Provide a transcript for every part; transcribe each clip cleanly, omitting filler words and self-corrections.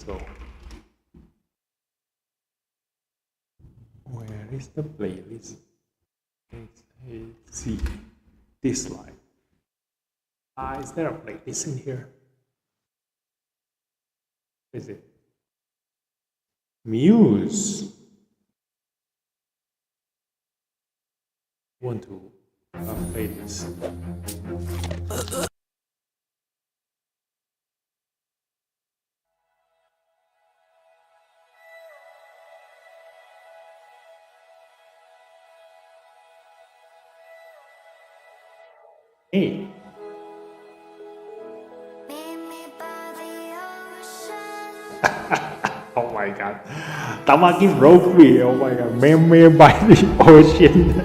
go. Where is the playlist? Let's see. Dislyte. Is there a playlist in here? Is it? Muse. Want to play this? Hey. Oh my god. Tamaki broke me. Oh my god. MEI by the ocean.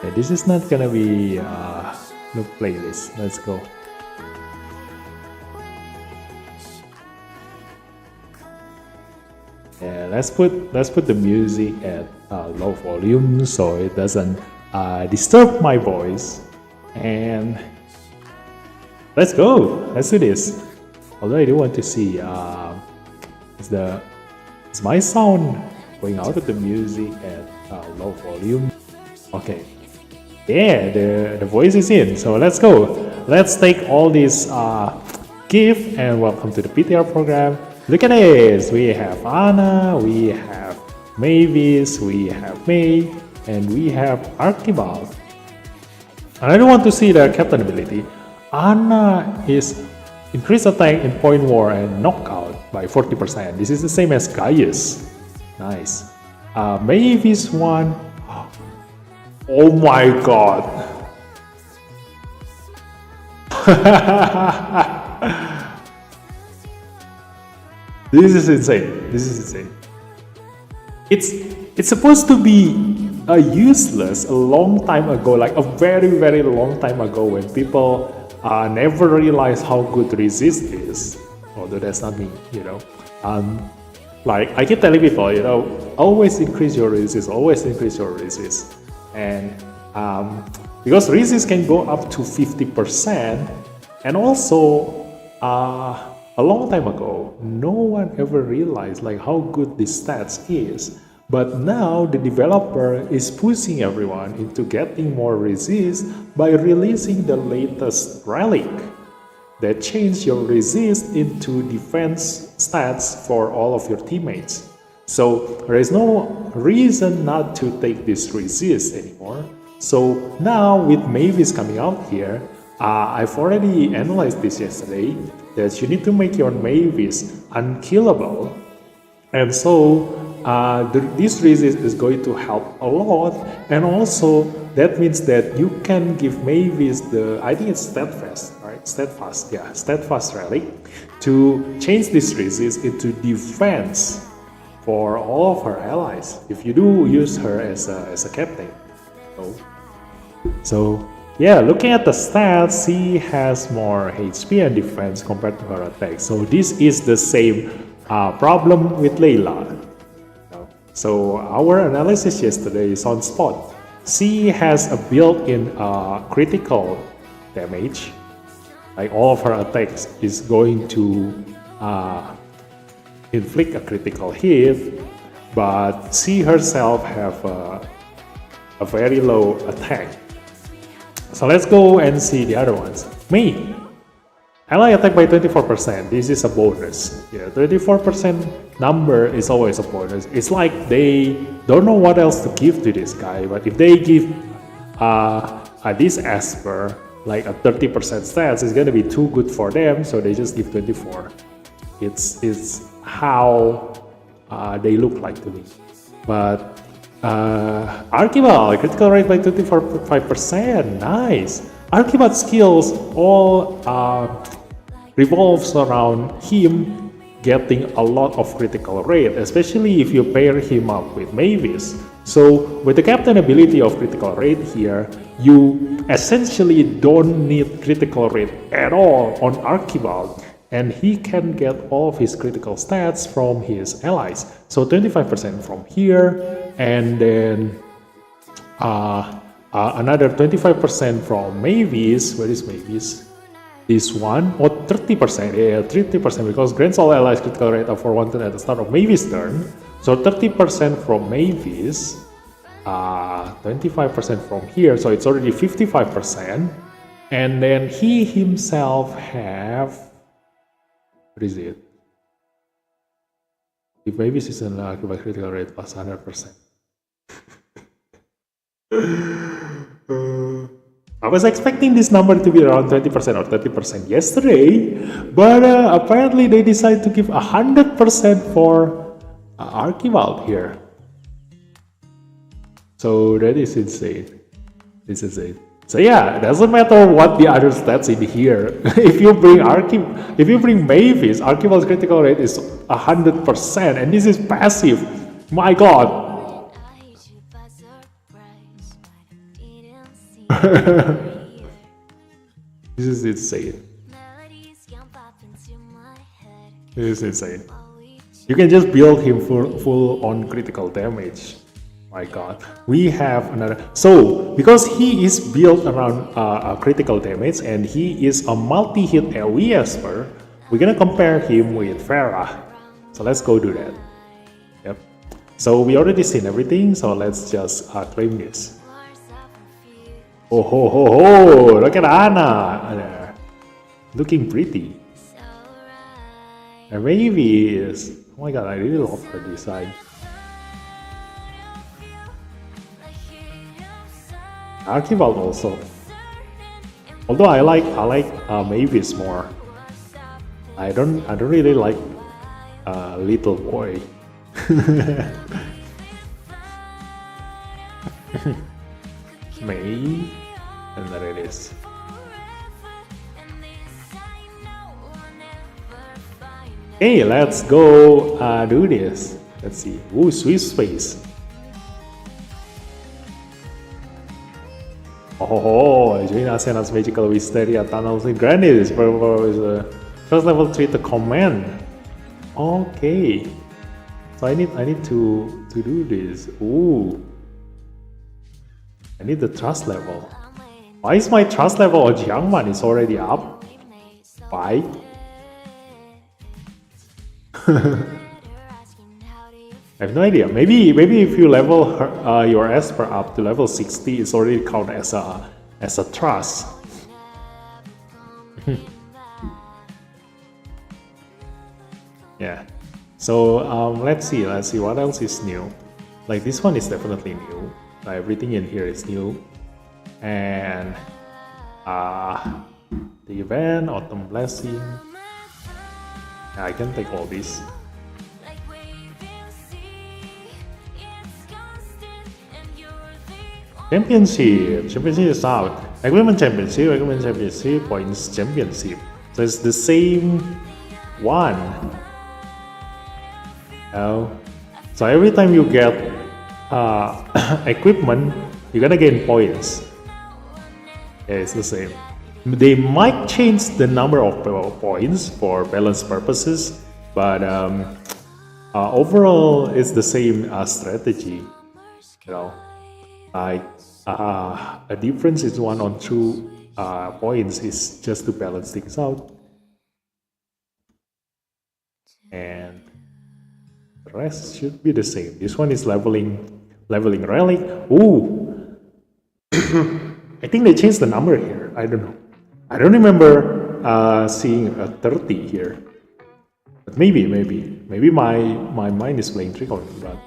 Yeah, this is not gonna be no playlist. Let's go. Yeah, let's put the music at low volume so it doesn't disturb my voice. And let's go. Let's do this. Although I do want to see is my sound going out of the music at low volume? Okay. Yeah, the voice is in. So let's go. Let's take all this gift and welcome to the PTR program. Look at this. We have Anna, we have Mavis, we have MEI, and we have ARCHIBALD. And I don't want to see the captain ability. Anna is increase attack in point war and knockout by 40%. This is the same as Gaius. Nice. Mavis one. Oh my god. This is insane. This is insane. It's supposed to be useless a long time ago, like a very long time ago, when people never realized how good resist is. Although that's not me, you know. Like I keep telling people, you know, always increase your resist, always increase your resist. And because resist can go up to 50%, and also a long time ago, no one ever realized like how good this stats is. But now the developer is pushing everyone into getting more resist by releasing the latest relic that changes your resist into defense stats for all of your teammates. So there is no reason not to take this resist anymore. So now with Mavis coming out here, I've already analyzed this yesterday, that you need to make your Mavis unkillable. And so this resist is going to help a lot, and also that means that you can give Mavis the, I think it's steadfast, right? Steadfast relic to change this resist into defense for all of her allies if you do use her as a captain. So yeah, looking at the stats, she has more HP and defense compared to her attack. So this is the same problem with Layla. So our analysis yesterday is on spot. She has a built-in critical damage. Like all of her attacks is going to inflict a critical hit, but she herself have a very low attack. So let's go and see the other ones. MEI. Ally attack by 24%. This is a bonus. Yeah, 24% number is always a bonus. It's like they don't know what else to give to this guy, but if they give this esper like a 30% stats, it's gonna be too good for them, so they just give 24. It's how they look like to me. But ARCHIBALD, critical rate by 25%. Nice. ARCHIBALD skills all revolves around him getting a lot of critical rate, especially if you pair him up with Mavis. So with the captain ability of critical rate here, you essentially don't need critical rate at all on ARCHIBALD, and he can get all of his critical stats from his allies. So 25% from here, and then another 25% from Mavis. Where is Mavis? This one, or 30%, yeah, 30% because Grand Soul Allies critical rate of 4-1 at the start of Mavis' turn. So 30% from Mavis, 25% from here, so it's already 55%. And then he himself have, what is it? If Mavis is an ARCHIBALD critical rate plus 100%. I was expecting this number to be around 20% or 30% yesterday, but apparently they decided to give 100% for ARCHIBALD here. So that is insane. This is it. So yeah, it doesn't matter what the other stats in here. if you bring Mavis, ARCHIBALD's critical rate is 100%, and this is passive. My God. This is insane. This is insane. You can just build him full on critical damage. My God, we have another. So because he is built around critical damage and he is a multi-hit AoE esper, we're gonna compare him with Farah. So let's go do that. Yep. So we already seen everything. So let's just claim this. Oh ho ho ho! Look at Anna, looking pretty. And Mavis. Oh my God, I really love her design. ARCHIBALD also. Although I like Mavis more. I don't really like little boy. MEI, and there it is. Hey, let's go do this. Let's see. Ooh, Swiss space. Oh, join Asena's magical Wisteria tunnels in Granite is first level 3 to command. Okay. So I need to do this. Ooh. I need the trust level. Why is my trust level on Jiangman is already up? Why? I have no idea. Maybe if you level your esper up to level 60, it's already counted as a trust. Yeah. So let's see what else is new. Like this one is definitely new. Everything in here is new, and the event, Autumn Blessing. Yeah, I can take all these. Championship is out. Equipment championship, points championship. So it's the same one. Oh, so every time you get equipment, you're gonna gain points. Yeah, it's the same. They might change the number of points for balance purposes, but overall it's the same strategy. You know, like a difference is 1 or 2 points is just to balance things out, and the rest should be the same. This one is leveling relic. Ooh. I think they changed the number here. I don't know. I don't remember seeing a 30 here. But maybe my mind is playing trick on me. But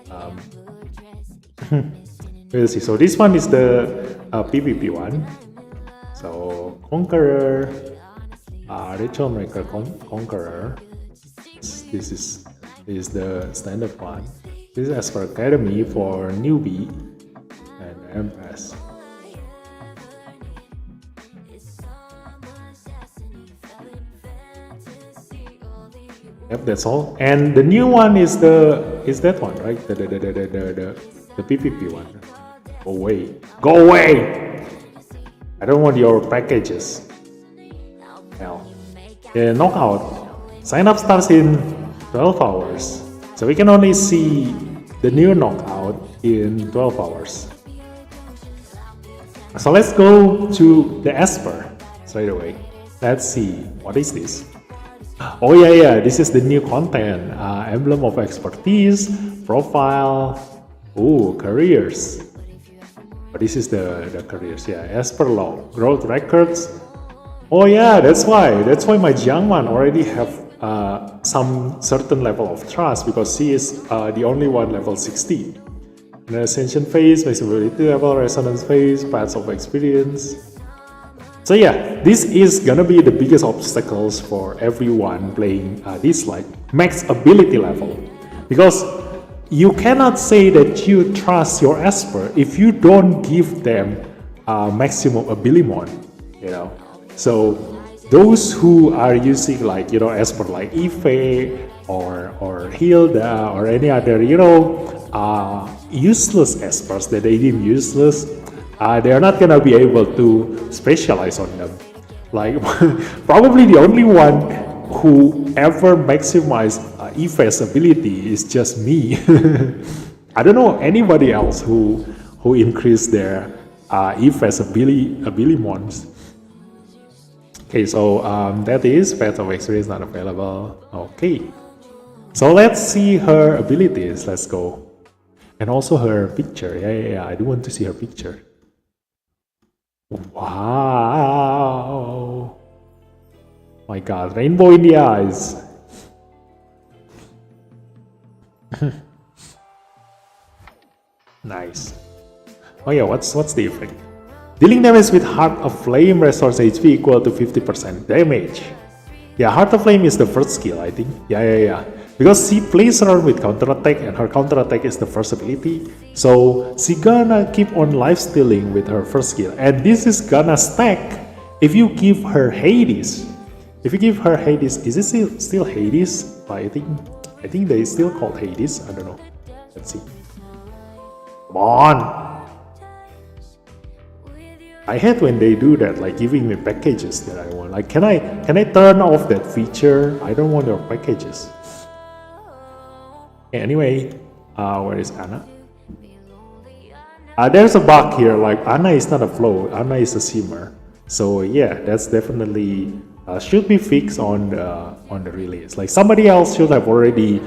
we'll see. So this one is the PvP one. So Conqueror, Ritual Maker Conqueror. This is the standard one. This is Esper Academy for newbie and Empress. Yep, that's all. And the new one is that one, right? The PvP one. Go away. Go away! I don't want your packages. Hell. The knockout. Sign up starts in 12 hours. So we can only see the new knockout in 12 hours. So let's go to the esper straight away. Let's see, what is this? Oh yeah, this is the new content. Emblem of expertise, profile, careers. But this is the careers, yeah. Esper log, growth records. Oh yeah, that's why my Jiangman already have some certain level of trust, because she is the only one level 60. And ascension phase, visibility level, resonance phase, paths of experience. So yeah, this is gonna be the biggest obstacles for everyone playing Dislyte, max ability level. Because you cannot say that you trust your esper if you don't give them maximum abilimon, you know. So those who are using like, you know, esper like Ife or Hilda or any other, you know, useless espers that they deem useless, they're not gonna be able to specialize on them. Like probably the only one who ever maximized Ife's ability is just me. I don't know anybody else who increased their Ife's abilimons. Okay, so that is path of experience not available. Okay, so let's see her abilities. Let's go. And also her picture. Yeah, I do want to see her picture. Wow. My god, rainbow in the eyes. Nice. Oh yeah, what's the effect? Dealing damage with Heart of Flame restores HP equal to 50% damage. Yeah, Heart of Flame is the first skill, I think. Yeah. Because she plays around with counterattack, and her counterattack is the first ability. So she gonna keep on lifestealing with her first skill. And this is gonna stack if you give her Hades. If you give her Hades, is it still Hades? I think they still called Hades. I don't know. Let's see. Come on! I hate when they do that, like giving me packages that I want. Like, can I turn off that feature? I don't want your packages. Anyway, where is Anna? There's a bug here. Like, Anna is not a flow. Anna is a simmer. So yeah, that's definitely should be fixed on the release. Like, somebody else should have already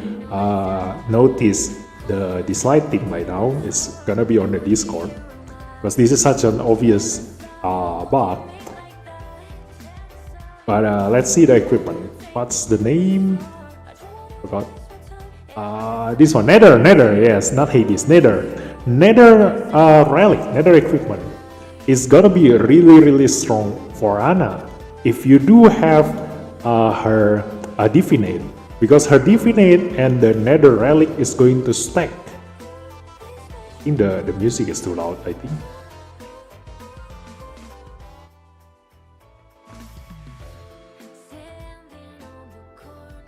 noticed the Dislyte thing by now. It's gonna be on the Discord, because this is such an obvious bug. But let's see the equipment. What's the name? Forgot. This one, Nether, yes, not Hades, Nether relic, Nether equipment is gonna be really strong for Anna if you do have her Divinate, because her Divinate and the Nether relic is going to stack. I think the music is too loud, I think.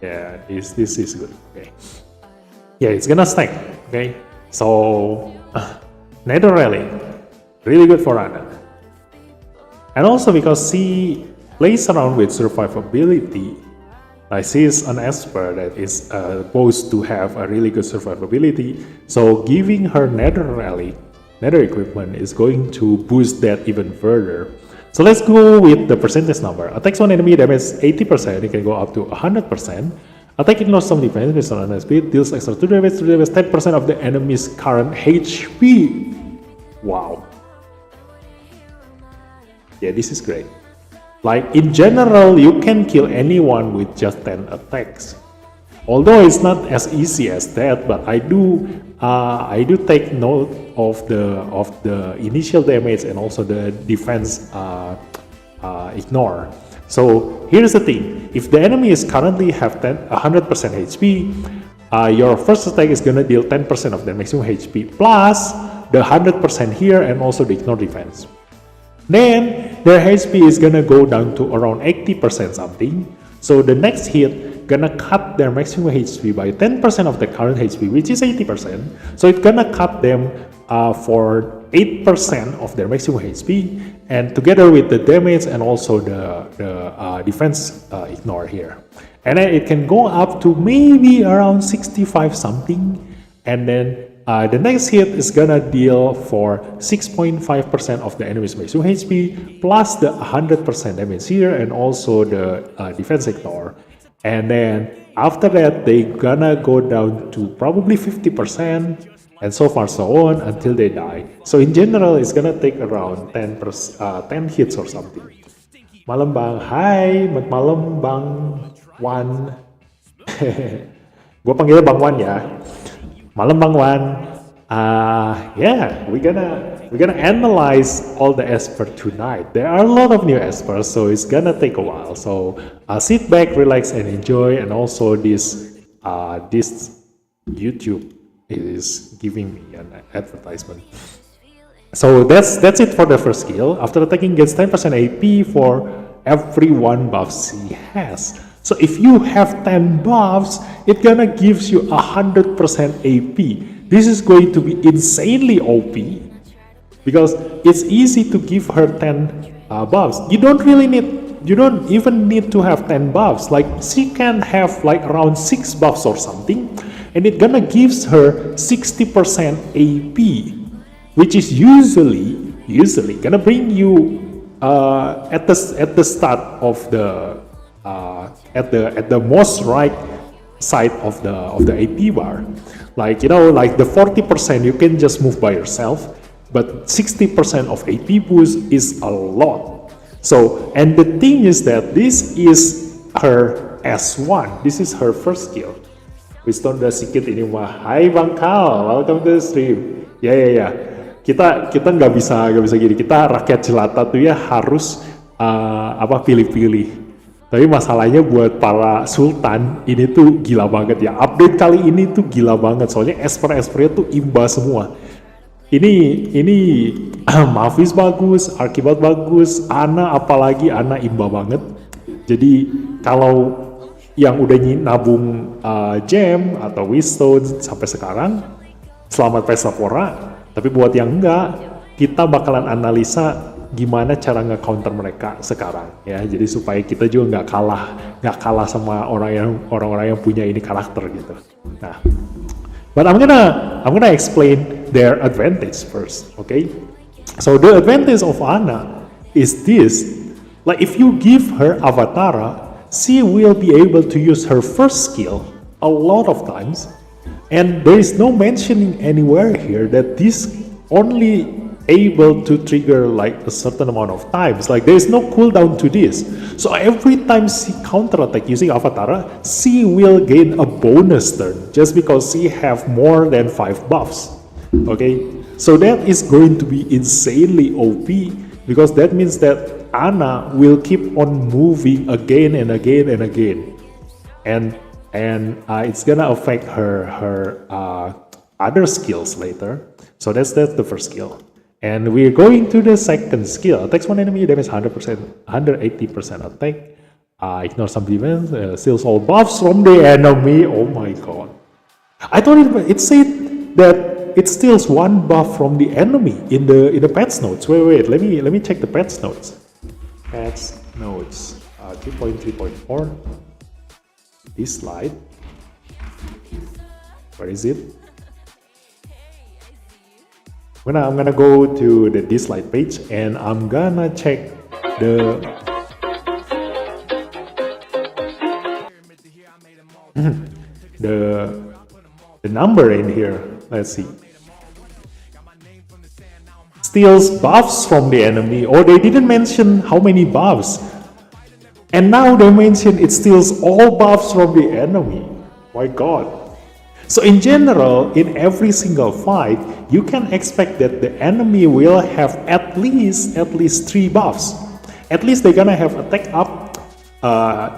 Yeah, this is good. Okay. Yeah, it's gonna stack. Okay. So Nether relic, really good for Anna. And also because she plays around with survivability. Like, she is an esper that is supposed to have a really good survivability. So giving her Nether relic, Nether equipment is going to boost that even further. So let's go with the percentage number. Attacks one enemy, damage 80%. It can go up to 100%. Attack ignores some defense based on speed. Deals extra 2 damage, 10% of the enemy's current HP. Wow. Yeah, this is great. Like, in general, you can kill anyone with just 10 attacks. Although it's not as easy as that, but I do take note of the initial damage and also the defense ignore. So here's the thing: if the enemy is currently have 100% HP, your first attack is gonna deal 10% of the maximum HP plus the 100% here and also the ignore defense. Then their HP is gonna go down to around 80% something. So the next hit gonna cut their maximum HP by 10% of the current HP, which is 80%. So it's gonna cut them for 8% of their maximum HP, and together with the damage and also the defense ignore here. And then it can go up to maybe around 65 something, and then the next hit is gonna deal for 6.5% of the enemy's maximum HP plus the 100% damage here and also the defense sector. And then after that, they gonna go down to probably 50% and so far so on until they die. So in general, it's gonna take around 10 hits or something. Malam Bang, hai, malam Bang Wan. Gue panggilnya Bang Wan ya. Malam Bang Wan. Yeah, we're gonna analyze all the esper tonight. There are a lot of new espers, so it's gonna take a while. So sit back, relax, and enjoy. And also this YouTube is giving me an advertisement. So that's it for the first skill. After attacking, gets 10% AP for every 1 buffs he has. So if you have 10 buffs, it gonna gives you 100% AP. This is going to be insanely OP because it's easy to give her 10 buffs. You don't even need to have 10 buffs. Like she can have like around 6 buffs or something, and it gonna gives her 60% AP, which is usually gonna bring you at the start of the at the most right side of the AP bar. Like, you know, like the 40% you can just move by yourself, but 60% of AP boost is a lot. So, and the thing is that this is her S1. This is her first skill. Wisdom udah sikit ini mah. Hai Bang Kal, welcome to the stream. Ya. Kita nggak bisa gini. Kita rakyat jelata tuh ya harus pilih-pilih. Tapi masalahnya buat para sultan ini tuh gila banget ya. Update kali ini tuh gila banget. Soalnya esper-espernya tuh imba semua. Ini Mavis bagus, ARCHIBALD bagus, Ana apalagi Ana imba banget. Jadi kalau yang udah nabung gem atau Wisstone sampai sekarang, selamat Pesapora. Tapi buat yang enggak, kita bakalan analisa gimana cara nge-counter mereka sekarang ya, jadi supaya kita juga nggak kalah sama orang-orang yang punya ini karakter gitu. Nah, but I'm gonna explain their advantage first, okay? So the advantage of Ana is this: like if you give her Avatara, she will be able to use her first skill a lot of times, and there is no mentioning anywhere here that this only able to trigger like a certain amount of times. Like there is no cooldown to this. So every time she counterattack using Avatara, she will gain a bonus turn just because she have more than 5 buffs. Okay, so that is going to be insanely OP because that means that Ana will keep on moving again and again and again, and it's gonna affect her other skills later. So that's the first skill. And we're going to the second skill. Attacks one enemy, damage 100%, 180% attack. Ignore some defense, steals all buffs from the enemy. Oh my god. I thought it said that it steals 1 buff from the enemy in the patch notes. Wait, let me check the patch notes. Patch notes 3.3.4. Dislyte. Where is it? I'm gonna go to the Dislyte page and I'm gonna check the number in here. Let's see. Steals buffs from the enemy. Oh, they didn't mention how many buffs. And now they mention it steals all buffs from the enemy. My god. So in general, in every single fight, you can expect that the enemy will have at least 3 buffs. At least they're gonna have attack up,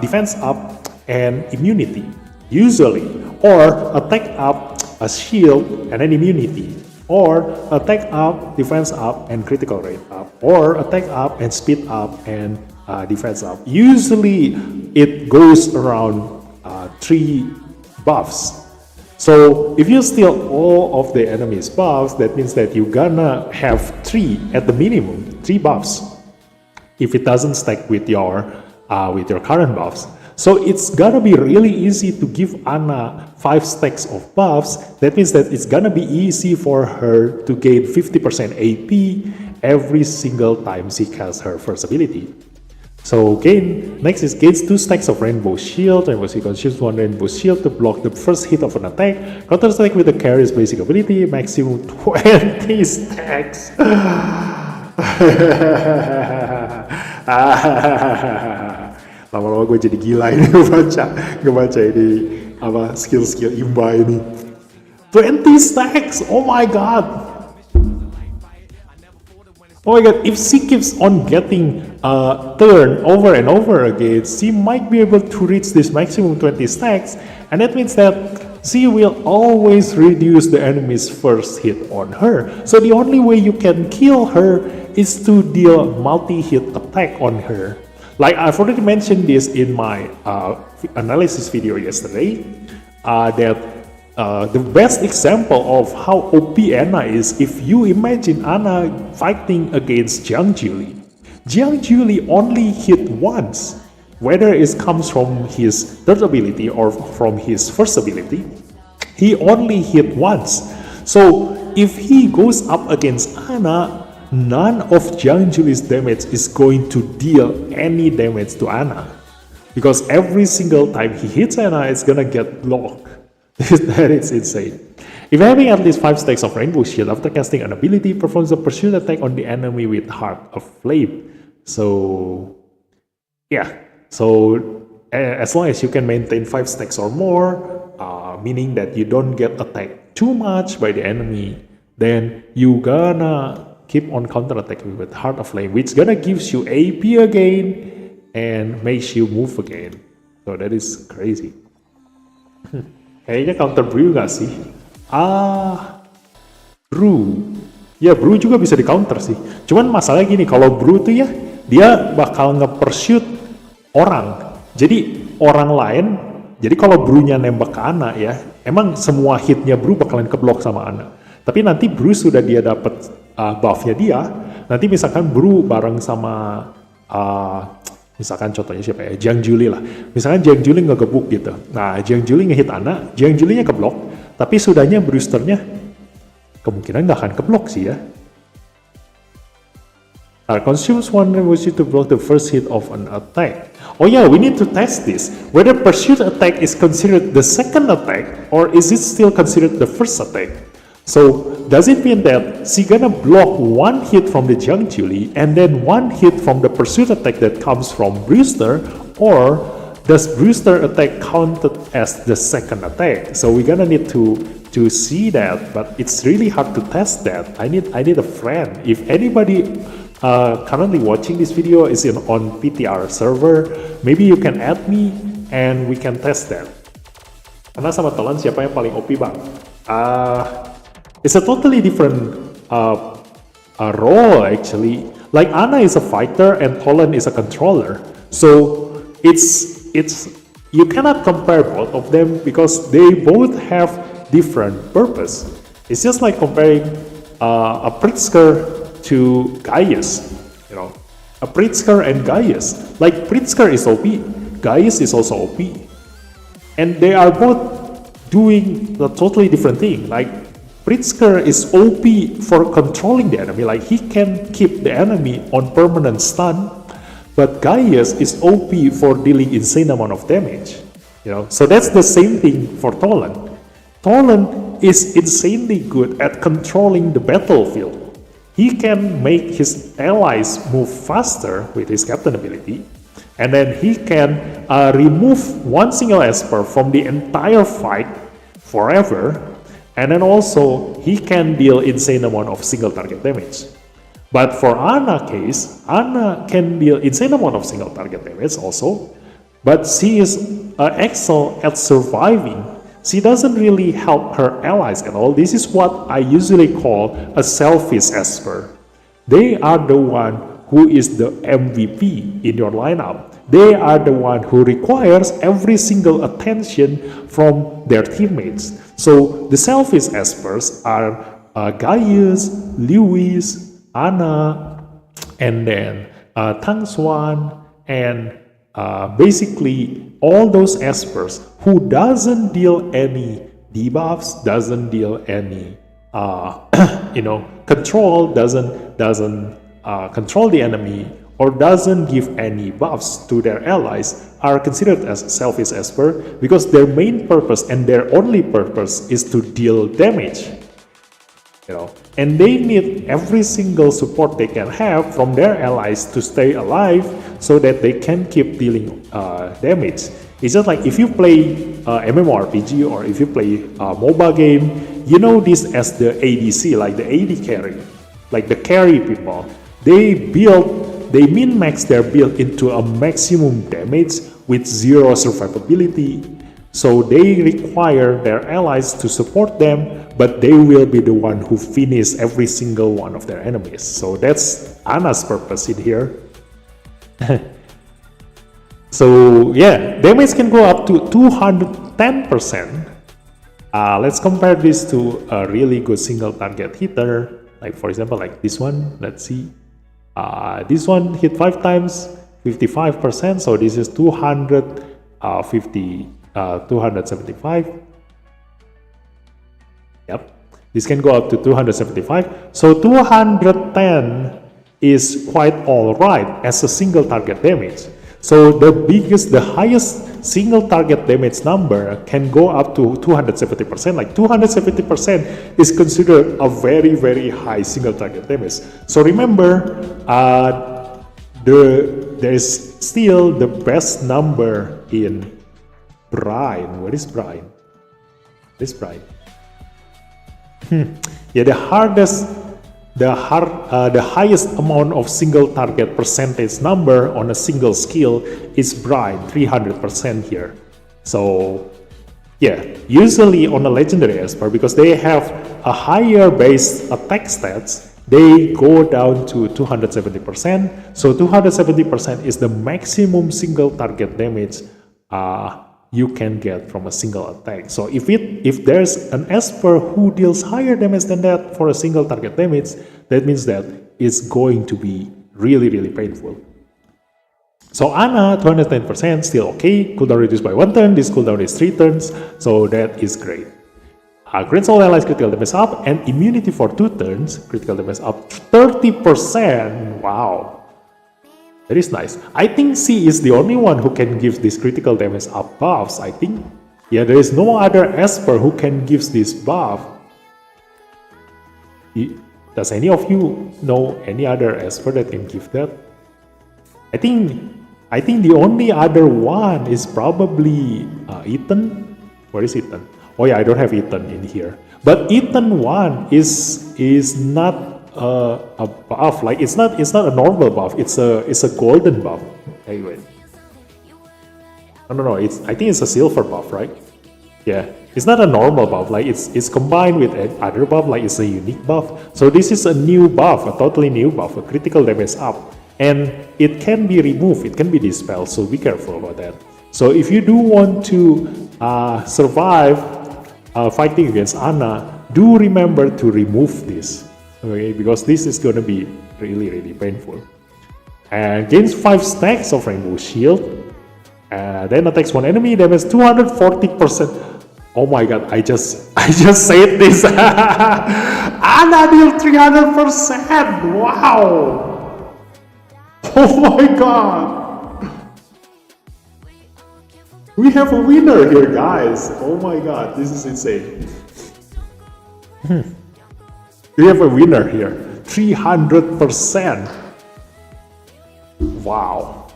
defense up, and immunity, usually. Or attack up, a shield, and an immunity. Or attack up, defense up, and critical rate up. Or attack up, and speed up, and defense up. Usually, it goes around 3 buffs. So if you steal all of the enemy's buffs, that means that you're gonna have 3 at the minimum, 3 buffs. If it doesn't stack with your current buffs. So it's gonna be really easy to give Ana 5 stacks of buffs. That means that it's gonna be easy for her to gain 50% AP every single time she casts her first ability. So next is gains 2 stacks of Rainbow Shield. Rainbow Shield consumes 1 Rainbow Shield to block the first hit of an attack. Counter attack with the carrier's basic ability, maximum 20 stacks. Lama-lama gue jadi gila ini ngebaca ini apa skill imba ini. 20 stacks, oh my god. Oh my god, if she keeps on getting turn over and over again, she might be able to reach this maximum 20 stacks, and that means that she will always reduce the enemy's first hit on her. So the only way you can kill her is to deal multi-hit attack on her. Like I've already mentioned this in my analysis video yesterday, that the best example of how OP Ana is, if you imagine Ana fighting against Jiang Juli. Jiang Juli only hit once, whether it comes from his third ability or from his first ability, he only hit once. So if he goes up against Ana, none of Jiang Juli's damage is going to deal any damage to Ana, because every single time he hits Ana, it's gonna get blocked. That is insane. If having at least 5 stacks of Rainbow Shield after casting an ability, performs a pursuit attack on the enemy with Heart of Flame. So yeah, so as long as you can maintain 5 stacks or more, meaning that you don't get attacked too much by the enemy, then you gonna keep on counter-attacking with Heart of Flame, which gonna gives you AP again and makes you move again. So that is crazy. Kayaknya counter Brew gak sih? Brew. Ya Brew juga bisa di counter sih. Cuman masalahnya gini, kalau Brew tuh ya, dia bakal nge-pursuit orang. Jadi orang lain, jadi kalau Brew-nya nembak ke Ana ya, emang semua hitnya Brew bakalan keblok sama Ana. Tapi nanti Brew sudah dia dapat buff-nya dia, nanti misalkan Brew bareng sama misalkan contohnya siapa ya, Jiang Juli lah, misalkan Jiang Juli ngegebuk gitu, nah Jiang Juli ngehit Ana, Jiang Julinya keblok, tapi sudahnya Brewsternya kemungkinan nggak akan keblok sih ya. Consumes 1 Rainbow Shield to block the first hit of an attack. Oh yeah, we need to test this, whether pursuit attack is considered the second attack or is it still considered the first attack. So, does it mean that she gonna block 1 hit from the Jiang Juli and then 1 hit from the pursuit attack that comes from Brewster, or does Brewster attack counted as the second attack? So we're gonna need to see that, but it's really hard to test that. I need a friend. If anybody currently watching this video is on PTR server, maybe you can add me and we can test that. Karena sama Tolan siapa yang paling OP bang? It's a totally different role actually. Like Ana is a fighter and Tolan is a controller. So it's you cannot compare both of them because they both have different purpose. It's just like comparing a Pritzker to Gaius. You know, a Pritzker and Gaius. Like Pritzker is OP, Gaius is also OP, and they are both doing a totally different thing. Like Pritzker is OP for controlling the enemy, like he can keep the enemy on permanent stun, but Gaius is OP for dealing insane amount of damage. You know, so that's the same thing for Tolan. Tolan is insanely good at controlling the battlefield. He can make his allies move faster with his captain ability, and then he can remove 1 single esper from the entire fight forever. And then also, he can deal insane amount of single target damage. But for Ana case, Ana can deal insane amount of single target damage also, but she is excel at surviving. She doesn't really help her allies at all. This is what I usually call a selfish esper. They are the one who is the MVP in your lineup. They are the one who requires every single attention from their teammates. So the selfish espers are Gaius, Lewis, Ana, and then Tang Xuan, and basically all those espers who doesn't deal any debuffs, doesn't deal any control, doesn't control the enemy, or doesn't give any buffs to their allies are considered as selfish esper because their main purpose and their only purpose is to deal damage. And they need every single support they can have from their allies to stay alive so that they can keep dealing damage. It's just like if you play MMORPG or if you play a MOBA game, you know this as the ADC, like the AD carry, like the carry people. They min-max their build into a maximum damage with zero survivability. So they require their allies to support them, but they will be the one who finish every single one of their enemies. So that's Ana's purpose in here. So yeah, damage can go up to 210%. Let's compare this to a really good single target hitter. Like for example, like this one, let's see. This one hit 5 times, 55%. So this is 275. Yep, this can go up to 275. So 210 is quite alright as a single target damage. So the highest single target damage number can go up to 270%. Like 270% is considered a very, very high single target damage. So remember, there is still the best number in Brine. Where is Brine? Where is Brine? Yeah, the highest amount of single target percentage number on a single skill is Brine, 300% here. So yeah, usually on a legendary esper, because they have a higher base attack stats, they go down to 270%. So 270% is the maximum single target damage you can get from a single attack. So if there's an esper who deals higher damage than that for a single target damage, that means that it's going to be really, really painful. So Ana, 210%, still okay. Cooldown reduced by 1 turn. This cooldown is 3 turns, so that is great. Grants all allies critical damage up and immunity for 2 turns. Critical damage up 30%. Wow. That is nice. I think C is the only one who can give this critical damage up buffs, I think. Yeah, there is no other esper who can give this buff. Does any of you know any other esper that can give that? I think the only other one is probably Ethan. Where is Ethan? Oh yeah, I don't have Ethan in here. But Ethan 1 is not a buff. Like it's not a normal buff. It's a golden buff. Hey, wait. No. I think it's a silver buff, right? Yeah. It's not a normal buff. Like it's combined with other buff. Like it's a unique buff. So this is a new buff, a totally new buff, a critical damage up, and it can be removed. It can be dispelled. So be careful about that. So if you do want to survive fighting against Ana, do remember to remove this. Okay, because this is going to be really, really painful. And gains 5 stacks of Rainbow Shield. Then attacks one enemy, damage 240%. Oh my god, I just said this. Ana deal 300%. Wow. Oh my god. We have a winner here, guys. Oh my god, this is insane. We have a winner here, 300%. Wow.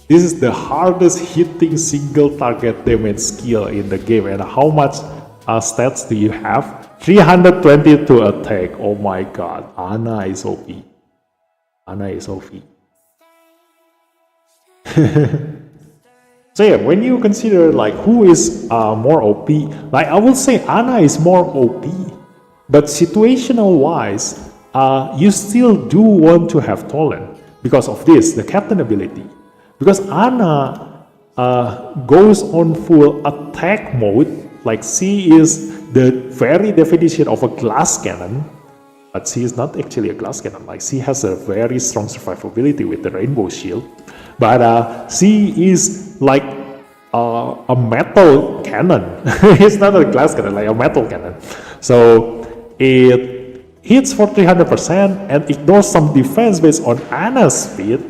This is the hardest hitting single target damage skill in the game. And how much stats do you have? 320 to attack. Oh my god. Ana is OP. Ana is OP. So yeah, when you consider like who is more OP, like I will say Ana is more OP. But situational wise, you still do want to have Tolan because of this, the captain ability. Because Ana goes on full attack mode, like she is the very definition of a glass cannon, but she is not actually a glass cannon. Like she has a very strong survivability with the Rainbow Shield. But she is like a metal cannon. It's not a glass cannon, like a metal cannon. So it hits for 300% and ignores some defense based on Ana's speed.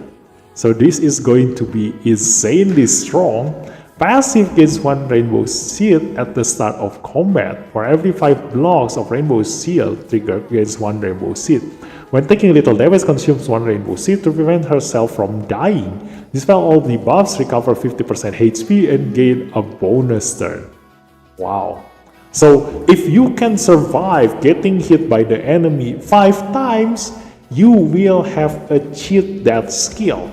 So this is going to be insanely strong. Passive gains 1 Rainbow Shield at the start of combat. For every 5 blocks of Rainbow Shield triggered gains 1 Rainbow Shield. When taking little damage, consumes 1 Rainbow Shield to prevent herself from dying. Despite all the buffs, recover 50% HP and gain a bonus turn. Wow. So if you can survive getting hit by the enemy 5 times, you will have achieved that skill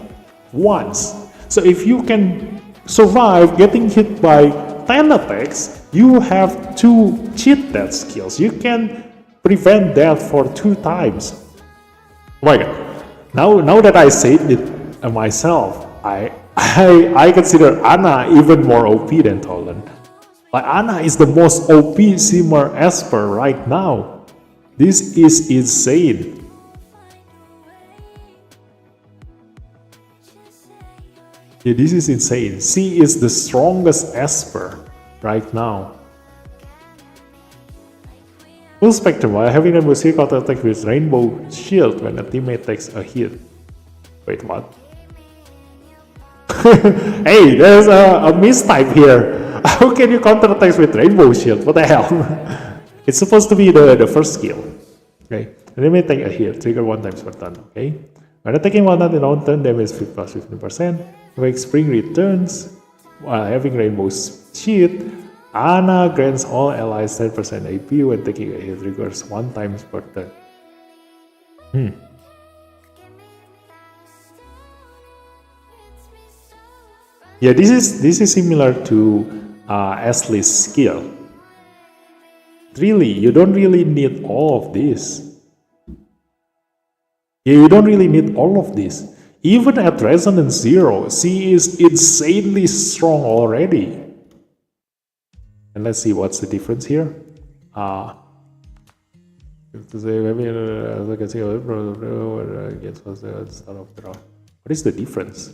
once. So if you can survive getting hit by 10 attacks, you have to cheat that skills. You can prevent that for 2 times. Oh my god. Now that I said it myself, I consider Ana even more OP than Toland. Like Ana is the most OP Shimmer Esper right now. This is insane. Yeah, this is insane. She is the strongest Esper right now. Full spectrum, while having Rainbow Shield counter attack with Rainbow Shield when a teammate takes a hit. Wait, what? Hey, there's a mistype here. How can you counter attack with Rainbow Shield? What the hell? It's supposed to be the first skill. Okay, let me take a hit. Trigger 1 times per turn. Okay, when attacking one in on turn, damage plus 15%. Wake Spring returns while having Rainbow Shield. Ana grants all allies 10% AP when taking a hit, triggers 1 times per turn. Yeah, this is similar to Ashley's skill. Really, you don't really need all of this. Yeah, you don't really need all of this. Even at Resonance 0, she is insanely strong already. And let's see what's the difference here. What is the difference?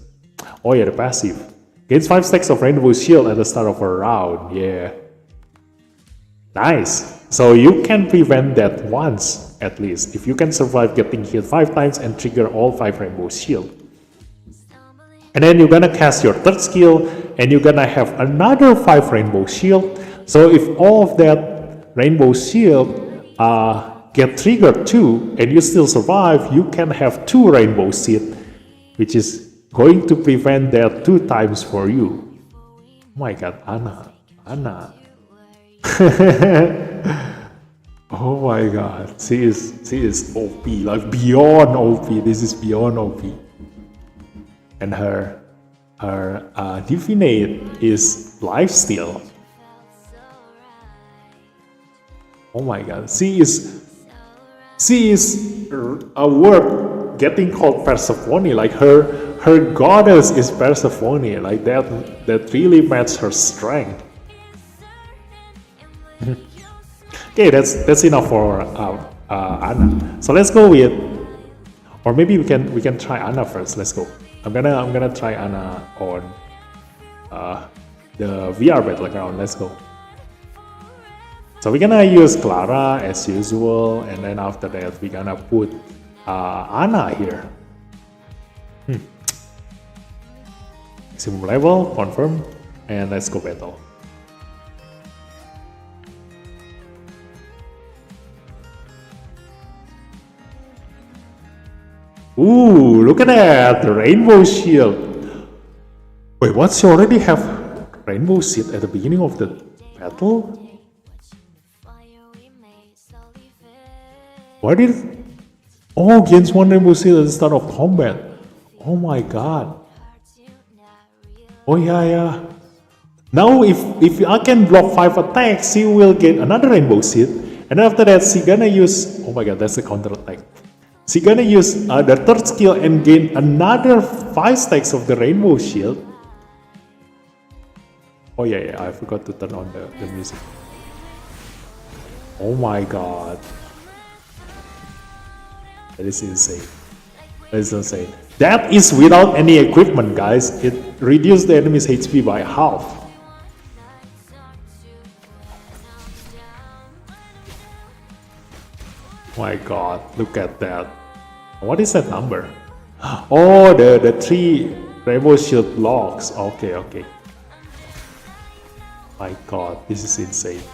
Oh yeah, the passive. Gains 5 stacks of Rainbow Shield at the start of a round. Yeah. Nice. So you can prevent that once, at least. If you can survive getting hit 5 times and trigger all 5 Rainbow Shield. And then you're gonna cast your 3rd skill, and you're gonna have another 5 Rainbow Shield. So if all of that Rainbow Shield get triggered too, and you still survive, you can have 2 Rainbow Shield, which is going to prevent that 2 times for you. Oh my god, Ana. Oh my god, she is OP, like beyond OP. This is beyond OP. And her Divinate is lifesteal. Oh my god, she is a word getting called Persephone. Like her goddess is Persephone. Like that really matches her strength. Okay, that's enough for Ana. So let's go with, or maybe we can try Ana first. Let's go. I'm gonna try Ana on the VR battleground. Let's go. So we're gonna use Clara as usual, and then after that we're gonna put Ana here. Maximum level, confirm, and let's go battle. Ooh, look at that! Rainbow Shield! Wait, what? She already have Rainbow Shield at the beginning of the battle? Why did... Oh, gains 1 Rainbow Shield at the start of combat. Oh my god. Oh yeah. Now if I can block 5 attacks, she will get another Rainbow Shield. And after that, she gonna use... Oh my god, that's a counter attack. She gonna use the 3rd skill and gain another 5 stacks of the Rainbow Shield. Oh yeah, I forgot to turn on the music. Oh my god. That is insane. That is insane. That is without any equipment, guys. It reduced the enemy's HP by half. My god, look at that. What is that number? Oh, the 3 Rainbow Shield blocks. Okay, okay. My god, this is insane.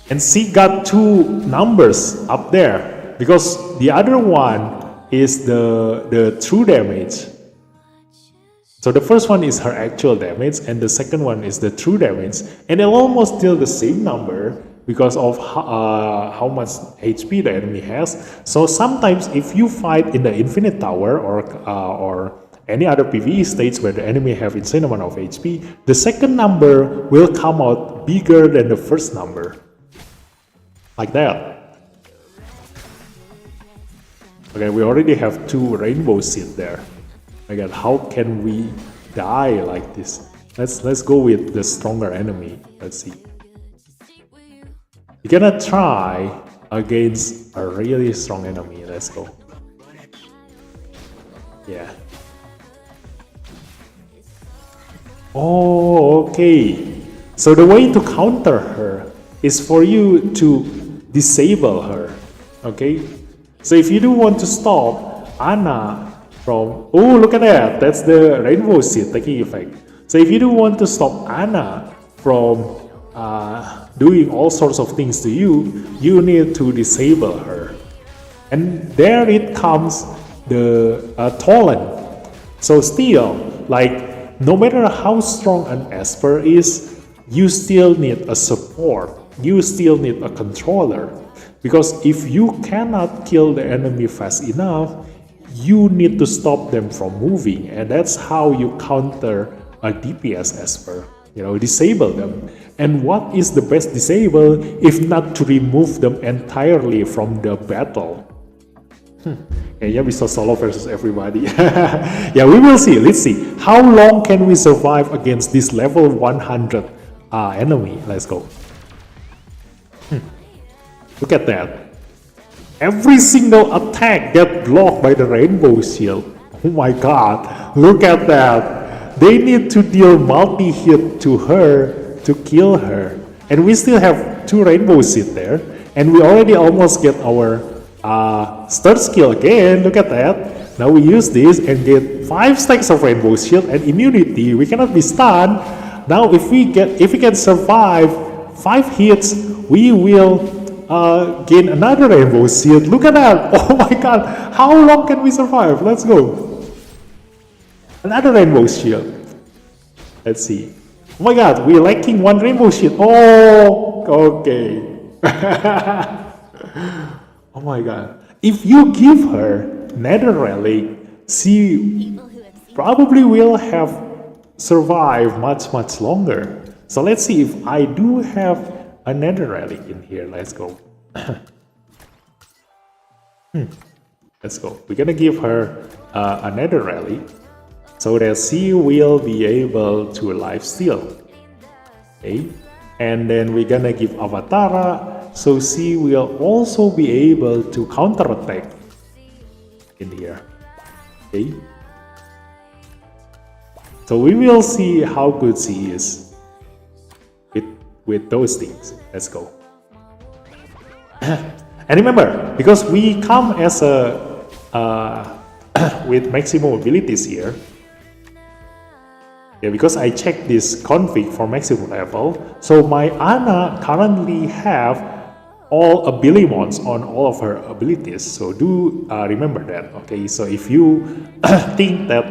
And she got 2 numbers up there because the other one is the true damage. So the first one is her actual damage and the second one is the true damage, and they're almost still the same number because of how much HP the enemy has. So sometimes if you fight in the Infinite Tower or any other PvE stage where the enemy have insane amount of HP, the second number will come out bigger than the first number. Like that. Okay, we already have 2 rainbow seed there. My god, how can we die like this? Let's go with the stronger enemy. Let's see. We're gonna try against a really strong enemy. Let's go. Yeah. Oh, okay. So the way to counter her is for you to disable her. Okay. So if you do want to stop Anna from, oh, look at that, that's the rainbow seed taking effect. So if you do want to stop Anna from doing all sorts of things to you, you need to disable her. And there it comes the Tolan. So still, like, no matter how strong an esper is, you still need a support. You still need a controller. Because if you cannot kill the enemy fast enough, you need to stop them from moving, and that's how you counter a DPS esper. You know, disable them. And what is the best disable if not to remove them entirely from the battle? Kayaknya bisa solo versus everybody. Yeah, we will see. Let's see. How long can we survive against this level 100 enemy? Let's go. Look at that. Every single attack get blocked by the rainbow shield. Oh my god, look at that. They need to deal multi-hit to her to kill her. And we still have 2 rainbow shield there. And we already almost get our third skill again. Look at that. Now we use this and get 5 stacks of rainbow shield and immunity. We cannot be stunned. Now if we can survive 5 hits, we will gain another rainbow shield. Look at that. Oh my god, how long can we survive? Let's go. Another rainbow shield. Let's see. Oh my god, we're lacking 1 rainbow shield. Oh, okay. Oh my god. If you give her nether relic, she probably will have survived much longer. So let's see if I do have a nether relic in here. Let's go. Let's go. We're gonna give her a nether relic so that she will be able to lifesteal. Okay, and then we're gonna give Avatara so she will also be able to counterattack in here. Okay, so we will see how good she is with those things. Let's go. And remember, because we come as a with maximum abilities here. Yeah, because I checked this config for maximum level, so my Ana currently have all abilimons on all of her abilities. So do remember that. Okay, so if you think that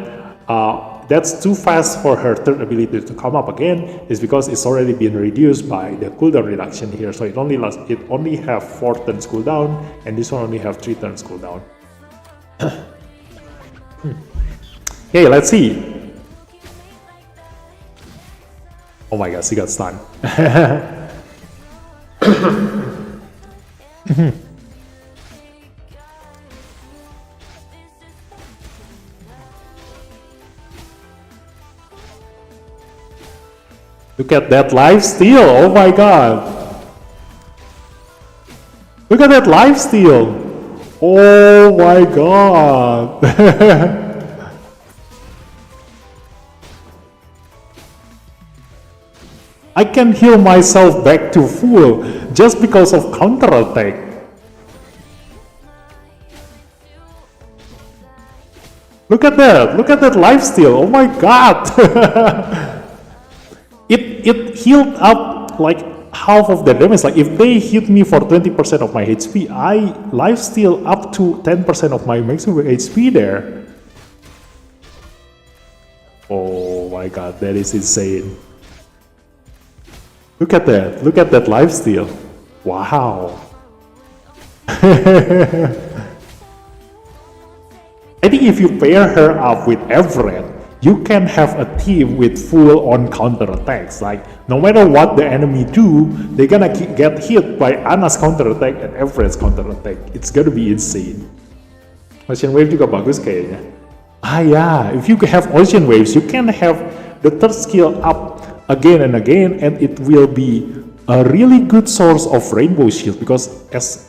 that's too fast for her third ability to come up again, is because it's already been reduced by the cooldown reduction here. So it only have 4 turns cooldown, and this one only have 3 turns cooldown. Okay, let's see. Oh my god, she got stunned. Look at that life steal. Oh my god. Look at that lifesteal! Oh my god! I can heal myself back to full just because of counterattack. Look at that lifesteal, oh my god! it healed up like half of the damage. Like if they hit me for 20% of my HP, I lifesteal up to 10% of my maximum HP there. Oh my god, that is insane. Look at that lifesteal. Wow. I think if you pair her up with Everett, you can have a team with full-on counterattacks. Like, no matter what the enemy do, they're gonna get hit by Anna's counterattack and Everett's counterattack. It's gonna be insane. Ocean Wave juga bagus kayaknya. Ah yeah, if you have Ocean Waves, you can have the third skill up again and again, and it will be a really good source of Rainbow Shield, because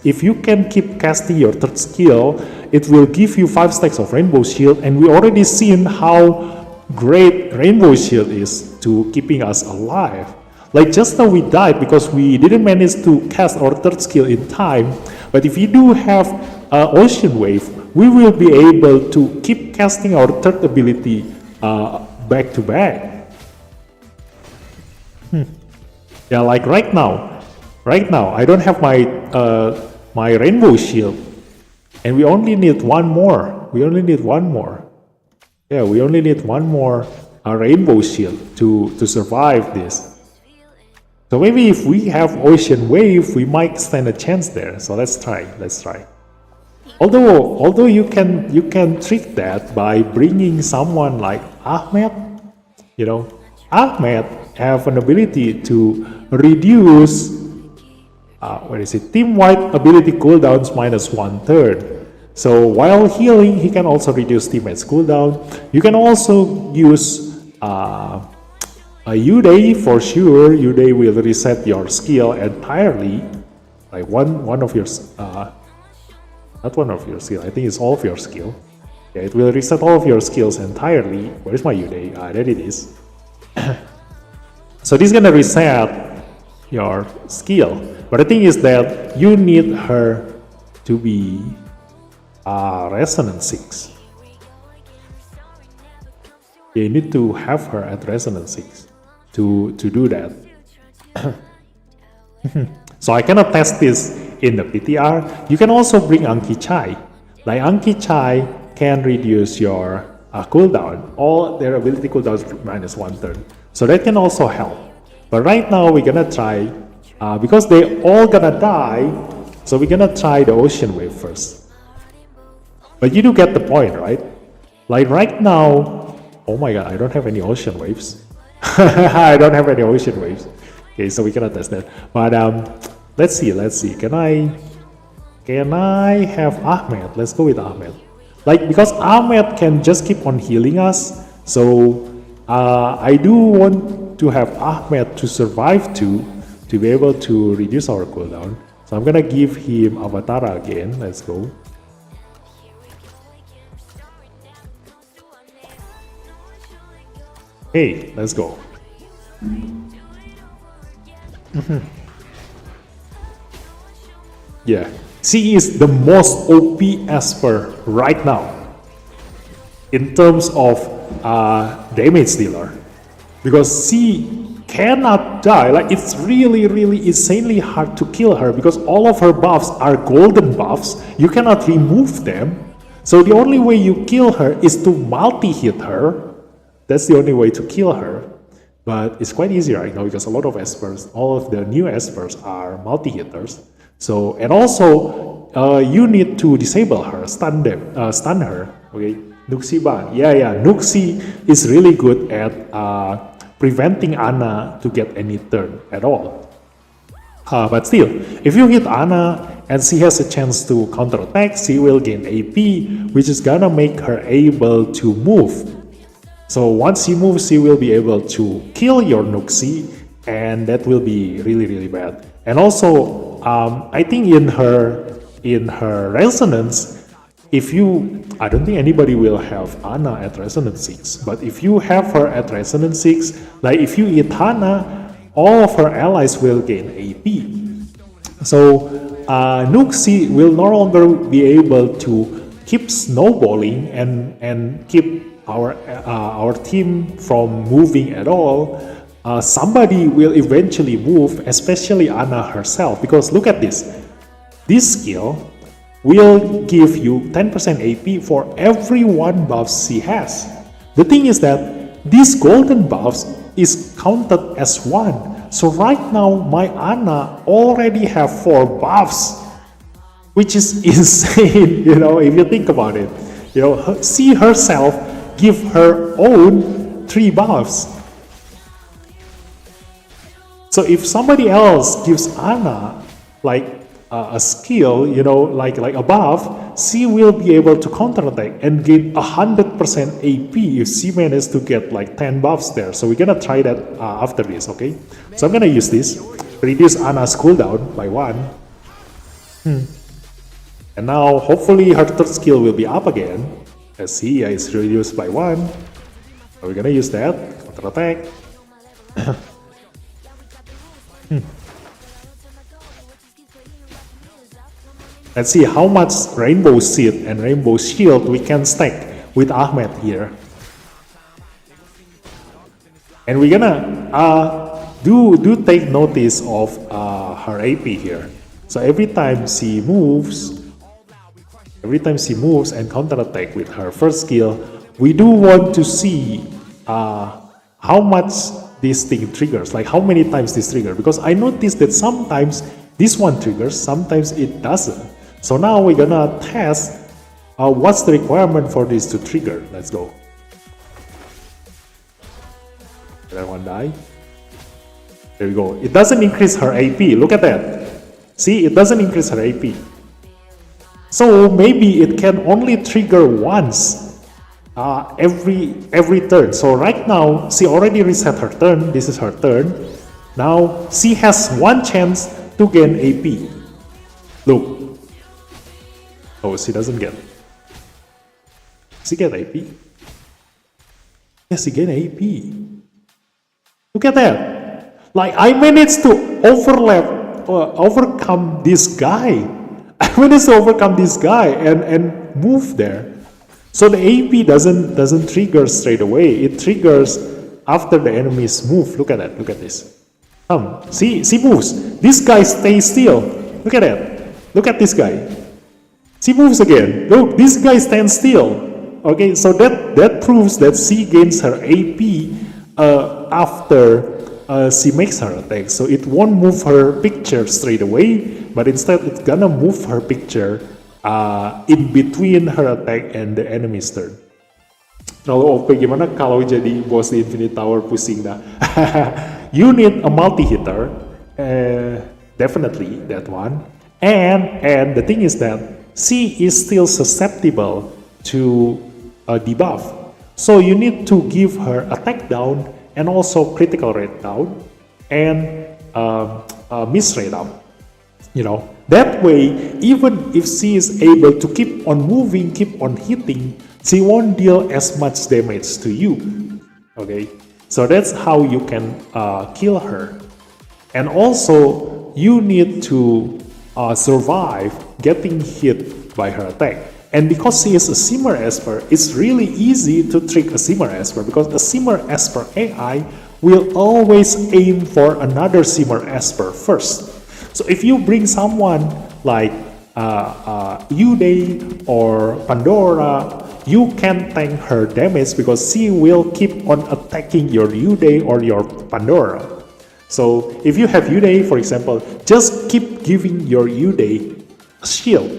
if you can keep casting your third skill, it will give you 5 stacks of Rainbow Shield, and we already seen how great Rainbow Shield is to keeping us alive. Like just now we died because we didn't manage to cast our third skill in time, but if you do have Ocean Wave, we will be able to keep casting our third ability back to back. Yeah, like right now, I don't have my my Rainbow Shield, and we only need one more. Yeah, we only need one more Rainbow Shield to survive this. So maybe if we have Ocean Wave, we might stand a chance there. So let's try. Although you can trick that by bringing someone like Ahmed. You know, Ahmed have an ability to reduce team-wide ability cooldowns minus 1/3. So while healing, he can also reduce teammates cooldown. You can also use a Uday for sure. Uday will reset your skill entirely. Like one of your not one of your skill, I think it's all of your skill. Yeah, it will reset all of your skills entirely. Where is my Uday? There it is. So this is gonna reset your skill, but the thing is that you need her to be Resonance 6. You need to have her at Resonance 6 to do that. So I cannot test this in the PTR. You can also bring Anki Chai. Like Anki Chai can reduce your cooldown. All their ability cooldowns minus 1/3. So that can also help. But right now we're gonna try, because they all gonna die, so we're gonna try the Ocean Wave first. But you do get the point, right? Like right now, oh my god, I don't have any Ocean Waves. I don't have any Ocean Waves. Okay, so we're gonna test that. But let's see. Can I have Ahmed? Let's go with Ahmed. Like, because Ahmed can just keep on healing us, so I do want to have Ahmed to survive to be able to reduce our cooldown. So I'm gonna give him Avatara again. Let's go. Hey, let's go. Yeah, she is the most OP esper right now in terms of damage dealer, because she cannot die. Like, it's really insanely hard to kill her because all of her buffs are golden buffs. You cannot remove them, so the only way you kill her is to multi-hit her. That's the only way to kill her. But it's quite easy right now because a lot of espers, all of the new espers are multi-hitters. So, and also you need to disable her, stun her. Okay, Nuxi ban. Yeah, Nuxi is really good at preventing Anna to get any turn at all. But still, if you hit Anna and she has a chance to counterattack, she will gain AP, which is gonna make her able to move. So once she moves, she will be able to kill your Nuxi, and that will be really bad. And also, I think in her resonance, if you, I don't think anybody will have Ana at resonance 6, but if you have her at resonance 6, like if you eat Hana, all of her allies will gain AP. So Nuxi will no longer be able to keep snowballing and keep our team from moving at all. Somebody will eventually move, especially Ana herself, because look at this. This skill will give you 10% AP for every 1 buff she has. The thing is that these golden buffs is counted as 1. So right now my Ana already have 4 buffs, which is insane, you know, if you think about it. You know, she herself give her own 3 buffs. So if somebody else gives Ana like a skill, you know, like a buff, she will be able to counterattack and gain 100% AP if she manages to get like 10 buffs there. So we're gonna try that after this, okay? So I'm gonna use this, reduce Ana's cooldown by 1. And now hopefully her 3rd skill will be up again, as he is reduced by 1. So we're gonna use that, counterattack. Let's see how much Rainbow Seed and Rainbow Shield we can stack with Ahmed here. And we're gonna do take notice of her AP here. So every time she moves and counterattack with her 1st skill, we do want to see how much this thing triggers, like how many times this triggers, because I noticed that sometimes this one triggers, sometimes it doesn't. So now we're gonna test what's the requirement for this to trigger. Let's go. Did that one die? There we go. It doesn't increase her AP. Look at that. See, it doesn't increase her AP. So maybe it can only trigger once every turn. So right now, she already reset her turn. This is her turn. Now she has 1 chance to gain AP. Look. Oh, she doesn't get. She get AP. Yes, she get AP. Look at that. Like I managed to overcome this guy. I managed to overcome this guy and move there. So the AP doesn't trigger straight away. It triggers after the enemies move. Look at that. Look at this. See, she moves. This guy stays still. Look at that. Look at this guy. She moves again. Look, this guy stands still. Okay, so that proves that she gains her AP after she makes her attack. So it won't move her picture straight away, but instead it's gonna move her picture in between her attack and the enemy's turn. Terlalu OP gimana kalau jadi boss di Infinite Tower, pusing dah. You need a multi-hitter, definitely that one. And the thing is that she is still susceptible to a debuff. So you need to give her attack down and also critical rate down and miss rate up. You know, that way, even if she is able to keep on moving, keep on hitting, she won't deal as much damage to you. Okay, so that's how you can kill her. And also, you need to survive getting hit by her attack. And because she is a Shimmer Esper, it's really easy to trick a Shimmer Esper, because a Shimmer Esper AI will always aim for another Shimmer Esper first. So if you bring someone like Uday or Pandora, you can tank her damage because she will keep on attacking your Uday or your Pandora. So if you have Uday, for example, just keep giving your Uday a shield,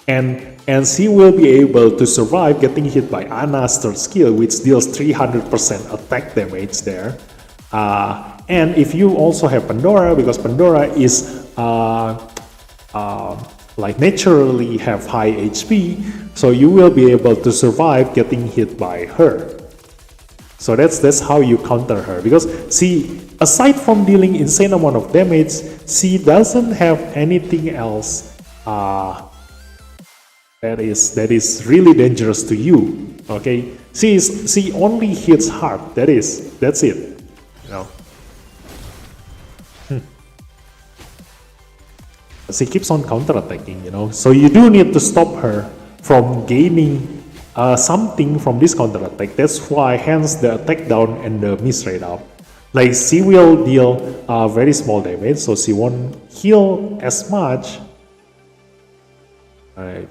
and she will be able to survive getting hit by Ana's third skill, which deals 300% attack damage there. And if you also have Pandora, because Pandora is like naturally have high HP, so you will be able to survive getting hit by her. So that's how you counter her, because she aside from dealing insane amount of damage, she doesn't have anything else that is really dangerous to you. Okay, she only hits hard. That's it. You know. She keeps on counterattacking, you know. So you do need to stop her from gaining something from this counterattack. That's why, hence the attack down and the miss rate up. Like, she will deal very small damage, so she won't heal as much. Alright,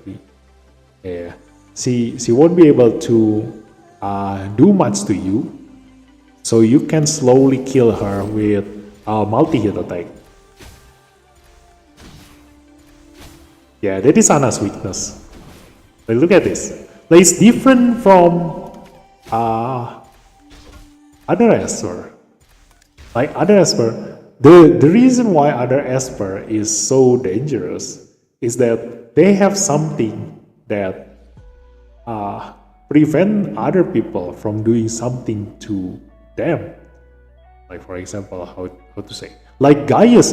yeah. She won't be able to do much to you. So you can slowly kill her with a multi-hit attack. Yeah, that is Ana's weakness. Like, look at this. Like, it's different from other esper. Like other esper, the reason why other esper is so dangerous is that they have something that prevent other people from doing something to them. Like, for example, how to say, like Gaius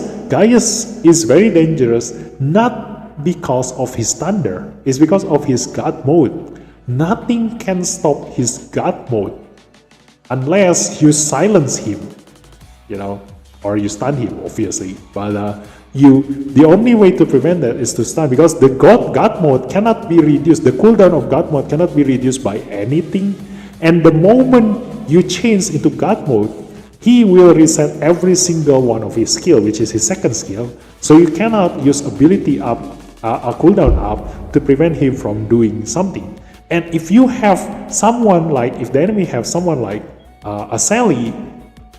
is very dangerous, not because of his thunder, it's because of his god mode. Nothing can stop his god mode unless you silence him, you know, or you stun him, obviously. But the only way to prevent that is to stun, because the god mode cannot be reduced. The cooldown of god mode cannot be reduced by anything, and the moment you change into god mode, he will reset every single one of his skill, which is his second skill. So you cannot use ability up, a cooldown up, to prevent him from doing something. And if you have someone like, if the enemy have someone like a Sally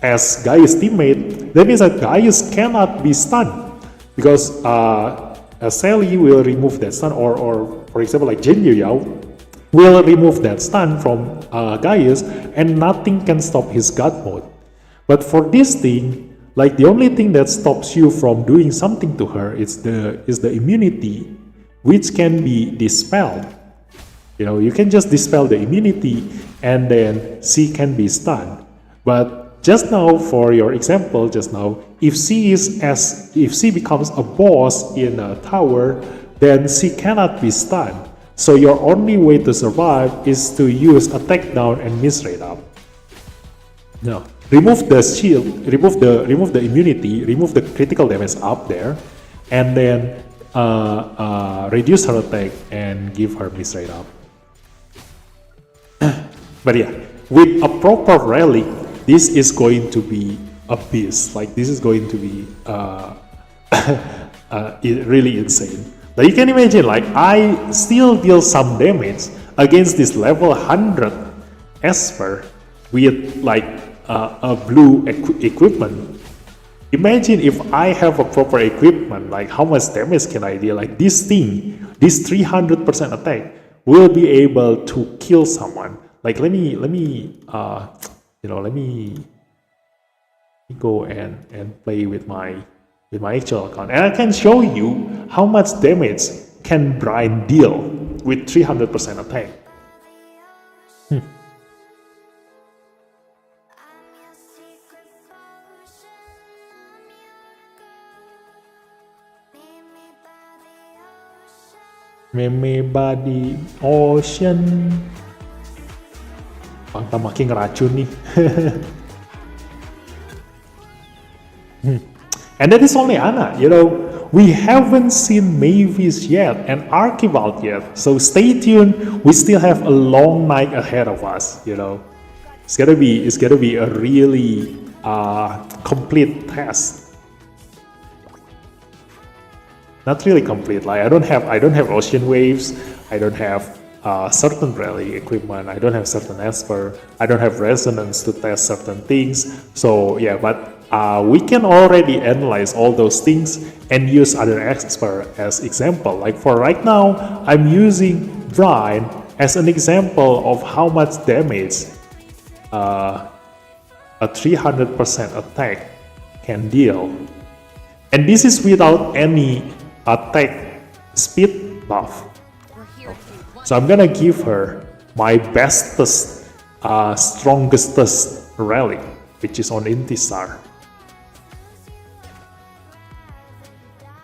as Gaius' teammate, that means that Gaius cannot be stunned, because Sally will remove that stun, or for example like Jin Yao will remove that stun from Gaius, and nothing can stop his god mode. But for this thing, like, the only thing that stops you from doing something to her is the immunity, which can be dispelled. You know, you can just dispel the immunity and then she can be stunned. But just now, for your example just now, if she becomes a boss in a tower, then she cannot be stunned. So your only way to survive is to use attack down and miss rate up. No. Remove the shield, remove the immunity, remove the critical damage up there, and then reduce her attack and give her miss rate up. But yeah, with a proper relic, this is going to be a beast. Like, this is going to be really insane. Like, you can imagine, like, I still deal some damage against this level 100 esper with like a blue equipment. Imagine if I have a proper equipment, like how much damage can I deal? Like, this thing, this 300% attack will be able to kill someone. Like, let me go and play with my actual account, and I can show you how much damage can Brian deal with 300% attack. MEI body ocean. Bang Tamaki ngeracun nih. And that is only Ana, you know. We haven't seen Mavis yet and Archibald yet. So stay tuned. We still have a long night ahead of us, you know. It's gonna be a really complete test. Not really complete. Like, I don't have ocean waves. I don't have certain rally equipment. I don't have certain esper. I don't have resonance to test certain things. So yeah, but we can already analyze all those things and use other esper as example. Like, for right now, I'm using Brian as an example of how much damage a 300% attack can deal, and this is without any attack speed buff. So I'm gonna give her my bestest, strongest relic, which is on Intisar.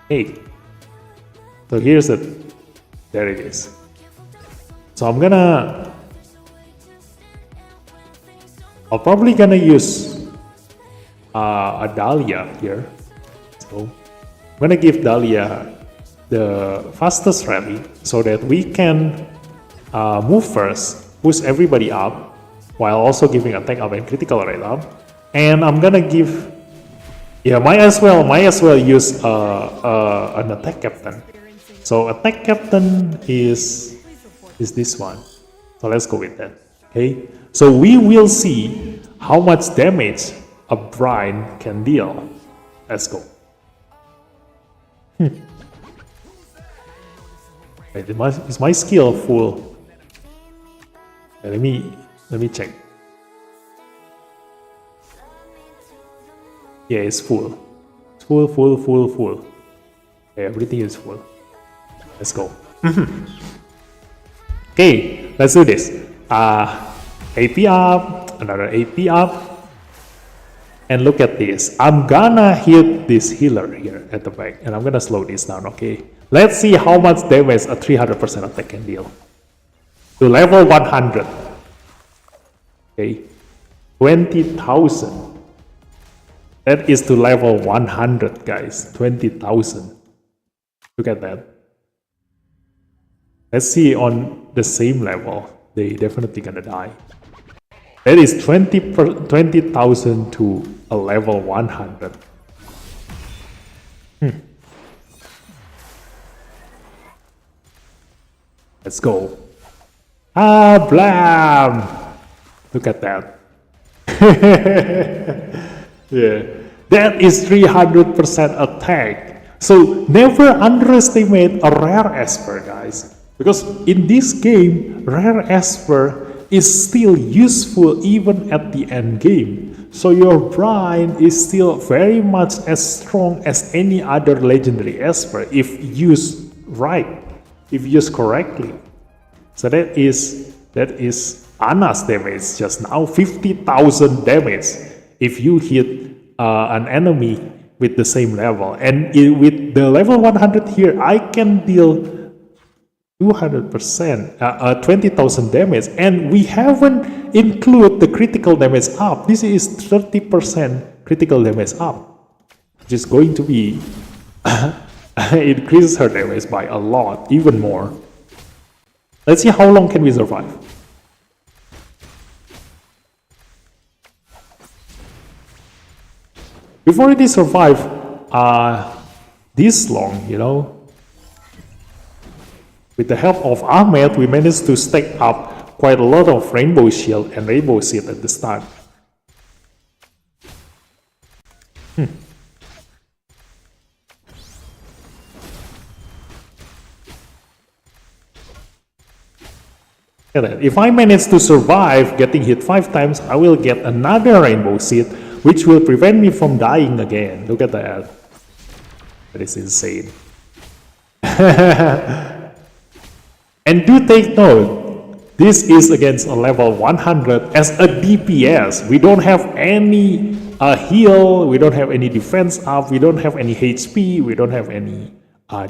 Hey, so here's it. There it is. So I'll probably gonna use a Dahlia here. So I'm gonna give Dahlia the fastest rally so that we can move first, push everybody up, while also giving attack up and critical rate up. And I'm gonna give, yeah, might as well use an attack captain. So attack captain is this one. So let's go with that. Okay. So we will see how much damage a Brine can deal. Let's go. Wait, is my skill full? Let me check. Yeah, it's full. It's full. Okay, everything is full. Let's go. Okay, let's do this. AP up, another AP up. And look at this. I'm gonna hit this healer here at the back. And I'm gonna slow this down, okay? Let's see how much damage a 300% attack can deal. To level 100. Okay. 20,000. That is to level 100, guys. 20,000. Look at that. Let's see on the same level. They definitely gonna die. That is 20,000 to a level 100. Let's go. Ah, blam! Look at that. Yeah, that is 300% attack. So never underestimate a rare esper, guys. Because in this game, rare esper is still useful even at the end game. So your Brine is still very much as strong as any other legendary esper if used right, if used correctly. So that is Anna's damage just now, 50,000 damage if you hit an enemy with the same level. And with the level 100 here, I can deal 200%, 20,000 damage, and we haven't included the critical damage up. This is 30% critical damage up, which is going to be it increases her damage by a lot, even more. Let's see how long can we survive. We've already survived this long, you know. With the help of Ahmed, we managed to stack up quite a lot of Rainbow Shield and Rainbow Seed at the start. If I manage to survive getting hit 5 times, I will get another Rainbow Seed, which will prevent me from dying again. Look at that. That is insane. And do take note, this is against a level 100 as a DPS. We don't have any heal, we don't have any defense up, we don't have any HP, we don't have any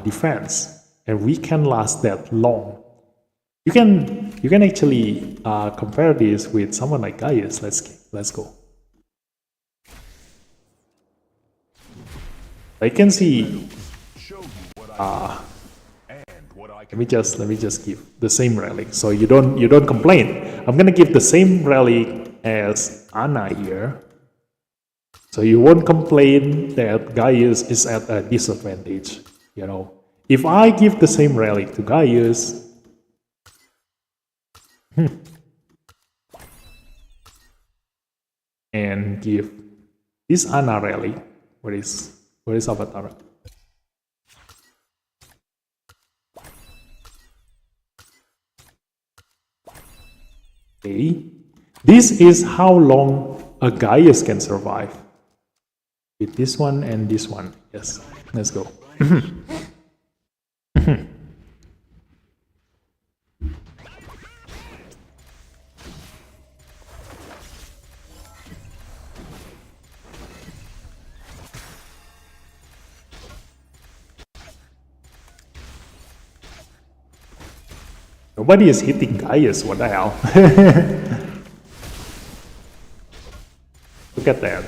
defense. And we can last that long. You can actually compare this with someone like Gaius. Let's go. I can see let me just give the same relic so you don't complain. I'm gonna give the same relic as Anna here, so you won't complain that Gaius is at a disadvantage. You know, if I give the same relic to Gaius, and give this Anna relic, where is Avatar? Okay, this is how long a Gaius can survive. With this one and this one. Yes, let's go. Nobody is hitting Gaius, what the hell? Look at that.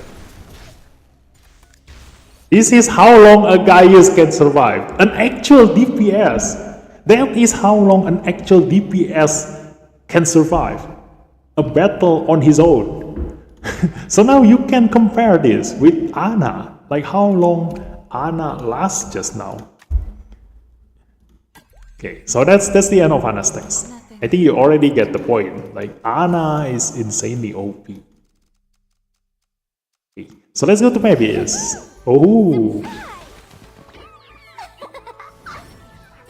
This is how long a Gaius can survive. An actual DPS. That is how long an actual DPS can survive. A battle on his own. So now you can compare this with Ana. Like how long Ana lasts just now. Okay, so that's the end of Ana's text. I think you already get the point. Like Ana is insanely OP. Okay, so let's go to Mavis. Oh.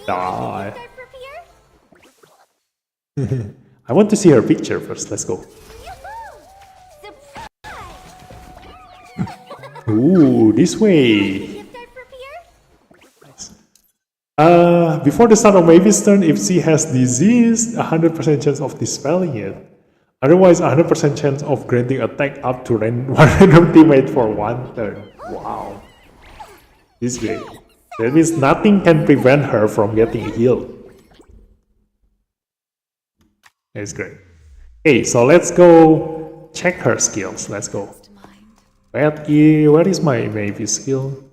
Die. I want to see her picture first. Let's go. Ooh, this way. Before the start of Mavis' turn, if she has disease, 100% chance of dispelling it. Otherwise, 100% chance of granting attack up to one random teammate for one turn. Wow. This is great. That means nothing can prevent her from getting healed. That's great. Okay, so let's go check her skills. Let's go. Where is my Mavis skill?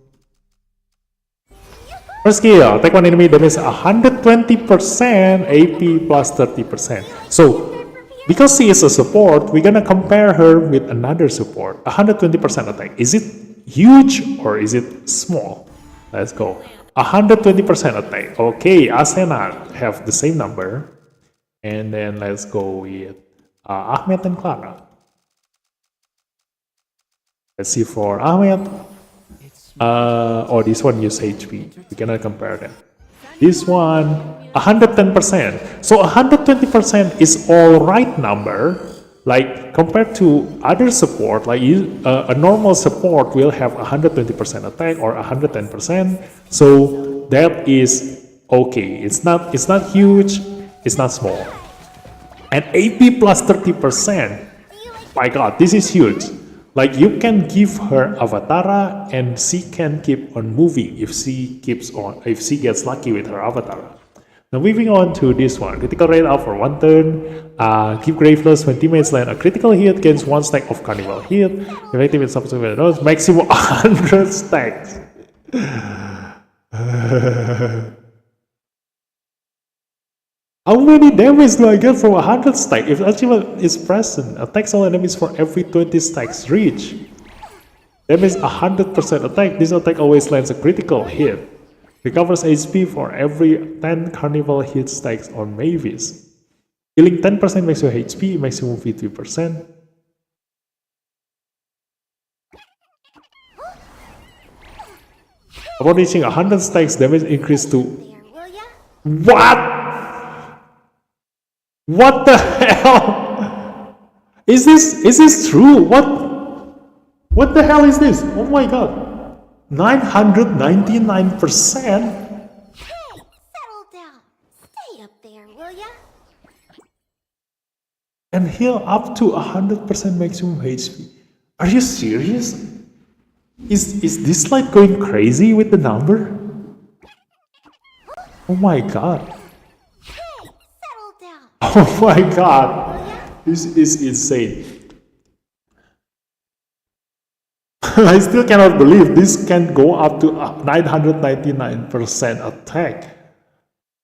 First skill, attack one enemy damage 120%, AP plus 30%. So, because she is a support, we're gonna compare her with another support. 120% attack. Is it huge or is it small? Let's go. 120% attack. Okay, Asena have the same number. And then let's go with Ahmed and Clara. Let's see for Ahmed. Oh, this one use HP. We cannot compare them. This one, 110%. So 120% is all right number. Like compared to other support, like a normal support will have 120% attack or 110%. So that is okay. It's not huge. It's not small. And AP plus 30%. My God, this is huge. Like you can give her Avatara and she can keep on moving if she gets lucky with her Avatara. Now moving on to this one. Critical rate out for one turn. Keep Graveless when teammates land a critical hit, gains one stack of Carnival hit. Effective in subsequent rounds, maximum 100 stacks. How many damage do I get from 100 stack? If achievement is present, attacks all enemies for every 20 stacks reach. Damage 100% attack. This attack always lands a critical hit. Recovers HP for every 10 Carnival hit stacks on Mavis. Healing 10% makes your HP, maximum 50%. Upon reaching 100 stacks, damage increase to... What? What the hell? Is this true? What the hell is this? Oh my god. 999%? Hey, settle down. Stay up there, will ya? And heal up to 100% maximum HP. Are you serious? Is Dislyte going crazy with the number? Oh my god. Oh my god, this is insane. I still cannot believe this can go up to 999% attack.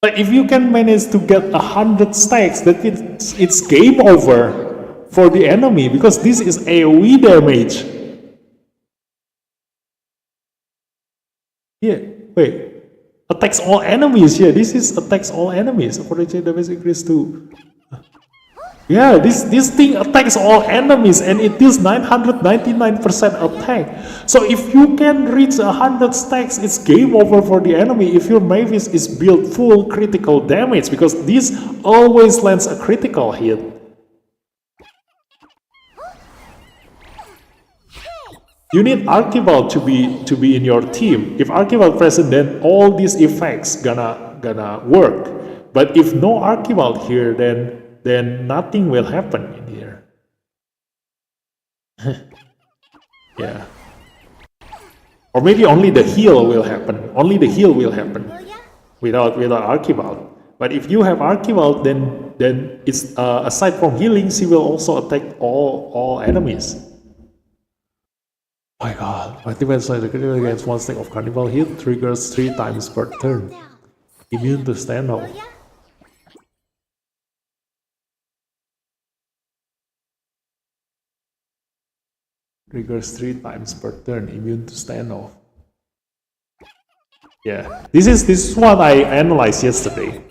Like if you can manage to get 100 stacks, that means it's game over for the enemy because this is AoE damage. Yeah, wait. Attacks all enemies. Yeah, this is attacks all enemies. Operating damage increase to... Yeah, this thing attacks all enemies and it deals 999% attack. So if you can reach 100 stacks, it's game over for the enemy if your Mavis is built full critical damage because this always lands a critical hit. You need Archibald to be in your team. If Archibald present, then all these effects gonna work. But if no Archibald here, then nothing will happen in here. Yeah. Or maybe only the heal will happen. Only the heal will happen without Archibald. But if you have Archibald, then it's aside from healing, she will also attack all enemies. Oh my god, my teammates like the critical against one stack of carnival hit triggers 3 times per turn. Immune to standoff. Triggers 3 times per turn, immune to standoff. Yeah, this is what I analyzed yesterday.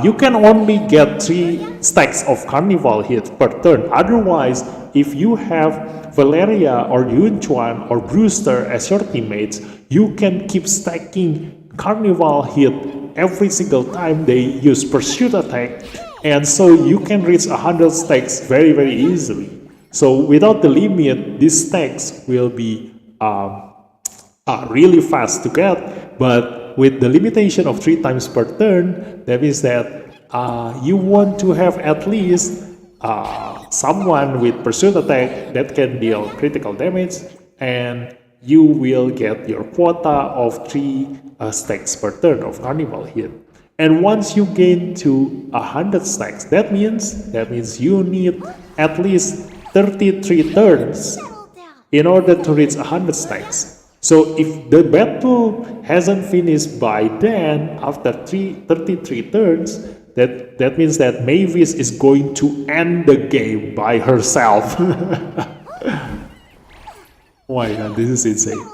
You can only get 3 stacks of carnival hits per turn. Otherwise, if you have Valeria or Yunchuan or Brewster as your teammates, you can keep stacking carnival hit every single time they use pursuit attack, and so you can reach 100 stacks very easily. So without the limit, these stacks will be really fast to get, but with the limitation of 3 times per turn, that means that you want to have at least someone with pursuit attack that can deal critical damage, and you will get your quota of 3 stacks per turn of carnival hit. And once you gain to 100 stacks, that means you need at least 33 turns in order to reach 100 stacks. So if the battle hasn't finished by then, after 33 turns, that means that Mavis is going to end the game by herself. Oh my god, this is insane.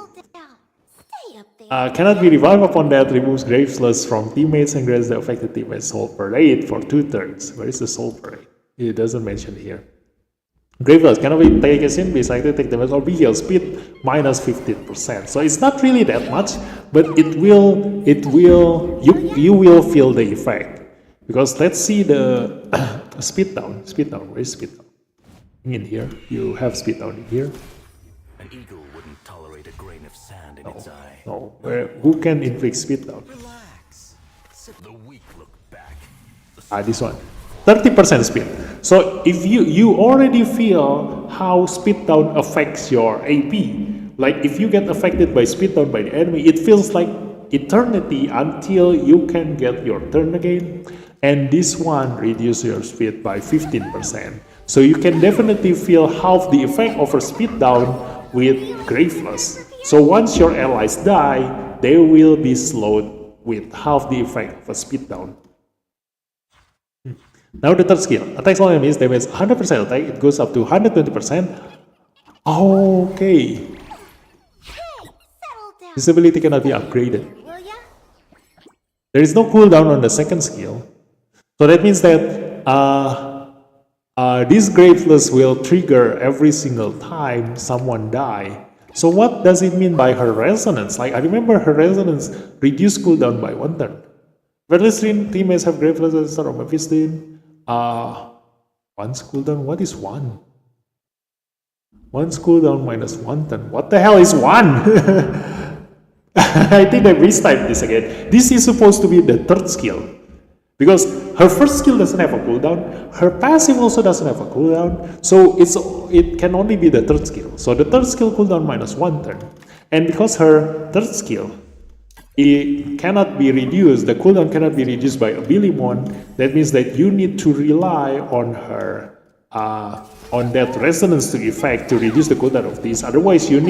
Cannot be revived upon that, removes Graveless from teammates and grants the affected teammates soul parade for 2 turns. Where is the soul parade? It doesn't mention here. Graveless cannot be taken, be selected, take damage or be healed, speed minus 15%. So it's not really that much, but you will feel the effect. Because let's see the speed down. Where is speed down? In here, you have speed down in here. An eagle wouldn't tolerate a grain of sand in its eye. No, who can inflict speed down? Relax. The weak look back. This one. 30% speed. So if you already feel how speed down affects your AP, like if you get affected by speed down by the enemy, it feels like eternity until you can get your turn again. And this one reduces your speed by 15%. So you can definitely feel half the effect of a speed down with Graveless. So once your allies die, they will be slowed with half the effect of a speed down. Now the third skill, attacks all enemies, damage 100% attack, it goes up to 120%. Okay. This ability cannot be upgraded. There is no cooldown on the second skill. So that means that this Graveless will trigger every single time someone die. So what does it mean by her resonance? Like I remember her resonance reduced cooldown by 1 turn. Verlistrin teammates have Graveless as or Mavis. Once cooldown, what is 1? Once cooldown minus 1 turn. What the hell is 1? I think I restyped this again. This is supposed to be the third skill. Because her first skill doesn't have a cooldown, her passive also doesn't have a cooldown, so it can only be the third skill. So the third skill cooldown minus 1 turn. And because her third skill, it cannot be reduced, the cooldown cannot be reduced by Abilimon, that means that you need to rely on her, on that resonance to effect to reduce the cooldown of this. Otherwise, you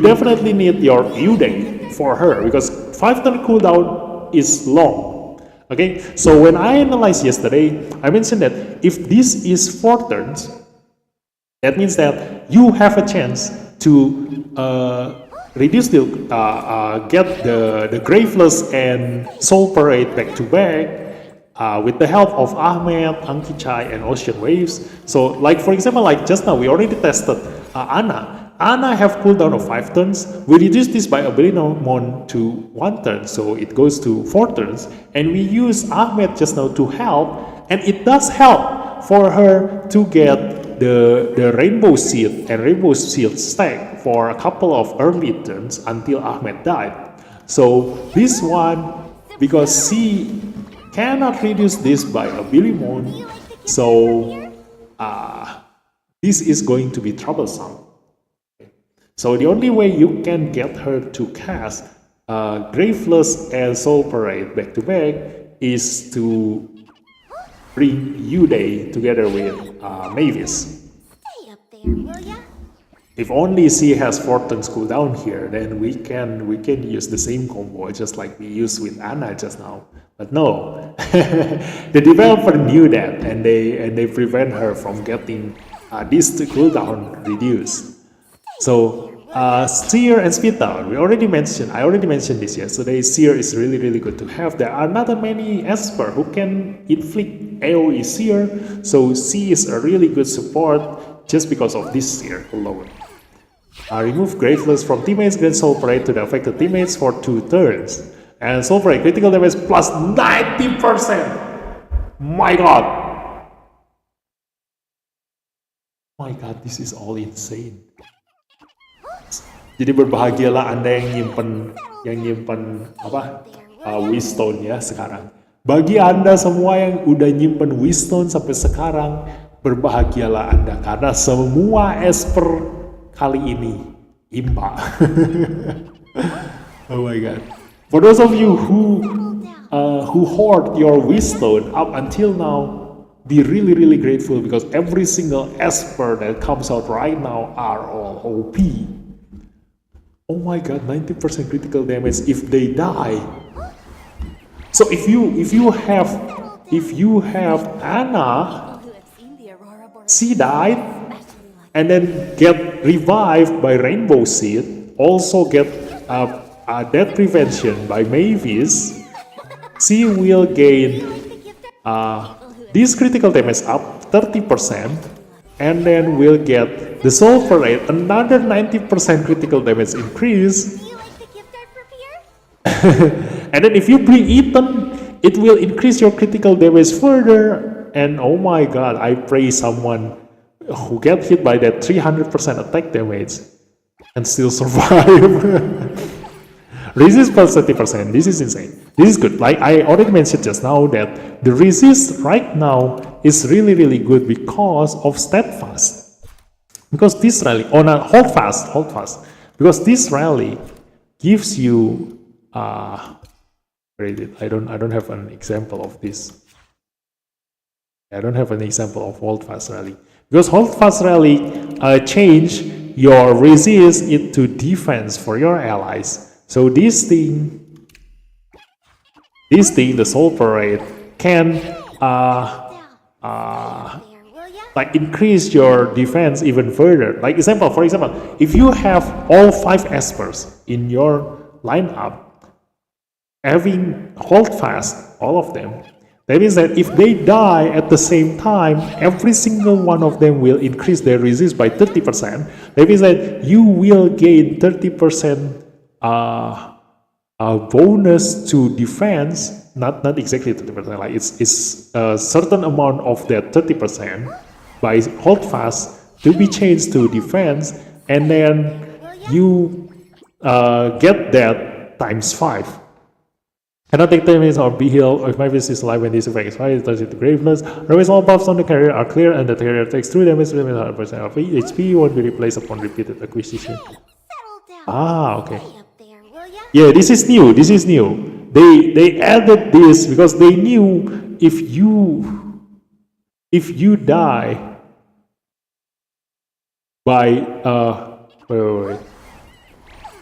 definitely need your Uday for her, because 5 turn cooldown is long. Okay, so when I analyzed yesterday, I mentioned that if this is 4 turns, that means that you have a chance to reduce the get the Graveless and Soul Parade back to back with the help of Ahmed, Anki-Chai, and Ocean Waves. So, like for example, like just now we already tested Anna. Anna have cooldown of 5 turns. We reduce this by Abilimon to 1 turn, so it goes to 4 turns. And we use Ahmed just now to help, and it does help for her to get the Rainbow Shield and Rainbow Shield stack for a couple of early turns until Ahmed died. So this one, because she cannot reduce this by Abilimon, so this is going to be troublesome. So the only way you can get her to cast Graveless and Soul Parade back to back is to bring Uday together with Mavis. Stay up there, will ya? If only she has Fortune's cooldown here, then we can use the same combo just like we used with Anna just now. But no, the developer knew that, and they prevent her from getting this cooldown reduced. So Seer and Speed Down, I already mentioned this yesterday. Seer is really good to have. There are not many Esper who can inflict AoE Seer, so she is a really good support just because of this Seer alone. Remove Graveless from teammates, grant Soul Parade to the affected teammates for 2 turns. And Soul Parade critical damage plus 90%! My god! My god, this is all insane. Jadi berbahagialah Anda yang nyimpen Wisdom ya sekarang. Bagi Anda semua yang udah nyimpen Wisdom sampai sekarang, berbahagialah Anda karena semua Esper kali ini imba. Oh my god. For those of you who hoard your Wisdom up until now, be really grateful because every single Esper that comes out right now are all OP. Oh my god, 90% critical damage if they die. So if you have Anna, she died and then get revived by Rainbow Seed, also get death prevention by Mavis, she will gain this critical damage up 30%, and then will get the Soul Parade another 90% critical damage increase. Do you like the gift art for Pierre? And then if you bring Ethan, it will increase your critical damage further. And oh my god, I pray someone who get hit by that 300% attack damage and still survive. Resist plus 30%, this is insane. This is good. Like I already mentioned just now that the resist right now is really good because of steadfast. Because this rally, hold fast. Because this rally gives you where is it? I don't have an example of this. I don't have an example of hold fast rally. Because hold fast rally change your resist into defense for your allies. So this thing, the Soul Parade can like increase your defense even further. Like for example, if you have all 5 Espers in your lineup, having hold fast all of them, that means that if they die at the same time, every single one of them will increase their resist by 30%. That means that you will gain 30% bonus to defense, not exactly 30%, like it's a certain amount of that 30% by hold fast to be changed to defense, and then you get that times 5. Cannot take damage or be healed if Mavis is alive when this effect is fired, it turns into Graveless. Otherwise, all buffs on the carrier are clear and the carrier takes 2 damage, 100% of HP, won't be replaced upon repeated acquisition. Okay. Yeah, this is new. They added this because they knew if you die by wait.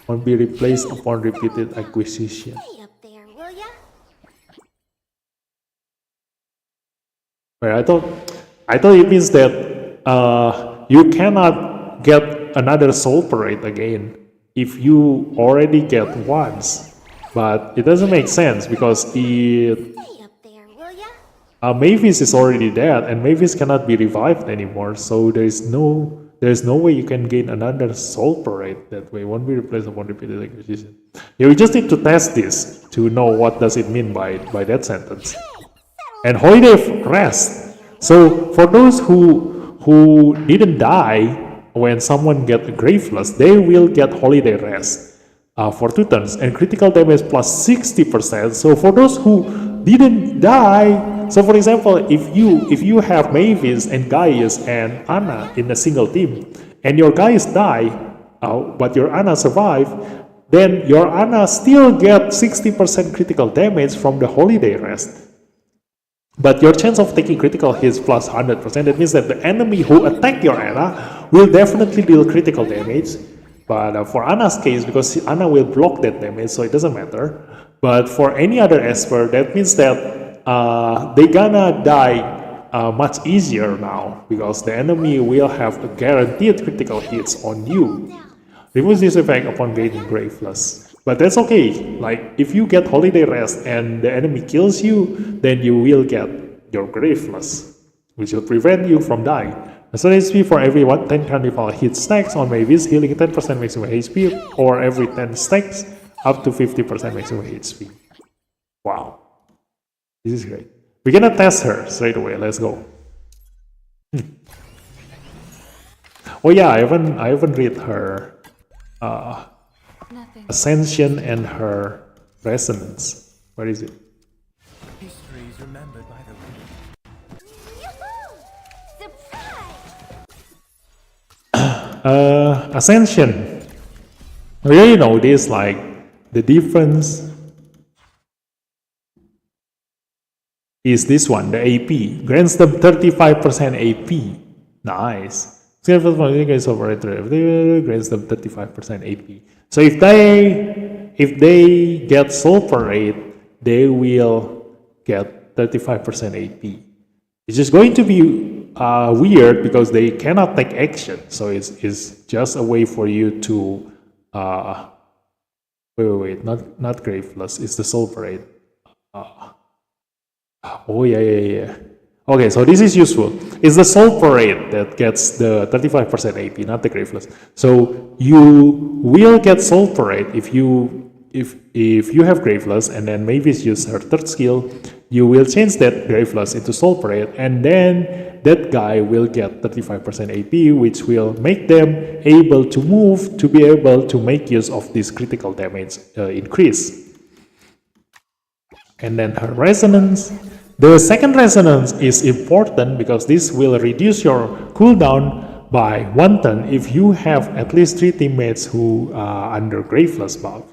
Won't be replaced upon repeated acquisition. Wait, I thought it means that you cannot get another Soul Parade again if you already get once, but it doesn't make sense because Mavis is already dead and Mavis cannot be revived anymore, so there's no way you can gain another Soul Parade that way. Won't be replaced upon repeated acquisition. Yeah, we just need to test this to know what does it mean by that sentence. And holiday rest. So for those who didn't die when someone gets Graveless, they will get holiday rest for 2 turns and critical damage plus 60%. So for those who didn't die, so for example, if you have Mavis and Gaius and Anna in a single team, and your Gaius die, but your Anna survive, then your Ana still get 60% critical damage from the holiday rest. But your chance of taking critical hits plus 100%, that means that the enemy who attack your Ana will definitely deal critical damage. But for Ana's case, because Ana will block that damage, so it doesn't matter. But for any other Esper, that means that they gonna die much easier now, because the enemy will have a guaranteed critical hits on you. Removes this effect upon gaining Graveless. But that's okay. Like, if you get Holiday Rest and the enemy kills you, then you will get your Graveless, which will prevent you from dying. So HP for every 10 Carnival hit stacks on Mavis, healing 10% maximum HP, or every 10 stacks, up to 50% maximum HP. Wow. This is great. We're gonna test her straight away. Let's go. Oh yeah, I haven't read her Ascension and her Resonance. Where is it? History is remembered by the weak. Surprise! Ascension. We already know this, like the difference is this one, the AP. Grants them 35% AP. Nice. Skillful grants them 35% AP. So if they get Soul Parade, they will get 35% AP. It's just going to be weird because they cannot take action. So it's just a way for you to wait, not Graveless, it's the Soul Parade. Oh yeah. Okay, so this is useful. It's the Soul Parade that gets the 35% AP, not the Graveless. So you will get Soul Parade if you have Graveless, and then Mavis use her third skill. You will change that Graveless into Soul Parade, and then that guy will get 35% AP, which will make them able to move to be able to make use of this critical damage increase. And then her Resonance. The second Resonance is important because this will reduce your cooldown by 1 turn if you have at least 3 teammates who are under Graveless buff.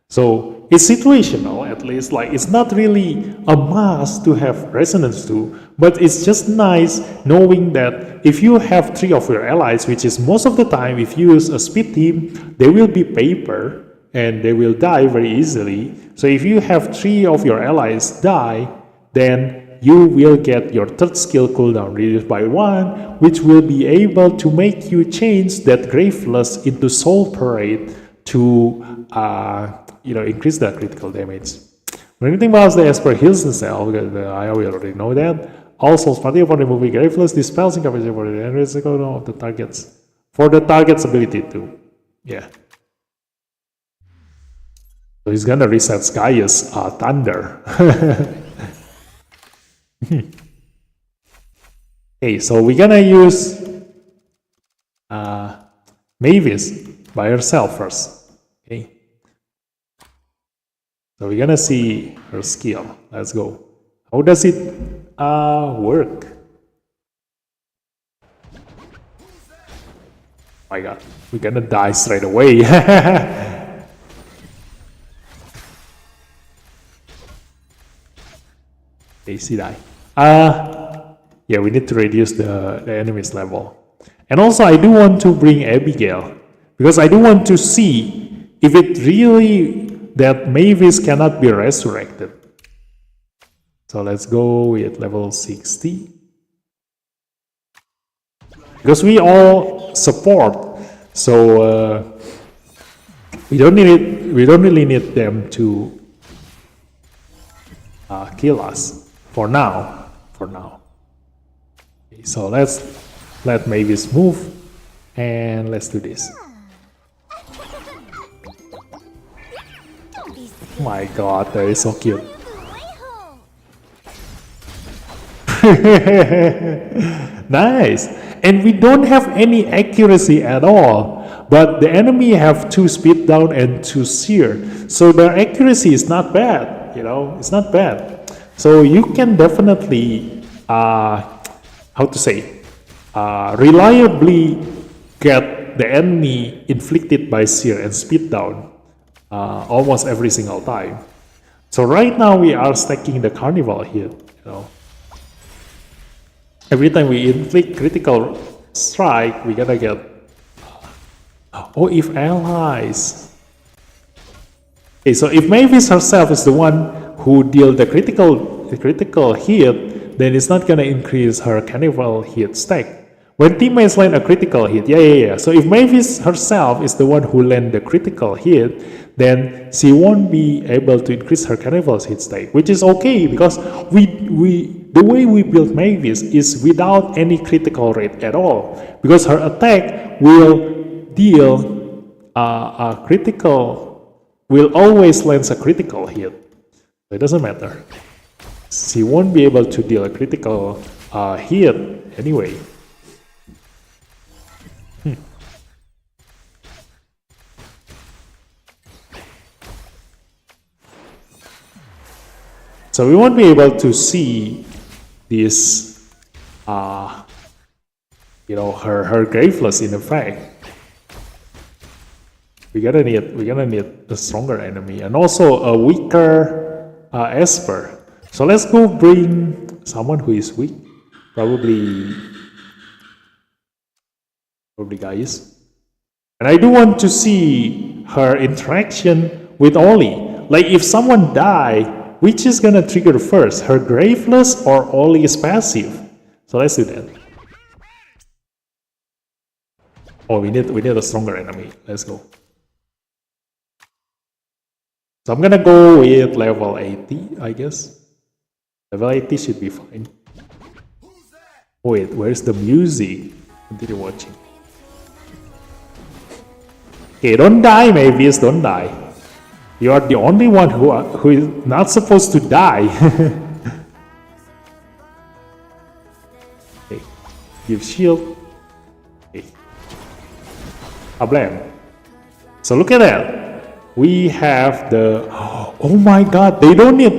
So it's situational, at least. Like, it's not really a must to have Resonance too, but it's just nice knowing that if you have 3 of your allies, which is most of the time if you use a speed team, they will be paper and they will die very easily. So if you have 3 of your allies die, then you will get your third skill cooldown reduced by 1, which will be able to make you change that Graveless into Soul Parade to increase that critical damage. When anything about the Esper heals itself, I already know that. Also, partly upon removing Graveless, dispels incapacity for the enemies of the targets. For the target's ability to. Yeah. So he's gonna reset Gaia's Thunder. Okay, so we're gonna use Mavis by herself first. Okay, so we're gonna see her skill. Let's go. How does it work? Oh my god, we're gonna die straight away. AC die. Yeah, we need to reduce the enemy's level. And also, I do want to bring Abigail, because I do want to see if it really that Mavis cannot be resurrected. So let's go with level 60. Because we all support, so we don't really need them to kill us. For now. Okay, so let's let Mavis move, and let's do this. Oh my god, that is so cute. Nice. And we don't have any accuracy at all, but the enemy have 2 speed down and 2 sear, so their accuracy is not bad. It's not bad. So you can definitely, reliably get the enemy inflicted by sear and speed down almost every single time. So right now we are stacking the carnival here. Every time we inflict critical strike, we gotta get. Oh, if allies. Okay, so if Mavis herself is the one who deal the critical hit, then it's not gonna increase her carnival hit stack. When teammates land a critical hit, yeah. So if Mavis herself is the one who land the critical hit, then she won't be able to increase her carnival's hit stack, which is okay because the way we build Mavis is without any critical rate at all, because her attack will deal a critical, will always land a critical hit. So it doesn't matter. She won't be able to deal a critical hit anyway. So we won't be able to see this, her Graveless in effect. We're gonna need a stronger enemy and also a weaker esper. So let's go bring someone who is weak, probably Gaius. And I do want to see her interaction with Oli. Like if someone die, which is gonna trigger first, her Graveless or Oli's passive? So let's do that. Oh, we need a stronger enemy. Let's go. So I'm gonna go with level 80, I guess. Level 80 should be fine. Wait, where's the music? Continue watching. Okay, don't die, Mavis, don't die. You are the only one who is not supposed to die. Okay. Give shield. Okay. Ablam. So look at that. We have the... Oh my god, they don't need...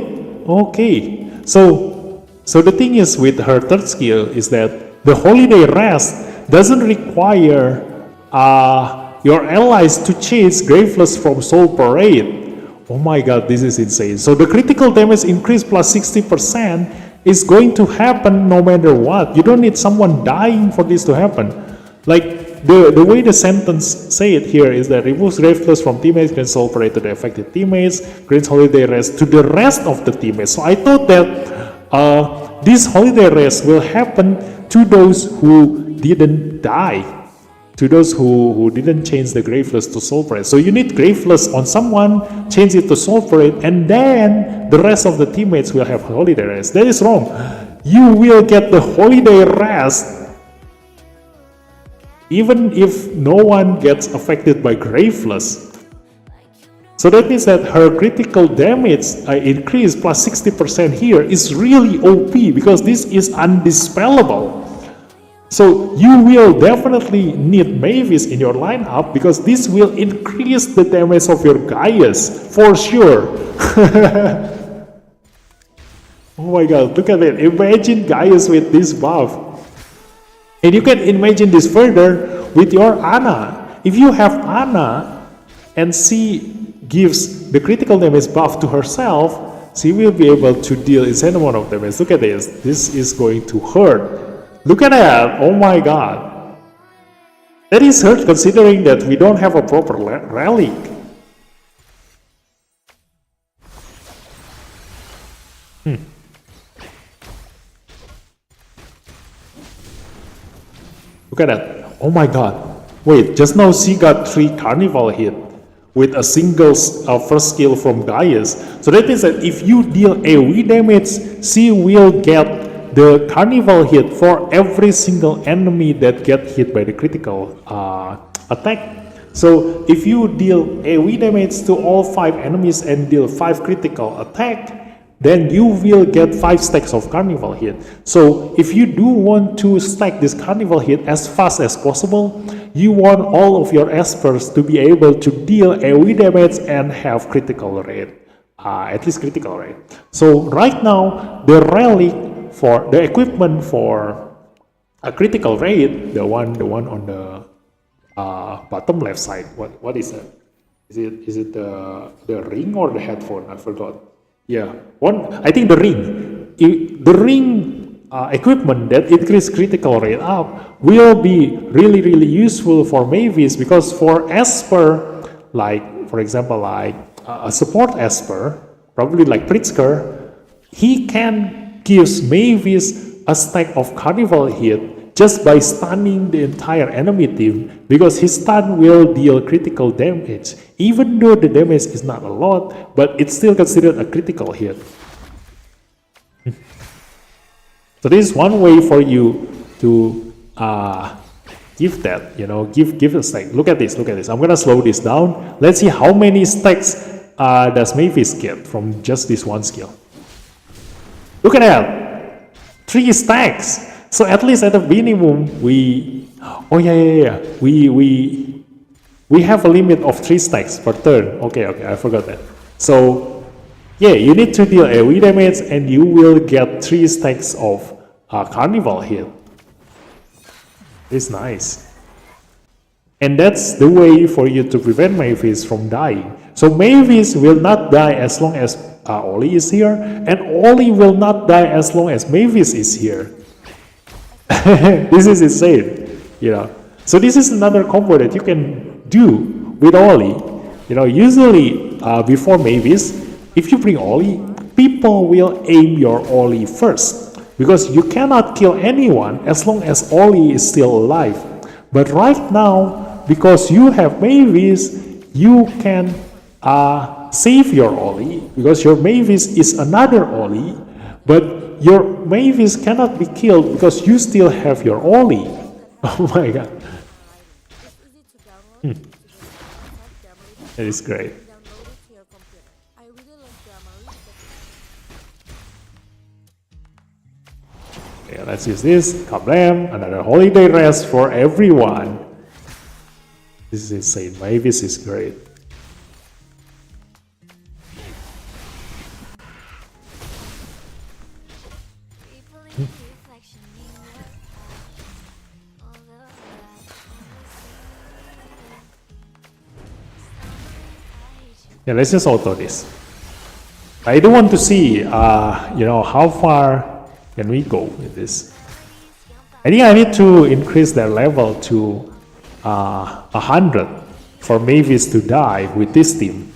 Okay. So the thing is with her third skill is that the Holiday Rest doesn't require your allies to chase Graveless from Soul Parade. Oh my god, this is insane. So the critical damage increase plus 60% is going to happen no matter what. You don't need someone dying for this to happen. Like the way the sentence say it here is that removes Graveless from teammates, grants Soul Parade to the affected teammates, grants Holiday Rest to the rest of the teammates. So I thought that this Holiday Rest will happen to those who didn't die. To those who didn't change the Graveless to Soul Parade. So you need Graveless on someone, change it to Soul Parade, and then the rest of the teammates will have Holiday Rest. That is wrong. You will get the Holiday Rest even if no one gets affected by Graveless. So that means that her critical damage increase plus 60% here is really OP because this is undispellable. So you will definitely need Mavis in your lineup because this will increase the damage of your Gaius for sure. Oh my god, look at it. Imagine Gaius with this buff. And you can imagine this further with your Ana. If you have Ana and she gives the critical damage buff to herself, she will be able to deal insane amount of damage. Look at this. This is going to hurt. Look at that! Oh my god! That is hurt considering that we don't have a proper relic. Look at that! Oh my god! Wait, just now she got 3 carnival hit with a single first skill from Gaius. So that means that if you deal AoE damage, she will get the carnival hit for every single enemy that get hit by the critical attack. So if you deal AoE damage to all 5 enemies and deal 5 critical attack, then you will get 5 stacks of carnival hit. So if you do want to stack this carnival hit as fast as possible, you want all of your espers to be able to deal AoE damage and have critical rate, at least critical rate. So right now the relic for the equipment for a critical rate, the one on the bottom left side, what is that? Is it the ring or the headphone? I forgot. Yeah, one. I think the ring. The ring equipment that increase critical rate up will be really useful for Mavis, because for Esper, like for example, like a support Esper, probably like Pritzker, he can gives Mavis a stack of carnival hit just by stunning the entire enemy team, because his stun will deal critical damage. Even though the damage is not a lot, but it's still considered a critical hit. So this is one way for you to give that, give a stack. Look at this. I'm gonna slow this down. Let's see how many stacks does Mavis get from just this one skill. Look at that, 3 stacks. So at least at the minimum, we have a limit of 3 stacks per turn. Okay, I forgot that. So yeah, you need to deal AoE damage and you will get 3 stacks of carnival hit. It's nice. And that's the way for you to prevent Mavis from dying. So Mavis will not die as long as Oli is here, and Oli will not die as long as Mavis is here. This is insane, So this is another combo that you can do with Oli. Usually before Mavis, if you bring Oli, people will aim your Oli first, because you cannot kill anyone as long as Oli is still alive. But right now, because you have Mavis, you can save your Oli, because your Mavis is another Oli, but your Mavis cannot be killed because you still have your Oli. Oh my god. That is great. Okay, let's use this. Kablam! Another holiday rest for everyone. This is insane. Mavis is great. Yeah, let's just auto this. I do want to see, how far can we go with this. I think I need to increase their level to 100 for Mavis to die with this team.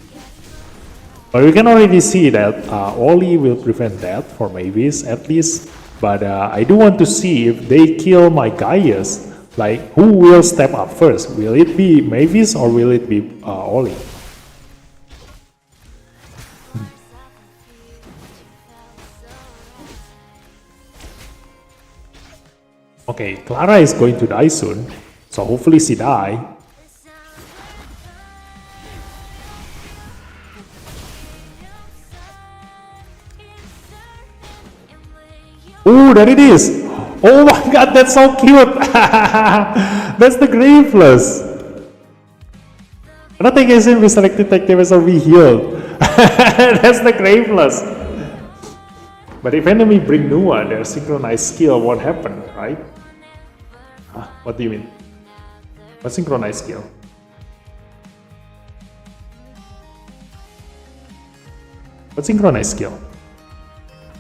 But we can already see that Oli will prevent that for Mavis at least. But I do want to see if they kill my Gaius, like who will step up first? Will it be Mavis or will it be Oli? Okay, Clara is going to die soon, so hopefully she die. Oh, there it is! Oh my god, that's so cute! That's the Graveless! Nothing is in selected tech damage or be healed. That's the Graveless! But if enemy bring Nua, their synchronized skill won't happen, right? Huh? What do you mean? What synchronized skill? What synchronized skill?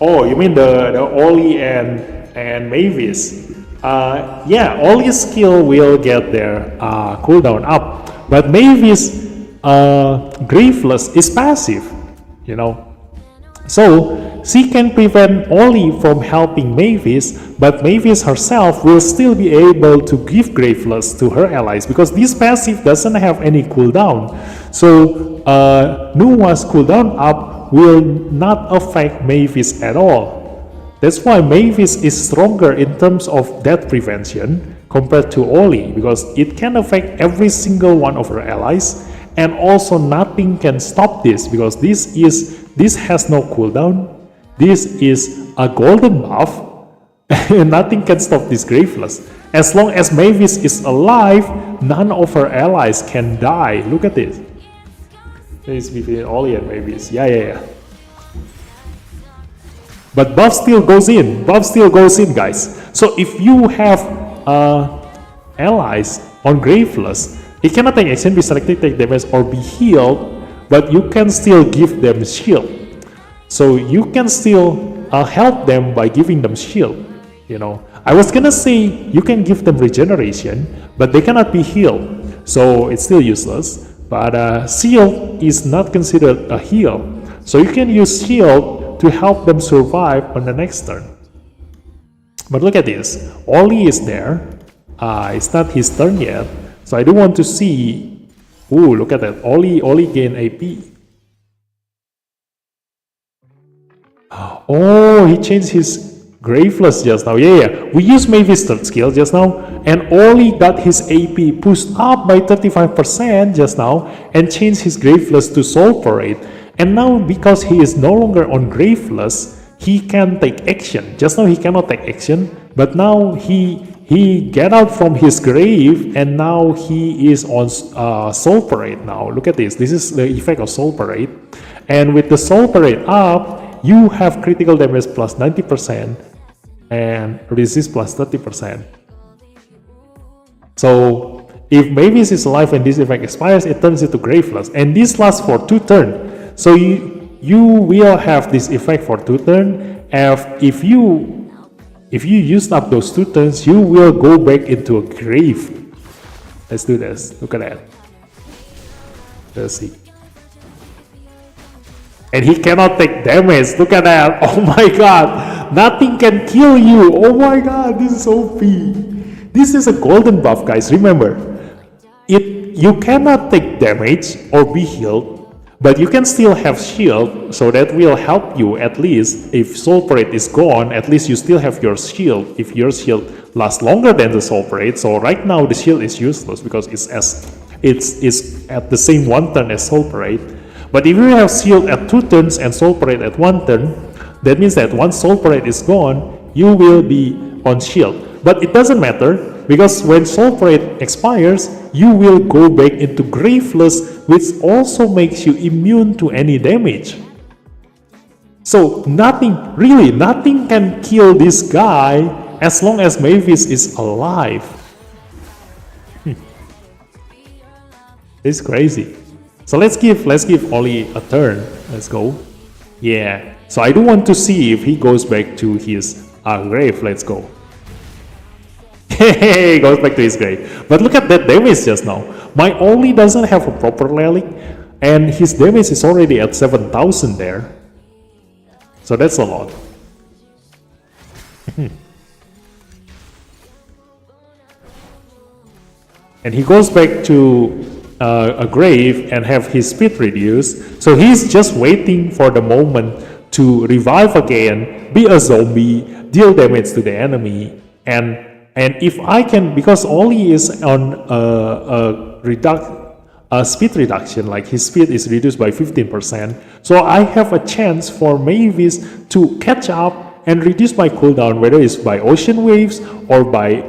Oh, you mean the Oli and Mavis? Yeah, Oli's skill will get their cooldown up, but Mavis Graveless is passive, So she can prevent Oli from helping Mavis, but Mavis herself will still be able to give Graveless to her allies because this passive doesn't have any cooldown. So Nua's cooldown up will not affect Mavis at all. That's why Mavis is stronger in terms of death prevention compared to Oli, because it can affect every single one of her allies, and also nothing can stop this because this has no cooldown. This is a golden buff, and nothing can stop this Graveless. As long as Mavis is alive, none of her allies can die. Look at this. This is between Oli and Mavis. Yeah. But buff still goes in. Guys. So if you have allies on Graveless, He cannot take action, be selected, take damage, or be healed, but you can still give them shield. So you can still help them by giving them shield. You know, I was gonna say you can give them regeneration, but they cannot be healed, so it's still useless. But shield is not considered a heal, so you can use shield to help them survive on the next turn. But look at this, Oli is there. It's not his turn yet, so I do want to see. Ooh, look at that, Oli gain AP. Oh, he changed his Graveless just now. Yeah. We used Mavis' third skill just now, and Oli got his AP pushed up by 35% just now and changed his Graveless to Soul Parade. And now, because he is no longer on Graveless, he can take action. Just now he cannot take action, but now he get out from his grave, and now he is on Soul Parade now. Look at this. This is the effect of Soul Parade. And with the Soul Parade up, you have critical damage plus 90% and resist plus 30%. So if Mavis is alive and this effect expires, it turns into Graveless, and this lasts for 2 turns. So you will have this effect for 2 turns. If you used up those 2 turns, you will go back into a grave. Let's do this. Look at that. Let's see. And he cannot take damage. Look at that. Oh my god. Nothing can kill you. Oh my god. This is OP. This is a golden buff, guys. Remember, you cannot take damage or be healed, but you can still have shield, so that will help you at least. If Soul Parade is gone, at least you still have your shield. If your shield lasts longer than the Soul Parade, so right now the shield is useless because it's at the same 1 turn as Soul Parade. But if you have shield at 2 turns and Soul Parade at 1 turn, that means that once Soul Parade is gone, you will be on shield. But it doesn't matter, because when Soul Parade expires, you will go back into Graveless, which also makes you immune to any damage. So nothing can kill this guy as long as Mavis is alive. It's crazy. So let's give Oli a turn. Let's go. Yeah. So I do want to see if he goes back to his grave. Let's go. He goes back to his grave. But look at that damage just now. My Oli doesn't have a proper relic, and his damage is already at 7,000 there. So that's a lot. And he goes back to a grave and have his speed reduced. So he's just waiting for the moment to revive again, be a zombie, deal damage to the enemy, and if I can, because Oli is on a speed reduction, like his speed is reduced by 15%, so I have a chance for Mavis to catch up and reduce my cooldown, whether it's by Ocean Waves, or by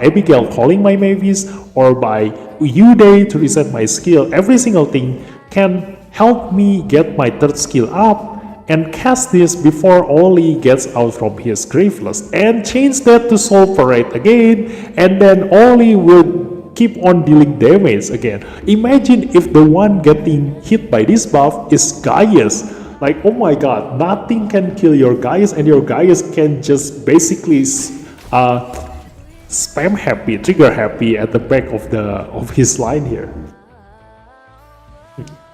Abigail calling my Mavis, or by Uday to reset my skill. Every single thing can help me get my 3rd skill up and cast this before Oli gets out from his Graveless, and change that to Soul Parade again, and then Oli will keep on dealing damage again. Imagine if the one getting hit by this buff is Gaius. Like, oh my god, nothing can kill your Gaius, and your Gaius can just basically spam happy, trigger happy at the back of his line here.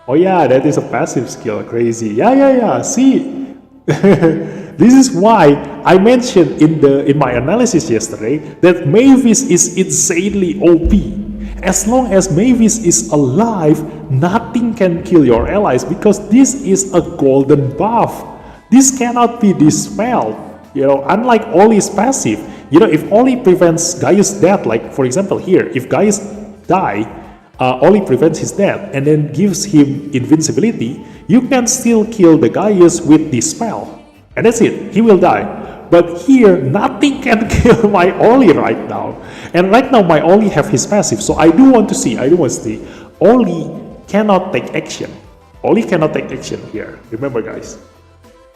Oh yeah, that is a passive skill. Crazy. Yeah. See, this is why I mentioned in my analysis yesterday that Mavis is insanely OP. As long as Mavis is alive, nothing can kill your allies, because this is a golden buff. This cannot be dispelled. You know, unlike Oli's passive. You know, if Oli prevents Gaius' death, like for example here, if Gaius die, Oli prevents his death and then gives him invincibility, you can still kill the Gaius with this spell. And that's it, he will die. But here, nothing can kill my Oli right now. And right now, my Oli have his passive, so I do want to see, Oli cannot take action. Oli cannot take action here, remember guys.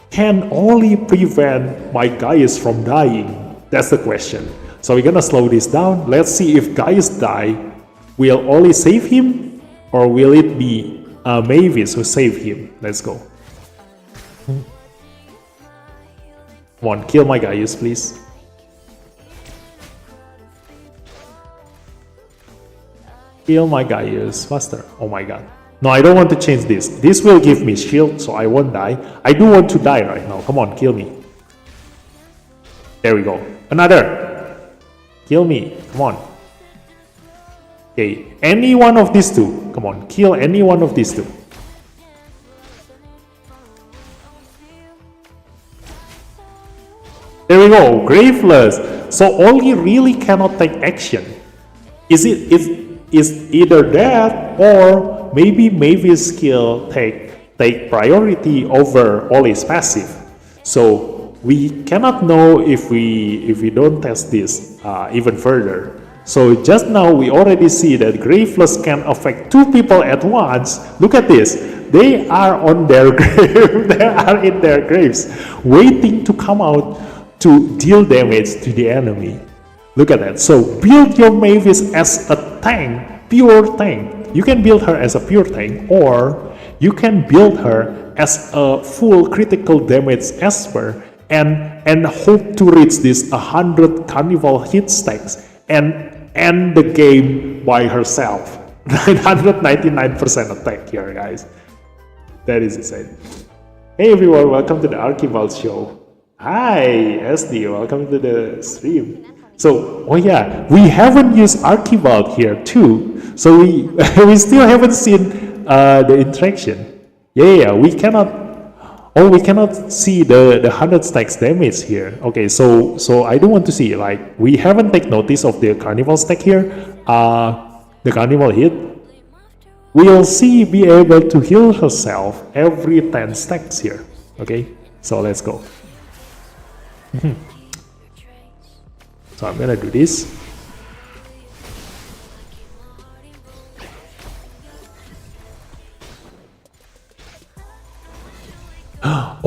Can Oli prevent my Gaius from dying? That's the question. So we're gonna slow this down. Let's see if Gaius die. Will Oli save him, or will it be Mavis who save him? Let's go. Come on, kill my Gaius, please. Kill my Gaius faster. Oh my god. No, I don't want to change this. This will give me shield, so I won't die. I do want to die right now. Come on, kill me. There we go. Another. Kill me. Come on. Okay, any one of these two. Come on, kill any one of these two. There we go, Graveless. So Oli really cannot take action. Is either that, or maybe Mavis' skill take priority over Oli's passive. So we cannot know if we don't test this even further. So just now we already see that Graveless can affect two people at once. Look at this. They are on their grave. They are in their graves, waiting to come out to deal damage to the enemy. Look at that. So build your Mavis as a tank, pure tank. You can build her as a pure tank, or you can build her as a full critical damage esper and hope to reach this 100 carnival hit stacks and end the game by herself. 999% attack here, guys. That is insane. Hey everyone, welcome to the Archibald show. Hi SD, welcome to the stream. So, oh yeah, we haven't used Archibald here too. So we we still haven't seen the interaction. Yeah, we cannot. Oh, we cannot see the 100 stacks damage here. Okay, so I do want to see, like, we haven't taken notice of the carnival stack here. The carnival hit. We'll see be able to heal herself every 10 stacks here. Okay, so let's go. So I'm gonna do this.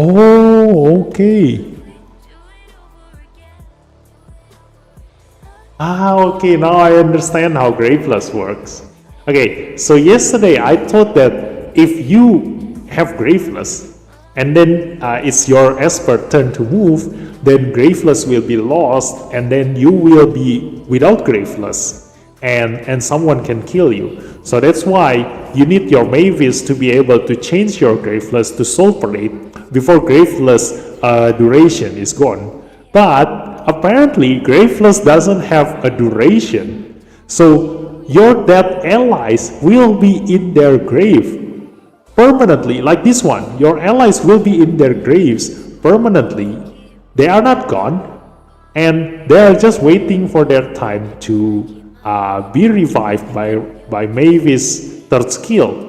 Oh, okay. Okay, now I understand how Graveless works. Okay, so yesterday I thought that if you have Graveless and then it's your esper turn to move, then Graveless will be lost and then you will be without Graveless and someone can kill you. So that's why you need your Mavis to be able to change your Graveless to Soul Parade before Graveless duration is gone. But apparently Graveless doesn't have a duration. So your dead allies will be in their grave permanently, like this one. Your allies will be in their graves permanently. They are not gone, and they are just waiting for their time to be revived by Mavis' third skill.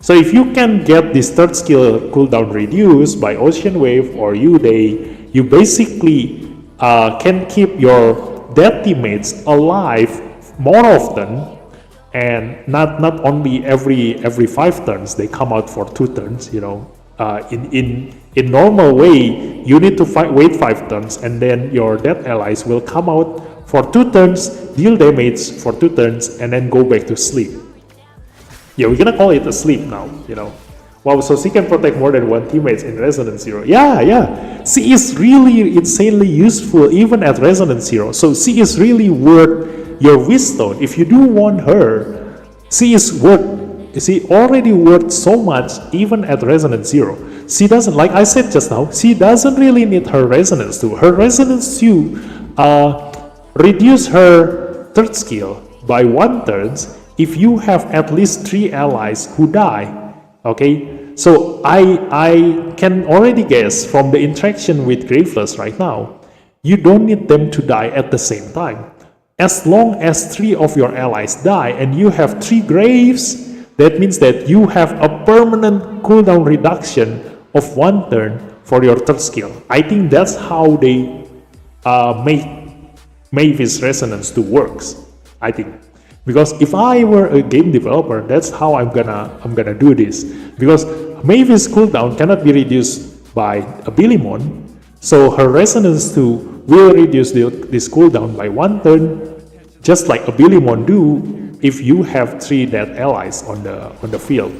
So if you can get this third skill cooldown reduced by Ocean Wave or U-Day, you basically can keep your dead teammates alive more often, and not only every 5 turns. They come out for 2 turns. You know, in normal way, you need to wait 5 turns, and then your dead allies will come out for 2 turns, deal damage for 2 turns, and then go back to sleep. Yeah, we're gonna call it a sleep now. You know. Wow, so she can protect more than 1 teammates in Resonance 0. Yeah. She is really insanely useful even at Resonance 0. So she is really worth your Wisdom. If you do want her, she already worth so much even at Resonance 0. She doesn't, like I said just now, she doesn't really need her Resonance 2. Her Resonance 2 reduce her third skill by 1 turn if you have at least 3 allies who die. Okay, so I can already guess from the interaction with Graveless right now, you don't need them to die at the same time. As long as 3 of your allies die and you have 3 graves, that means that you have a permanent cooldown reduction of 1 turn for your third skill. I think that's how they make Mavis Resonance 2 works, I think. Because if I were a game developer, that's how I'm gonna do this. Because Mavis cooldown cannot be reduced by a Billimon, so her Resonance 2 will reduce this cooldown by 1 turn, just like a Billimon do, if you have 3 dead allies on the field.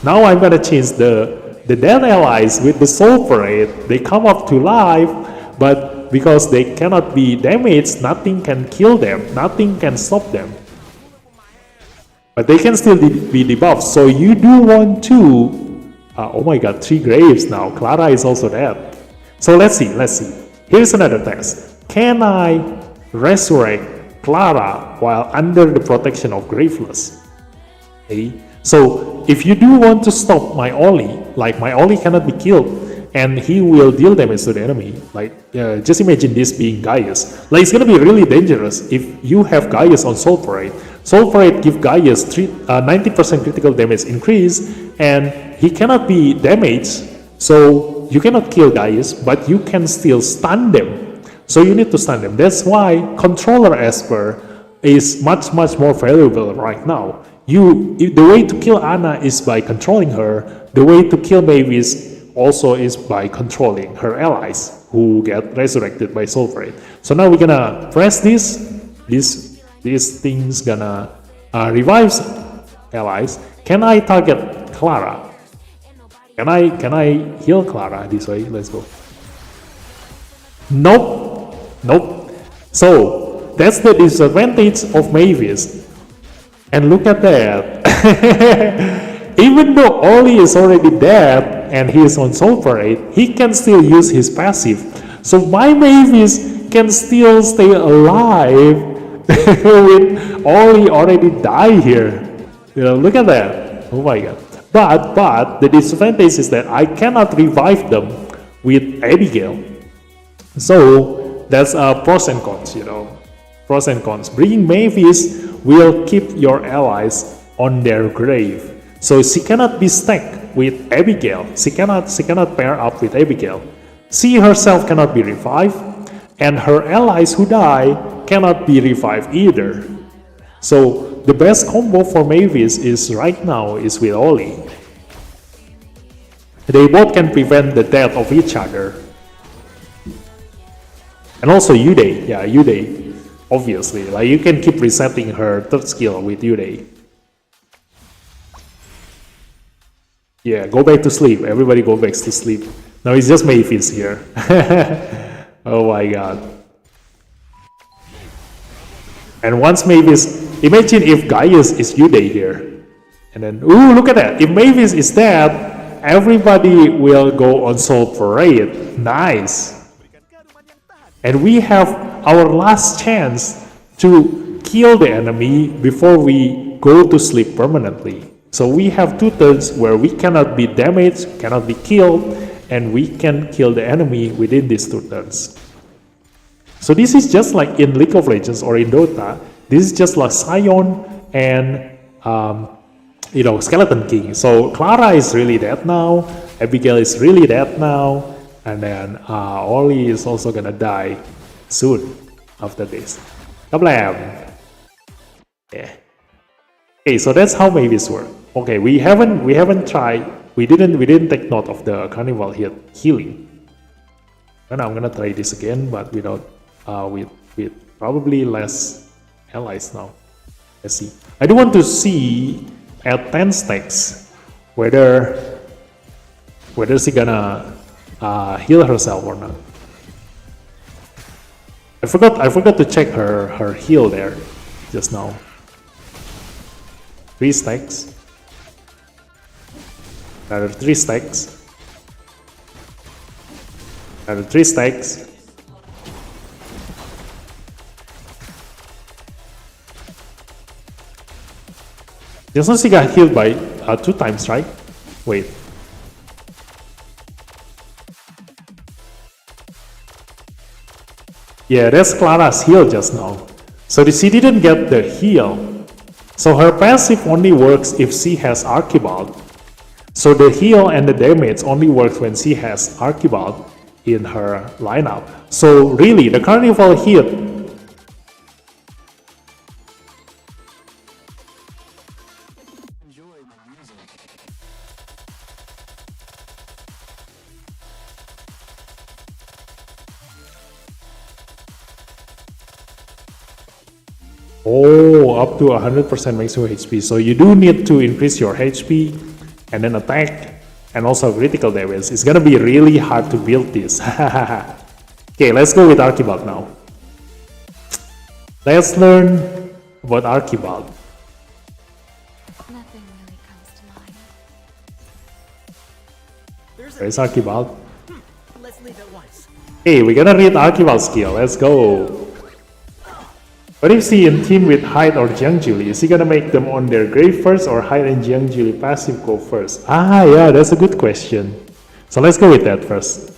Now I'm gonna change the dead allies with the soul parade. They come up to life, but because they cannot be damaged, nothing can kill them, nothing can stop them. But they can still be debuffed. So you do want to, oh my god, 3 graves now. Clara is also dead. So let's see. Here's another test. Can I resurrect Clara while under the protection of Graveless? Okay. So if you do want to stop my Oli, like my Oli cannot be killed and he will deal damage to the enemy, like just imagine this being Gaius. Like it's gonna be really dangerous if you have Gaius on Soul Parade. Soul Parade give Gaius 90% critical damage increase and he cannot be damaged, so you cannot kill Gaius, but you can still stun them. So you need to stun them. That's why Controller Esper is much more valuable right now. The way to kill Anna is by controlling her. The way to kill Mavis also is by controlling her allies who get resurrected by Soul Parade. So now we're gonna press this. These things gonna revive allies. Can I target Clara? Can I heal Clara this way? Let's go. Nope. So that's the disadvantage of Mavis. And look at that. Even though Oli is already dead and he is on Soul Parade, he can still use his passive. So my Mavis can still stay alive with Oli already die here. Look at that. Oh my god. But the disadvantage is that I cannot revive them with Abigail. So that's pros and cons, Pros and cons. Bringing Mavis will keep your allies on their grave. So she cannot be stacked with Abigail. She cannot pair up with Abigail. She herself cannot be revived, and her allies who die cannot be revived either. So the best combo for Mavis is right now is with Oli. They both can prevent the death of each other. And also Yude, Yude. Obviously, like you can keep resetting her 3rd skill with Yude. Yeah, go back to sleep. Everybody go back to sleep. Now it's just Mavis here. Oh my god. And once Mavis, imagine if Gaius is Yude here. And then, ooh, look at that. If Mavis is dead, everybody will go on Soul Parade. Nice. And we have our last chance to kill the enemy before we go to sleep permanently. So we have 2 turns where we cannot be damaged, cannot be killed, and we can kill the enemy within these 2 turns. So this is just like in League of Legends or in Dota. This is just like Sion and Skeleton King. So Clara is really dead now, Abigail is really dead now, and then Oli is also gonna die soon after this. Kablam! Yeah. Okay, so that's how Mavis work. Okay, we haven't tried. We didn't take note of the Carnival healing. And I'm gonna try this again, but without with probably less allies now. Let's see. I do want to see at 10 stacks whether she gonna heal herself or not. I forgot to check her heal there just now. 3 stacks. Another 3 stacks. Another 3 stacks. Just now she got healed by 2 times, right? Wait. Yeah, that's Clara's heal just now. So she didn't get the heal. So her passive only works if she has Archibald. So the heal and the damage only works when she has Archibald in her lineup. So really, the Carnival hit Oh, up to 100% maximum HP. So you do need to increase your HP and then attack and also critical damage. It's gonna be really hard to build this. Okay, let's go with Archibald now. Let's learn about Archibald. Nothing really comes to mind. Where's Archibald? Let's leave at once. Hey, we're gonna read Archibald's skill. Let's go. What if he in team with Hyde or Jiangjulie? Is he gonna make them on their grave first or Hyde and Jiangjulie passive go first? Ah, yeah, that's a good question. So let's go with that first.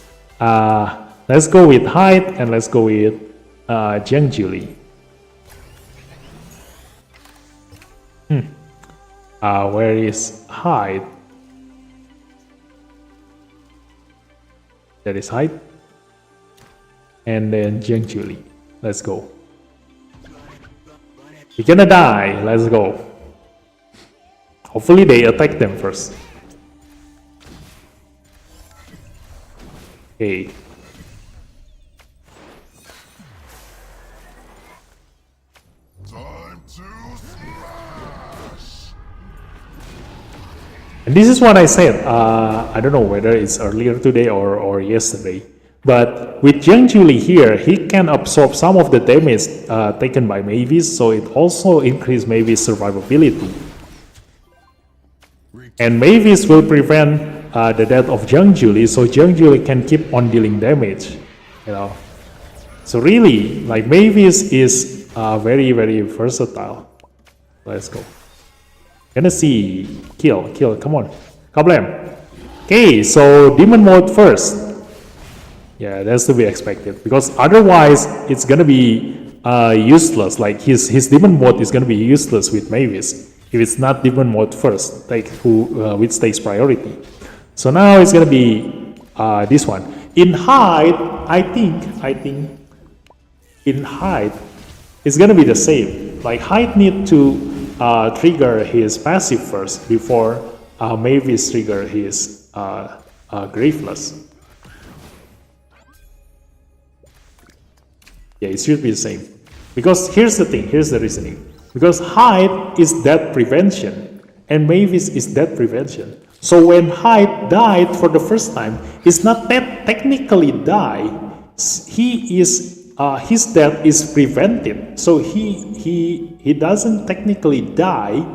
Let's go with Hyde and let's go with Jiangjulie. Where is Hyde? That is Hyde. And then Jiangjulie. Let's go. You're gonna die. Let's go. Hopefully they attack them first. Okay. And this is what I said. I don't know whether it's earlier today or yesterday. But with Jiangjulie here, he can absorb some of the damage taken by Mavis, so it also increases Mavis' survivability. And Mavis will prevent the death of Jiangjulie, so Jiangjulie can keep on dealing damage. You know. So really, like Mavis is very, very versatile. Let's go. Gonna see kill, come on, Kablam. Okay, so demon mode first. Yeah, that's to be expected because otherwise it's gonna be useless. Like his demon mode is gonna be useless with Mavis if it's not demon mode first, like which takes priority. So now it's gonna be this one. In Hyde, I think in Hyde it's gonna be the same. Like Hyde need to trigger his passive first before Mavis trigger his Graveless. Yeah, it should be the same. Because here's the thing, here's the reasoning. Because Hyde is death prevention and Mavis is death prevention. So when Hyde died for the first time, it's not that technically die. He is his death is prevented. So he doesn't technically die.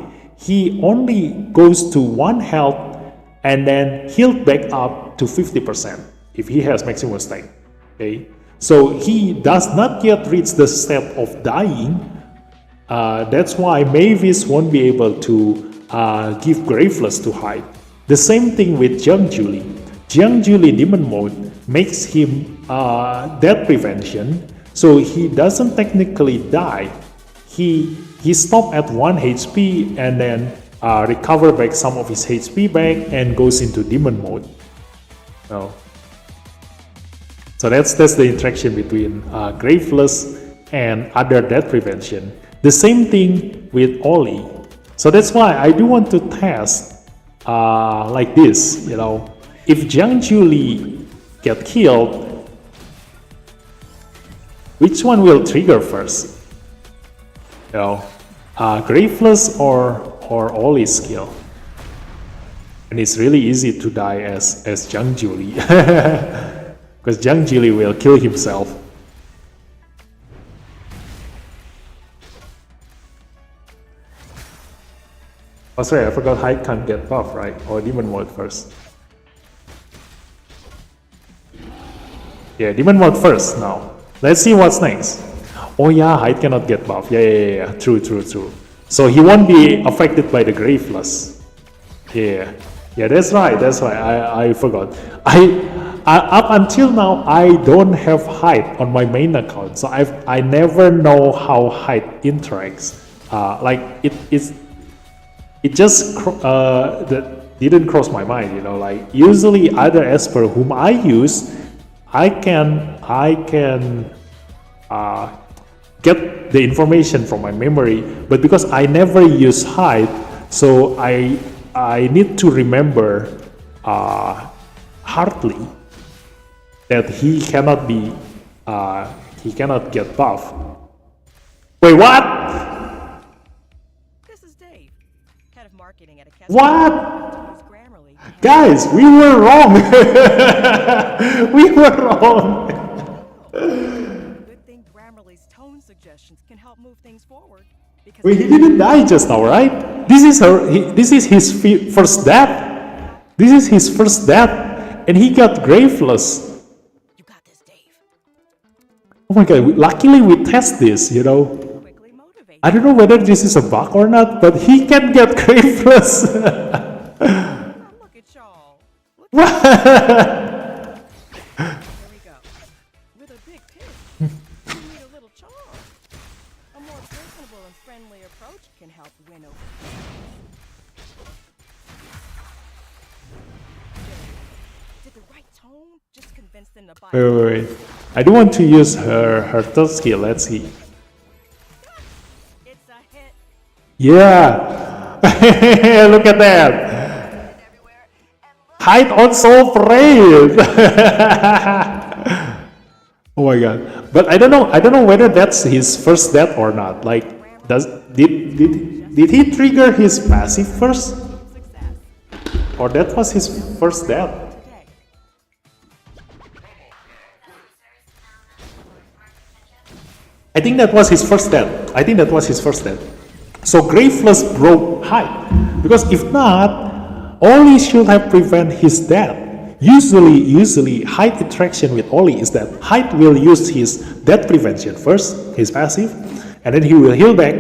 He only goes to 1 health and then healed back up to 50% if he has maximum stack. Okay? So he does not yet reach the step of dying. That's why Mavis won't be able to give Graveless to Hyde. The same thing with Jiangjulie. Jiangjulie demon mode makes him death prevention, so he doesn't technically die. He stops at 1 HP and then recover back some of his HP back and goes into demon mode. So that's the interaction between Graveless and other death prevention. The same thing with Ollie. So that's why I do want to test like this, you know. If Jiangjulie get killed, which one will trigger first? You know, Graveless or Ollie's skill? And it's really easy to die as Jiangjulie. Because Jiangjulie will kill himself. Oh, sorry, I forgot Hyde can't get buff, right? Or demon mode first. Yeah, demon mode first now. Let's see what's next. Oh yeah, Hyde cannot get buff. Yeah. True. So he won't be affected by the Graveless. Yeah, that's right. I forgot. Up until now, I don't have Hyde on my main account, so I never know how Hyde interacts. Like it just didn't cross my mind, you know. Like usually other esper whom I use, I can get the information from my memory, but because I never use Hyde, so I need to remember hardly that he cannot get buff. Wait, what? marketing at a What? Grammarly. Guys, we were wrong. We were wrong. Good thing Grammarly's tone suggestions can help move things forward. Because Wait, he didn't die just now, right? This is this is his first death. This is his first death, and he got graveless. you got this, Dave. Oh my god! Luckily, we test this. You know, Quickly motivate. I don't know whether this is a bug or not, but he can get graveless. Look at y'all. Here we go. With a big tip, you need a little charm. A more personable and friendly approach can help win over. Did the right tone just convince them to buy? Wait. I do want to use her third skill. Let's see. It's a hit. Yeah. Look at that. Hide also afraid. Oh my god. But I don't know whether that's his first death or not. Like did he trigger his passive first? Success. Or that was his first death? Okay. I think that was his first death. So Graveless broke Hide. Because if not, Oli should have prevented his death. Usually Hide interaction with Oli is that Hide will use his death prevention first, his passive, and then he will heal back.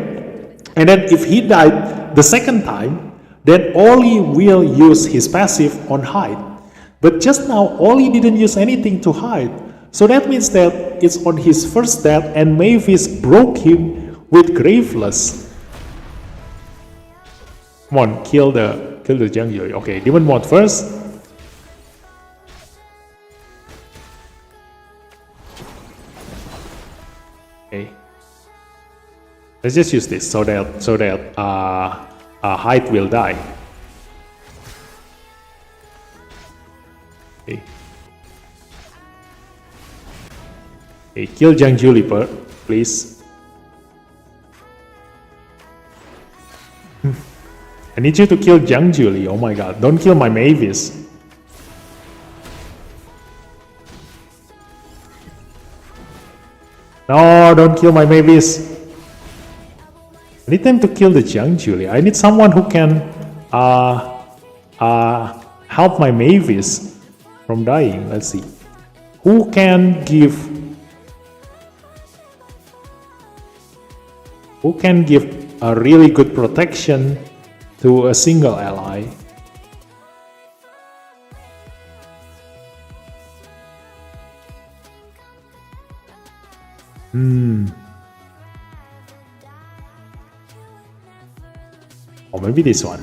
And then if he died the second time, then Oli will use his passive on Hide. But just now, Oli didn't use anything to Hide. So that means that it's on his first death and Mavis broke him with Graveless. Come on, kill the Jiangyu. Okay, Demon Mod first. Okay. Let's just use this so that Hide will die. Okay. Okay, kill Jiangyu Leaper, please. I need you to kill Jiangyu Li. Oh my god, don't kill my Mavis. No, don't kill my Mavis. I need them to kill the Jiangyu Li. I need someone who can help my Mavis from dying. Let's see. Who can give a really good protection to a single ally? Or maybe this one.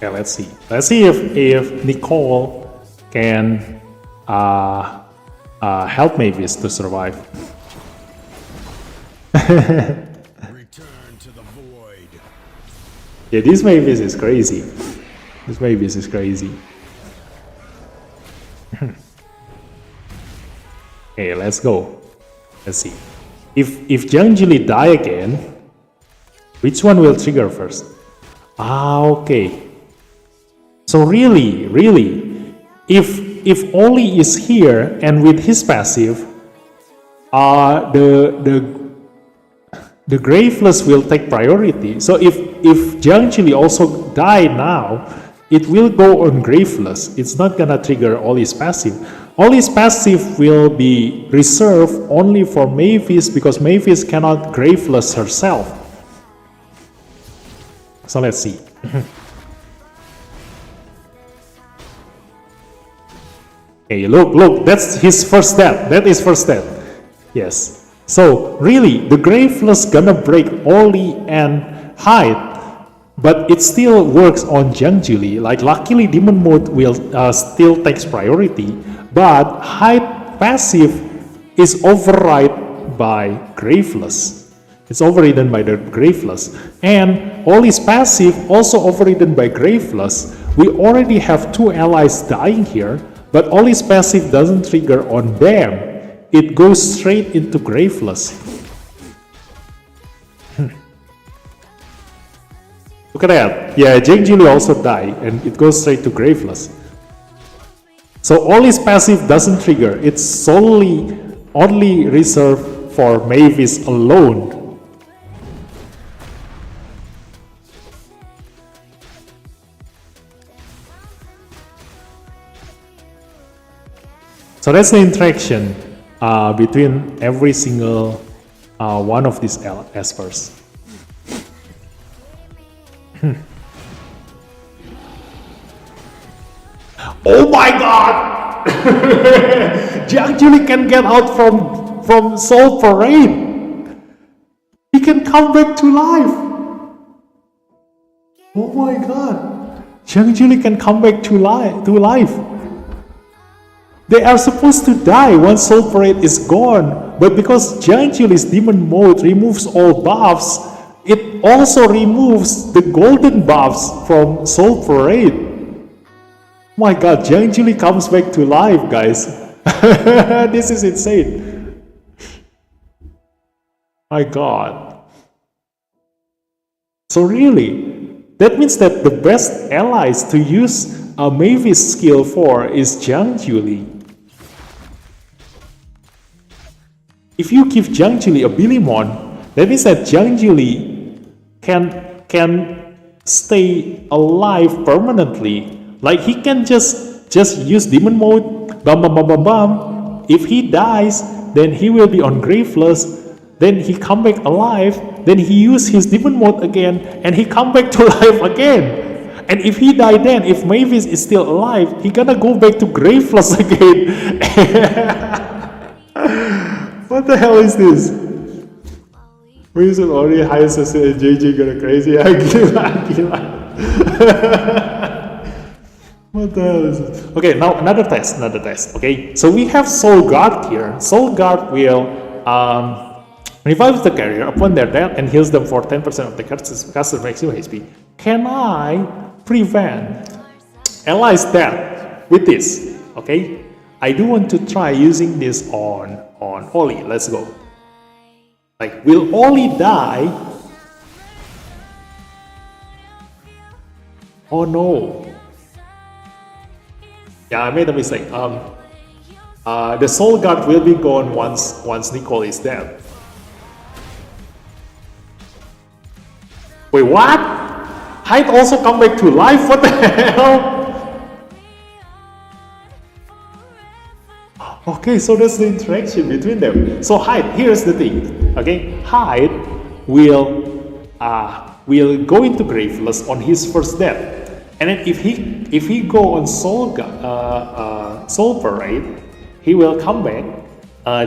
Yeah, let's see. Let's see if Nicole can help Mavis to survive. Return to the void. Yeah, this Mavis is crazy. This Mavis is crazy. Okay, let's go. Let's see. If Jiangyu Li die again, which one will trigger first? Okay. So really, if Oli is here and with his passive, the Graveless will take priority. So if Jiangyu Li also die now, it will go on Graveless. It's not gonna trigger Oli's passive. Oli's passive will be reserved only for Mavis because Mavis cannot Graveless herself. So let's see. Okay, look, that's his first step. That is first step. Yes. So really, the Graveless gonna break Oli and Hide, but it still works on Jiang Julie. Like luckily demon mode will still takes priority, but hide passive is override by Graveless. It's overridden by the Graveless, and Ollie's passive also overridden by Graveless. We already have 2 allies dying here, but Ollie's passive doesn't trigger on them. It goes straight into Graveless. Look at that. Yeah, Jiang Julie also died, and it goes straight to Graveless. So Ollie's passive doesn't trigger. It's solely only reserved for Mavis alone. So that's the interaction between every single one of these espers. Oh my god! Jiang Julie can get out from Soul Parade! He can come back to life! Oh my god! Jiang Julie can come back to life! They are supposed to die once Soul Parade is gone, but because Jiang Julie's demon mode removes all buffs, it also removes the golden buffs from Soul Parade. Oh my god, Jiang Julie comes back to life, guys. This is insane. My god. So really, that means that the best allies to use a Mavis skill for is Jiang Julie. If you give Jiang Julie a Billimon, that means that Jiang Julie can stay alive permanently. Like he can just use demon mode, bam bam bam bam bam. If he dies, then he will be on Graveless. Then he come back alive. Then he use his demon mode again, and he come back to life again. And if he die, then if Mavis is still alive, he gonna go back to Graveless again. What the hell is this? We should already hire Cecil and JJ gonna crazy. Gila. What the hell is this? Okay, now another test. Okay, so we have Soul Guard here. Soul Guard will revive the carrier upon their death and heals them for 10% of the caster's maximum HP. Can I prevent allies' death with this? Okay, I do want to try using this on Ollie. Let's go. Like, will Ollie die? Oh no. Yeah, I made a mistake. The Soul Guard will be gone once Nicole is dead. Wait, what? Hyde also come back to life? What the hell? Okay, so that's the interaction between them. So Hyde, here's the thing. Okay, Hyde will go into Graveless on his first death. And then if he go on Soul Parade, he will come back,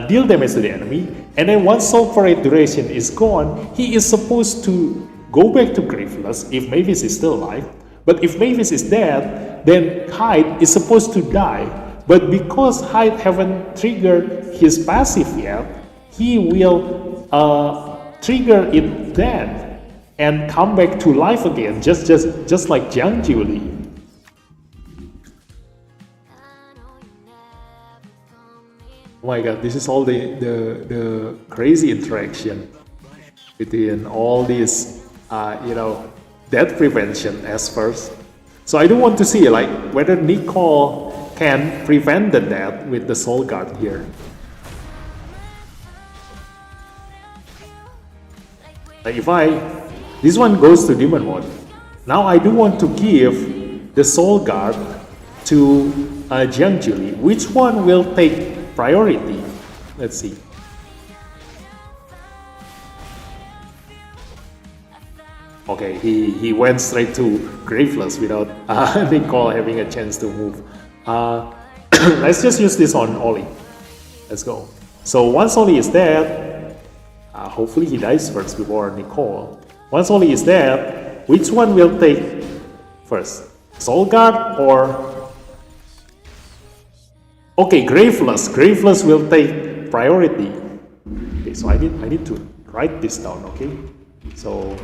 deal damage to the enemy, and then once Soul Parade duration is gone, he is supposed to go back to Graveless if Mavis is still alive. But if Mavis is dead, then Hyde is supposed to die. But because Hyde haven't triggered his passive yet, he will trigger it then and come back to life again, just like Jiang Julie. Oh my god, this is all the crazy interaction between all these, death prevention espers. So I do want to see like whether Nicole can prevent the death with the Soul Guard here. Like if this one goes to Demon Mode. Now I do want to give the Soul Guard to Jiang Julie. Which one will take priority? Let's see. Okay, he went straight to Graveless without Nicole having a chance to move. Let's just use this on Ollie. Let's go. So once Ollie is dead, hopefully he dies first before Nicole. Once Ollie is dead, which one will take first? Soul Guard or... Okay, Graveless. Graveless will take priority. Okay, so I need to write this down, okay? So,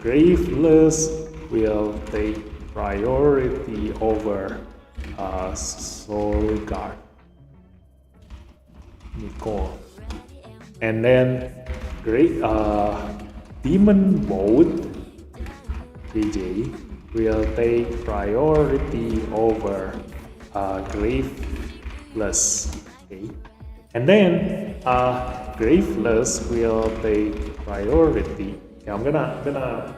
Graveless will take priority over Soul Guard. Nicole. And then Demon Mode JJ will take priority over Graveless. Okay. And then Graveless will take priority. Okay, I'm gonna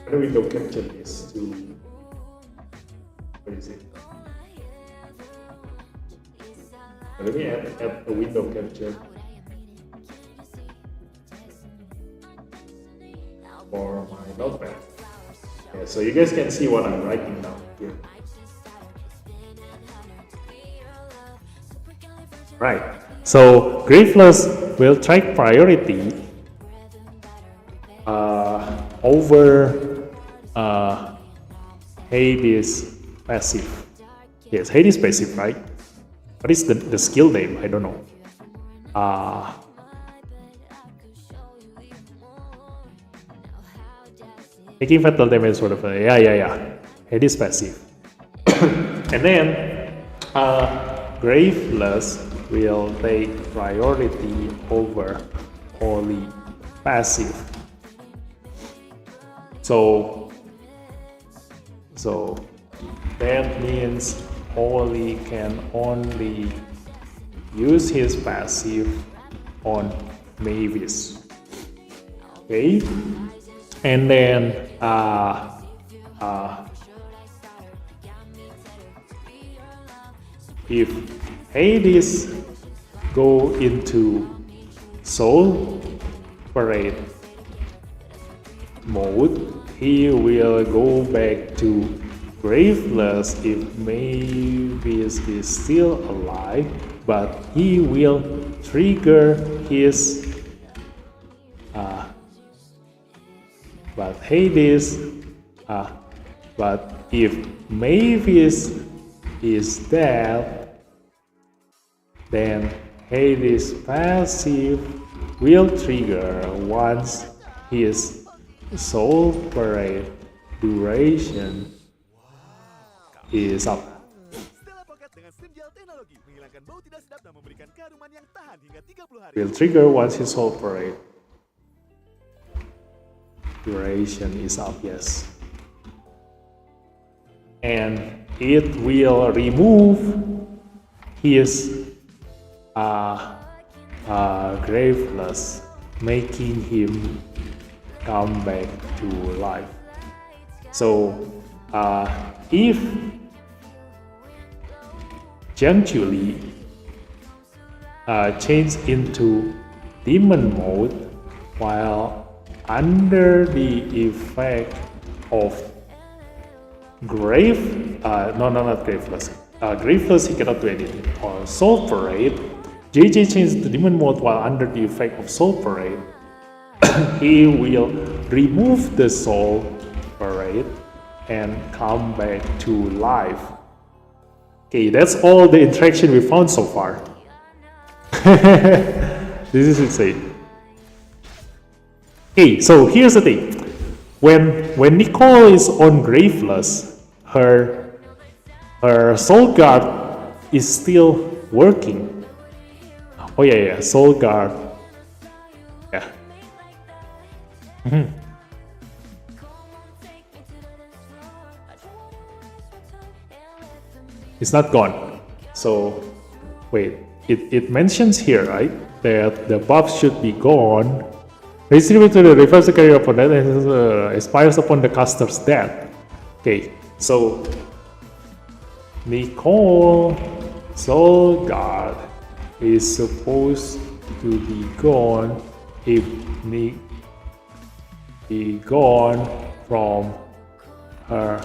how do we go capture this to, what is it? Let me add a window capture for my notepad. Yeah, so you guys can see what I'm writing down here. Right. So Graveless will take priority over Hades passive. Yes, Hades passive, right? What is the skill name? I don't know. Taking fatal damage, sort of. Yeah. Hades passive. And then Graveless will take priority over Holy passive. So that means Holy can only use his passive on Mavis. Okay, and then if Hades go into Soul Parade mode, he will go back to Graveless if Mavis is still alive, but he will trigger his but Hades but if Mavis is dead, then Hades passive will trigger once his Soul Parade duration is up. Will trigger once his Soul Parade duration is up, yes. And it will remove his Graveless, making him come back to life. So if Jiangqiuli change into demon mode while under the effect of not Graveless. Graveless, he cannot do anything. Or Soul Parade, JJ changed to demon mode while under the effect of Soul Parade. He will remove the Soul Parade and come back to life. Okay, that's all the interaction we found so far. This is insane. Okay, so here's the thing. When Nicole is on Graveless, her Soul Guard is still working. Oh yeah, Soul Guard. Yeah. It's not gone. So wait, it mentions here, right, that the buff should be gone. Distribute to the reverse carry upon that expires upon the caster's death. Okay, so Nicole Soul Guard is supposed to be gone if be gone from her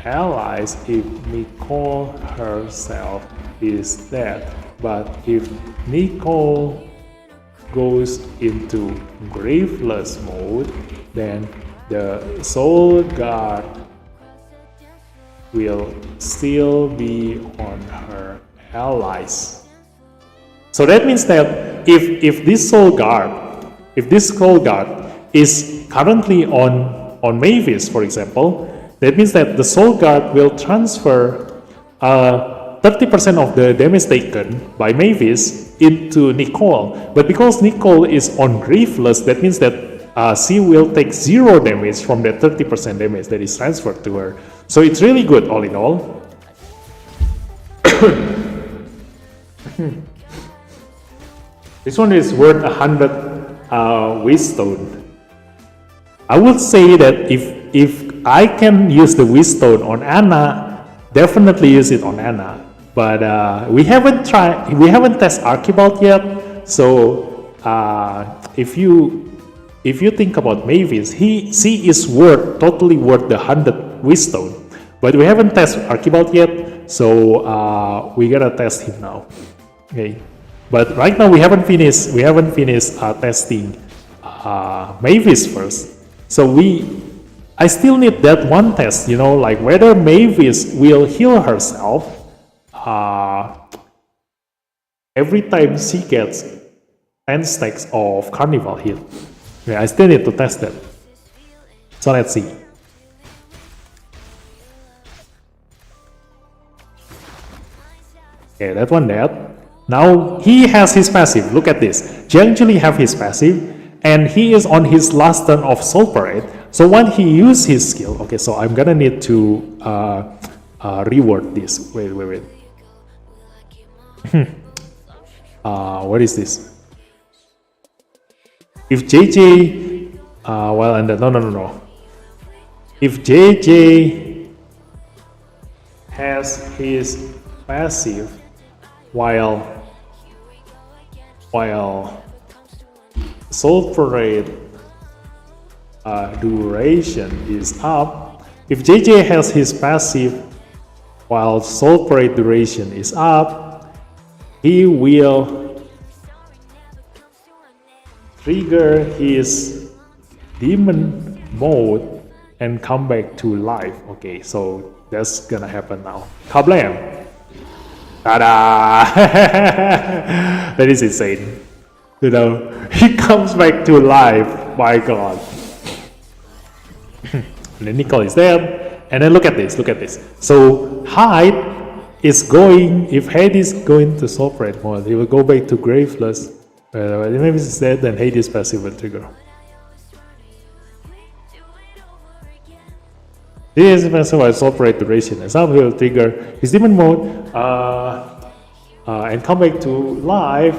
allies if Nicole herself is dead. But if Nicole goes into graveless mode, then the soul guard will still be on her allies. So that means that if this soul guard is currently on Mavis, for example, that means that the soul guard will transfer 30% of the damage taken by Mavis into Nicole. But because Nicole is on Graveless, that means that she will take 0 damage from that 30% damage that is transferred to her. So it's really good all in all. This one is worth 100 Wistone. I would say that if I can use the Wistone on Anna, definitely use it on Anna. But we haven't tested Archibald yet. So if you think about Mavis, she is totally worth the 100 Wistone. But we haven't tested Archibald yet, so we gotta test him now. Okay. But right now we haven't finished testing Mavis first. So I still need that one test, like whether Mavis will heal herself every time she gets 10 stacks of Carnival heal. Yeah, I still need to test that. So let's see. Okay, that one dead. Now he has his passive. Look at this. Jiang Julie have his passive, and he is on his last turn of Soul Parade. So when he uses his skill, okay, so I'm gonna need to reword this. Wait. What is this? If JJ, no. If JJ has his passive while Soul Parade duration is up, if JJ has his passive while Soul Parade duration is up, he will trigger his demon mode and come back to life. Okay, so that's gonna happen now. Kablam! Ta-da! That is insane. He comes back to life. My God. And then Nicole is there. And then look at this. So Hyde is going, if Hades is going to Soul Parade mode, he will go back to Graveless. Maybe it's dead, then Hades passive will trigger. This is passive while Soul Parade duration. And some will trigger his demon mode and come back to life,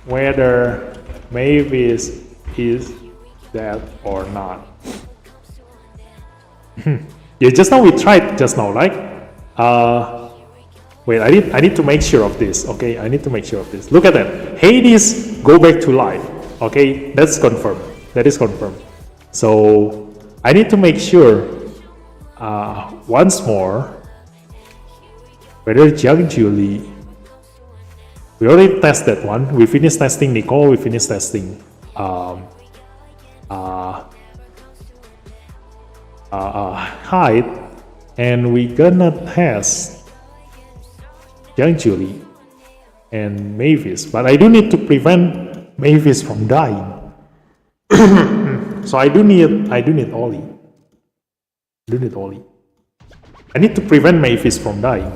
whether Mavis is dead or not. Yeah, just now we tried right? Wait, I need to make sure of this. Okay, I need to make sure of this. Look at that. Hades go back to life. Okay, that's confirmed. That is confirmed. So I need to make sure once more whether Jiang Julie. We already tested one. We finished testing Nicole. We finished testing Hyde, and we gonna test Jiang Julie and Mavis. But I do need to prevent Mavis from dying. So I do need Ollie. I need to prevent Mavis from dying.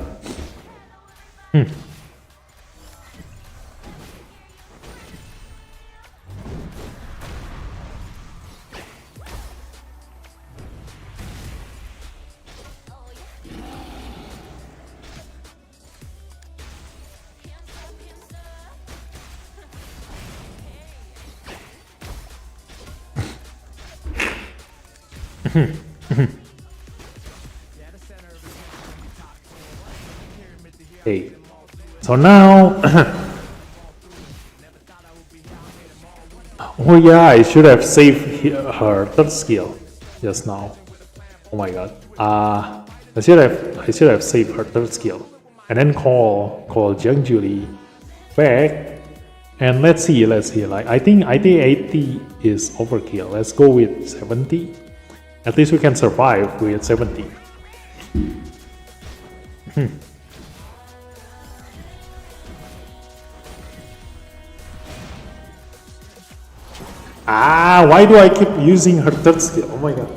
Okay, so now oh yeah, I should have saved her third skill just now. Oh my god. I should have saved her third skill. And then call Young Julie back. And let's see. Like I think 80 is overkill. Let's go with 70. At least we can survive with 70. Why do I keep using her third skill? Oh my god.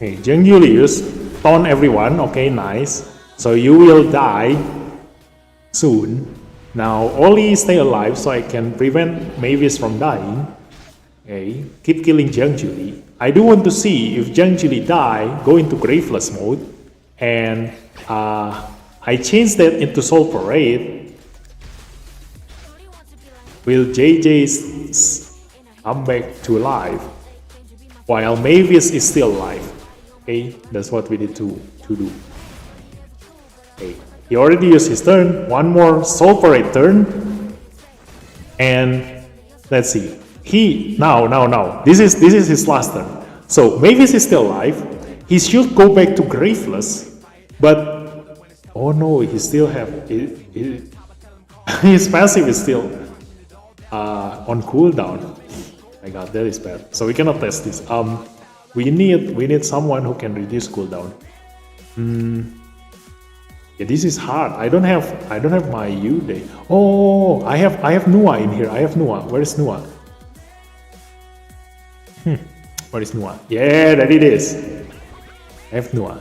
Okay, Young Julius, taunt everyone. Okay, nice. So you will die soon. Now only stay alive so I can prevent Mavis from dying. Okay, keep killing Young Julie. I do want to see if Young Julie die, go into Graveless mode, and I change that into Soul Parade. Will JJ come back to life while Mavis is still alive? Okay, that's what we need to do. Okay, he already used his turn. One more Soul Parade turn, and let's see. Now. This is his last turn. So Mavis is still alive. He should go back to Graveless, but oh no, he still have his passive is still on cooldown. My god, that is bad. So we cannot test this. We need someone who can reduce cooldown. Yeah, this is hard. I don't have my Uday. Oh, I have Nua in here. I have Nua. Where is Nua? Where is Nua? Yeah, that it is. I have Nua.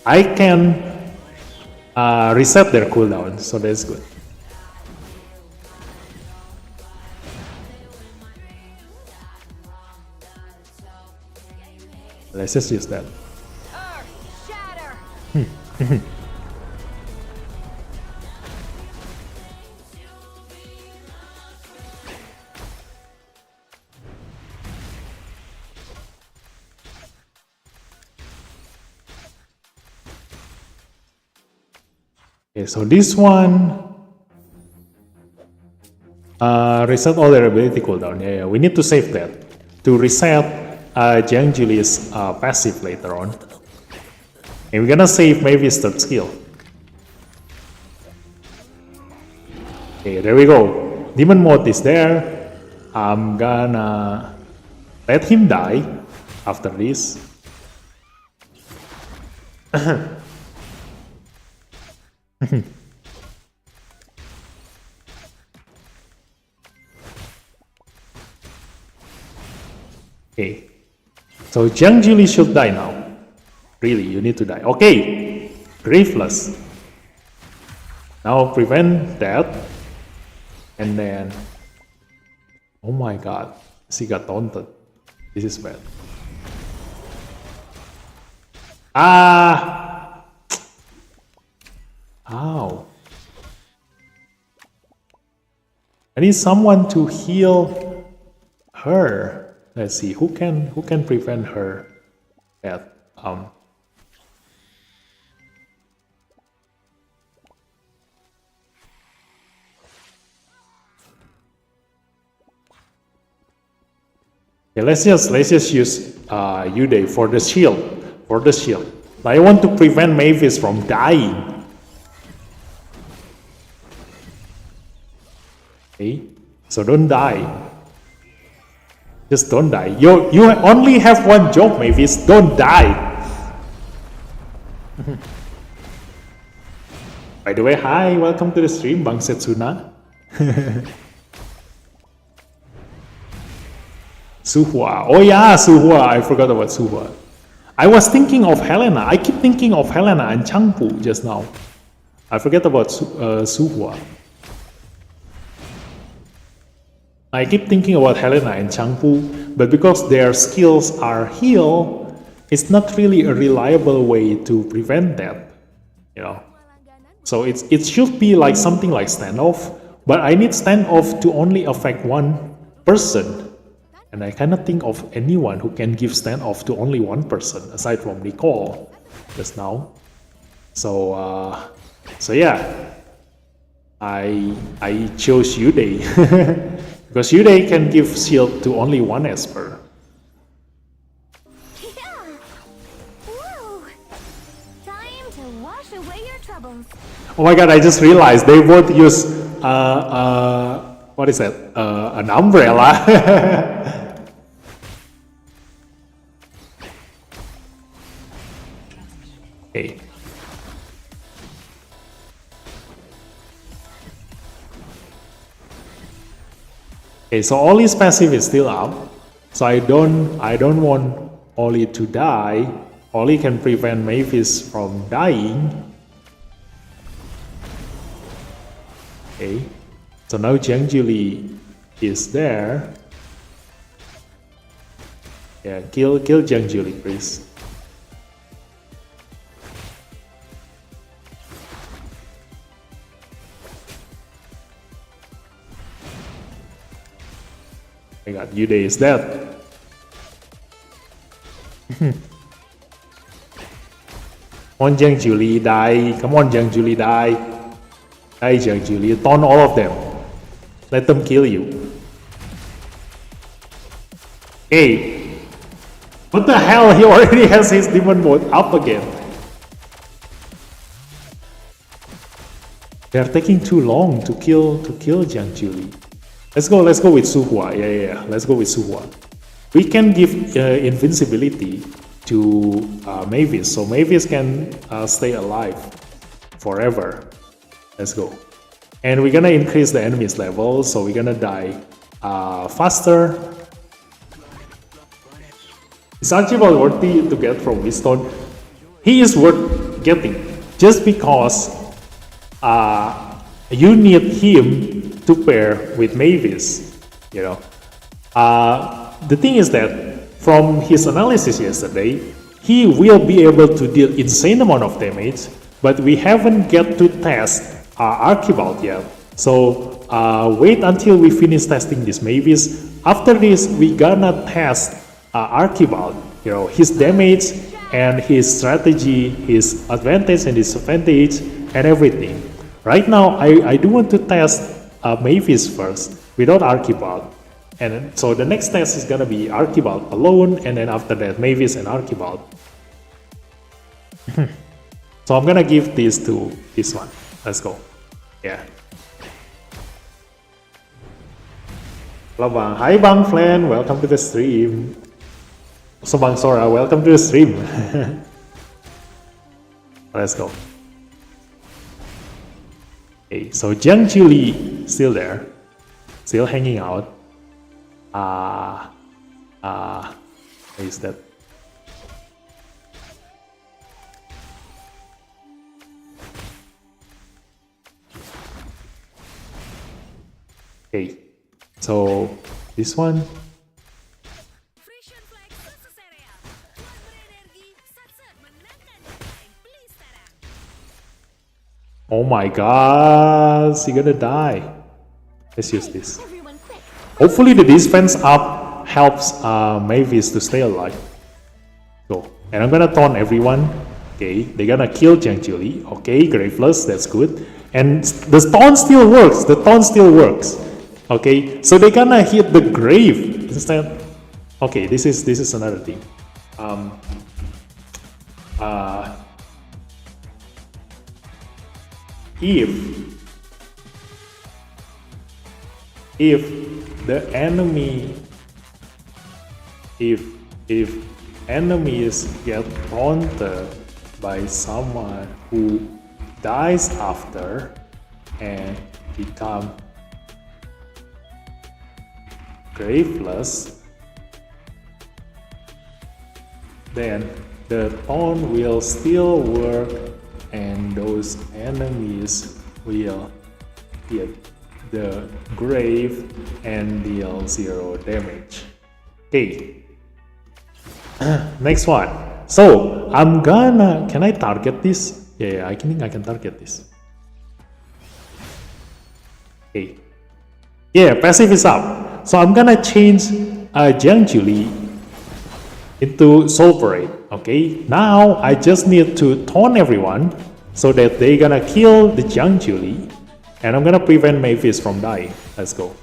I can reset their cooldown, so that's good. Let's just use that. Okay, so this one reset all their ability cooldown. Yeah, we need to save that to reset Young Julie's passive later on. And we're gonna save Mavis' third skill. Okay, there we go. Demon mode is there. I'm gonna let him die after this. Okay, so Young Julie should die now. Really, you need to die. Okay, Graveless. Now prevent that. And then, oh my god, she got taunted. This is bad. Ow. I need someone to heal her. Let's see, who can prevent her death? Okay, let's just use Uday for the shield. I want to prevent Mavis from dying. Okay, so don't die. Just don't die. You only have one job, Mavis. Don't die. By the way, hi, welcome to the stream, Bang Setsuna. Suhua. Oh yeah, Suhua. I forgot about Suhua. I was thinking of Helena. I keep thinking of Helena and Changpu just now. I forget about Suhua. I keep thinking about Helena and Changpu, but because their skills are heal, it's not really a reliable way to prevent that, you know. So it should be like something like standoff, but I need standoff to only affect one person, and I cannot think of anyone who can give standoff to only one person aside from Nicole just now. So yeah. I chose Yude because Yude can give shield to only one esper. Yeah. Whoa. Time to wash away your troubles. Oh my god, I just realized they both use what is that? An umbrella. Okay. Okay, so Ollie's passive is still up. So I don't want Ollie to die. Ollie can prevent Mavis from dying. Okay. So now Jiang Julie is there. Yeah, kill Jiang Julie, please. I got Yude is dead. Come on, Jiang Julie, die. Come on, Jiang Julie, die. Die, Jiang Julie. Taunt all of them. Let them kill you. Hey, what the hell? He already has his demon mode up again. They are taking too long to kill Jiang Julie. Let's go with Suhua. Yeah. Let's go with Suhua. We can give invincibility to Mavis, so Mavis can stay alive forever. Let's go. And we're gonna increase the enemy's level, so we're gonna die faster. Is Archibald worthy to get from Wisdom? He is worth getting, just because you need him to pair with Mavis, you know. The thing is that from his analysis yesterday, he will be able to deal insane amount of damage, but we haven't get to test Archibald yet. So wait until we finish testing this Mavis. After this, we gonna test Archibald, you know, his damage and his strategy, his advantage and disadvantage and everything. Right now, I do want to test Mavis first without Archibald, and so the next test is gonna be Archibald alone, and then after that Mavis and Archibald. So I'm gonna give this to this one. Let's go. Yeah. Hello Bang. Hi Bang Flan, welcome to the stream. So Bang Sora, welcome to the stream. Let's go. Okay, so Jiang Julie still there, still hanging out. Where is that? Okay, so this one. Oh my god, she's gonna die. Let's use this. Everyone quick. Hopefully the defense up helps Mavis to stay alive. Go. And I'm gonna taunt everyone. Okay, they're gonna kill Jiang Julie. Okay, Graveless, that's good. And the taunt still works. The taunt still works. Okay, so they're gonna hit the grave instead. Okay, this is another thing. If the enemy, if enemies get taunted by someone who dies after and become graveless, then the taunt will still work and those enemies will hit the grave and deal 0 damage. Okay. Next one. So I'm gonna, can I target this? Yeah, I think I can target this. Okay. Yeah, passive is up. So I'm gonna change Jiang Julie into Soul Parade. Okay. Now I just need to taunt everyone so that they're gonna kill the Jiang Julie. And I'm gonna prevent Mavis from dying. Let's go.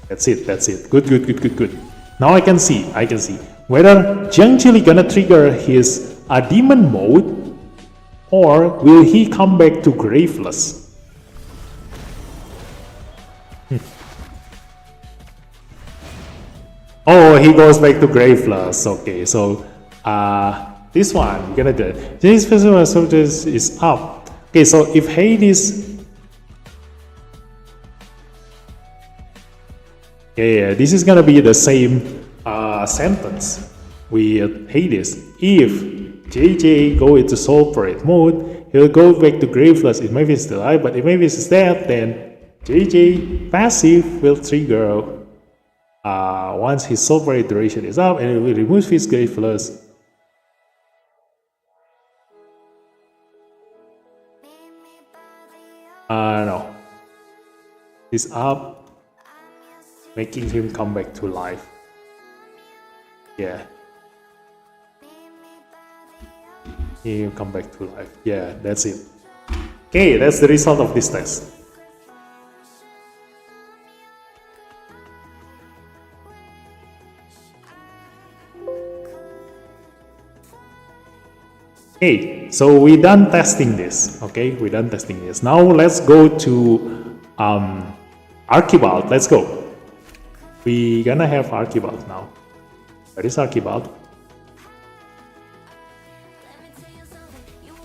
That's it, that's it. Good, good, good, good, good. Now I can see. Whether Jiangchili gonna trigger his demon mode, or will he come back to Graveless? Oh, he goes back to Graveless. Okay, so this one we're gonna do. This festival soldiers is up. Okay, so if Hades, yeah, this is gonna be the same sentence with Hades. If JJ go into Soul Parade mode, he'll go back to Graveless if Mavis is still alive. But if Mavis is dead, then JJ passive will trigger once his Soul Parade duration is up, and it will remove his Graveless. No. He's up, making him come back to life. Yeah. He'll come back to life. Yeah, that's it. Okay, that's the result of this test. Okay, so we done testing this. Okay, we done testing this. Now let's go to Archibald. Let's go. We gonna have Archibald now. Where is Archibald?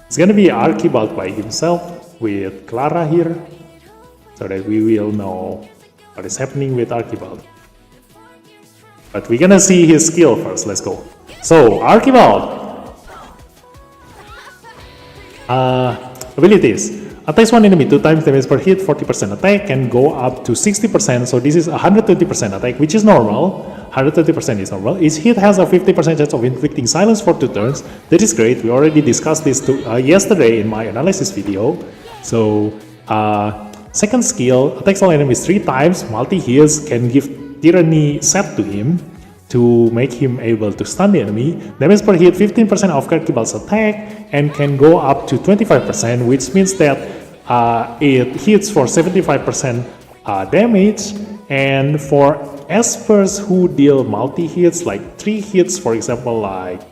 It's gonna be Archibald by himself with Clara here, so that we will know what is happening with Archibald. But we're gonna see his skill first. Let's go. So Archibald. Abilities. Attacks one enemy 2 times damage per hit, 40% attack, can go up to 60%. So this is 120% attack, which is normal. 120% is normal. Each hit has a 50% chance of inflicting silence for 2 turns. That is great. We already discussed this yesterday in my analysis video. So second skill, attacks all enemies 3 times, multi-hits, can give Tyranny set to him to make him able to stun the enemy. Damage per hit 15% of Archibald's attack and can go up to 25%, which means that it hits for 75% damage. And for espers who deal multi-hits, like 3 hits, for example, like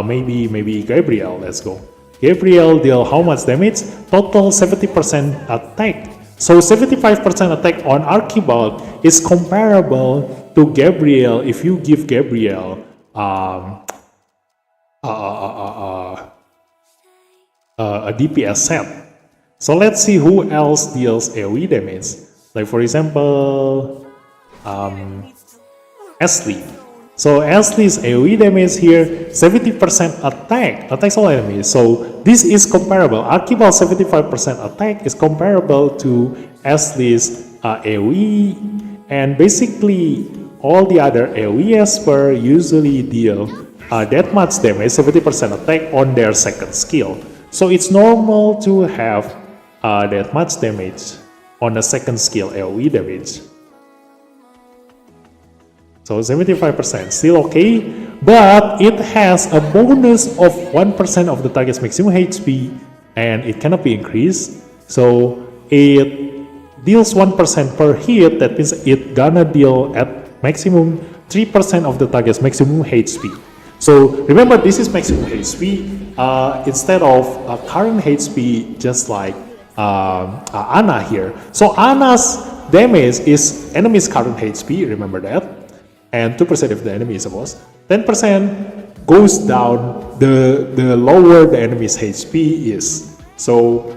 maybe Gabriel, let's go. Gabriel deal how much damage? Total 70% attack. So 75% attack on Archibald is comparable to Gabriel if you give Gabriel a DPS set. So let's see who else deals AoE damage. Like for example, Ashley. So Ashley's AoE damage here, 70% attack, attacks all enemies. So this is comparable. Archibald's 75% attack is comparable to Ashley's AoE, and basically all the other AoE esper usually deal that much damage, 70% attack on their second skill. So it's normal to have that much damage on the second skill AoE damage. So 75% still okay, but it has a bonus of 1% of the target's maximum HP, and it cannot be increased. So it deals 1% per hit. That means it gonna deal at maximum 3% of the target's maximum HP. So remember, this is maximum HP instead of current HP, just like Ana here. So Ana's damage is enemy's current HP, remember that, and 2% if the enemy is a boss. 10% goes down the lower the enemy's HP is. So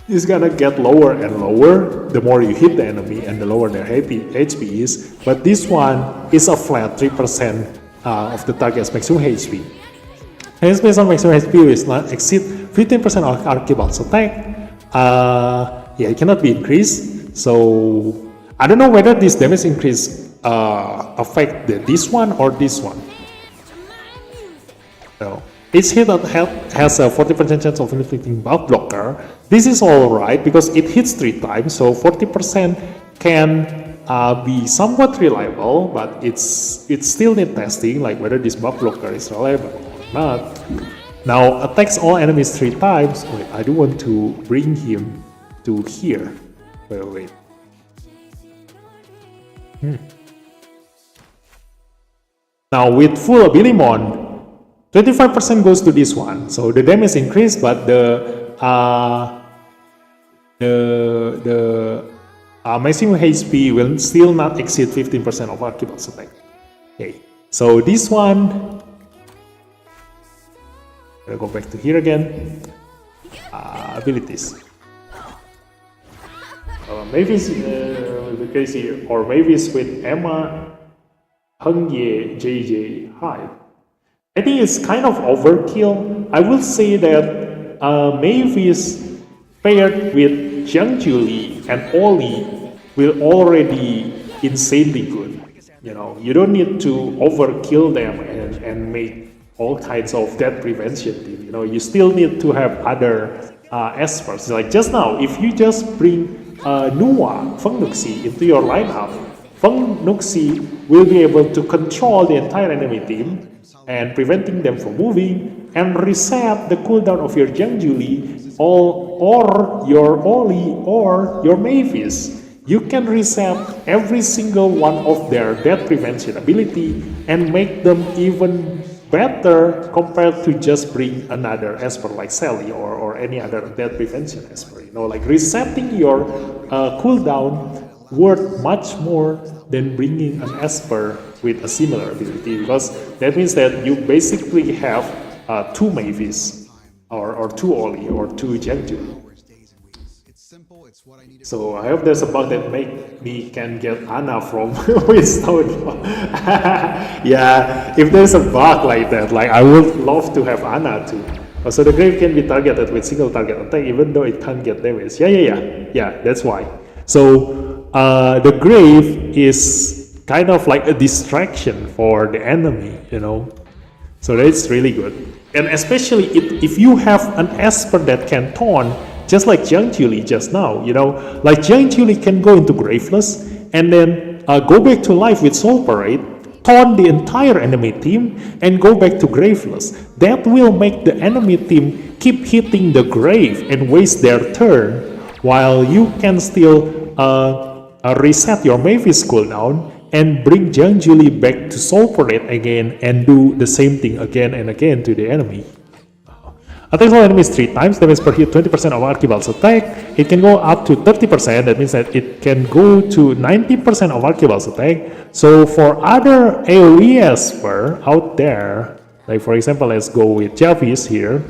it's gonna get lower and lower the more you hit the enemy and the lower their HP is. But this one is a flat 3% of the target's maximum HP. And it's based on maximum HP is not exceed 15% of Archibald's attack. Yeah, it cannot be increased. So I don't know whether this damage increase affect this one or this one. So each hit has a 40% chance of inflicting buff blocker. This is alright because it hits 3 times, so 40% can be somewhat reliable, but it's still need testing, like whether this buff blocker is reliable or not. Now attacks all enemies 3 times. Wait, I do want to bring him to here. Wait. Now with full ability mod, 25% goes to this one, so the damage increased, but the maximum HP will still not exceed 15% of ARCHIBALD's attack. Okay, so this one, I'll go back to here again. Abilities. Mavis will be crazy, or Mavis with Emma, Hengye, JJ, Hyde. I think it's kind of overkill. I will say that Mavis paired with Jiang Julie and Oli will already insanely good. You know, you don't need to overkill them and make all kinds of death prevention team. You know, you still need to have other espers. Like just now, if you just bring Nua, Feng Nuxi into your lineup, Feng Nuxi will be able to control the entire enemy team and preventing them from moving and reset the cooldown of your Jiang Julie or your Oli or your Mavis. You can reset every single one of their death prevention ability and make them even better compared to just bring another esper like Sally or any other death prevention esper. You know, like resetting your cooldown worth much more than bringing an esper with a similar ability, because that means that you basically have two Mavis or two Oli or two Jiang Julie. So I hope there's a bug that make me can get Ana from Wistone. Yeah, if there's a bug like that, like I would love to have Ana too. So the grave can be targeted with single target attack even though it can't get damage. Yeah, that's why. So the grave is kind of like a distraction for the enemy, you know. So that's really good. And especially if you have an esper that can taunt, just like Jiang Julie just now, you know, like Jiang Julie can go into Graveless and then go back to life with Soul Parade, taunt the entire enemy team, and go back to Graveless. That will make the enemy team keep hitting the grave and waste their turn, while you can still reset your Mavis cooldown and bring Jiang Julie back to Soul Parade again and do the same thing again and again to the enemy. Attacks all enemies 3 times, damage per hit 20% of Archibald's attack. It can go up to 30%, that means that it can go to 90% of Archibald's attack. So for other AoE esper out there, like for example, let's go with Javis here,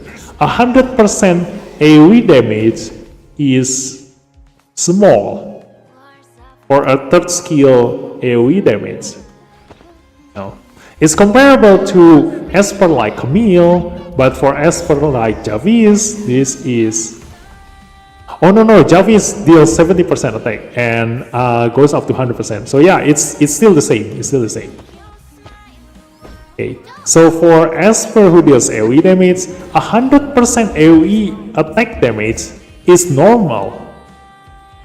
100% AoE damage is small for a 3rd skill AoE damage. No. It's comparable to esper like Camille, but for esper like Javis, this is... Oh no, Javis deals 70% attack and goes up to 100%. So yeah, it's still the same. Okay, so for esper who deals AoE damage, 100% AoE attack damage is normal.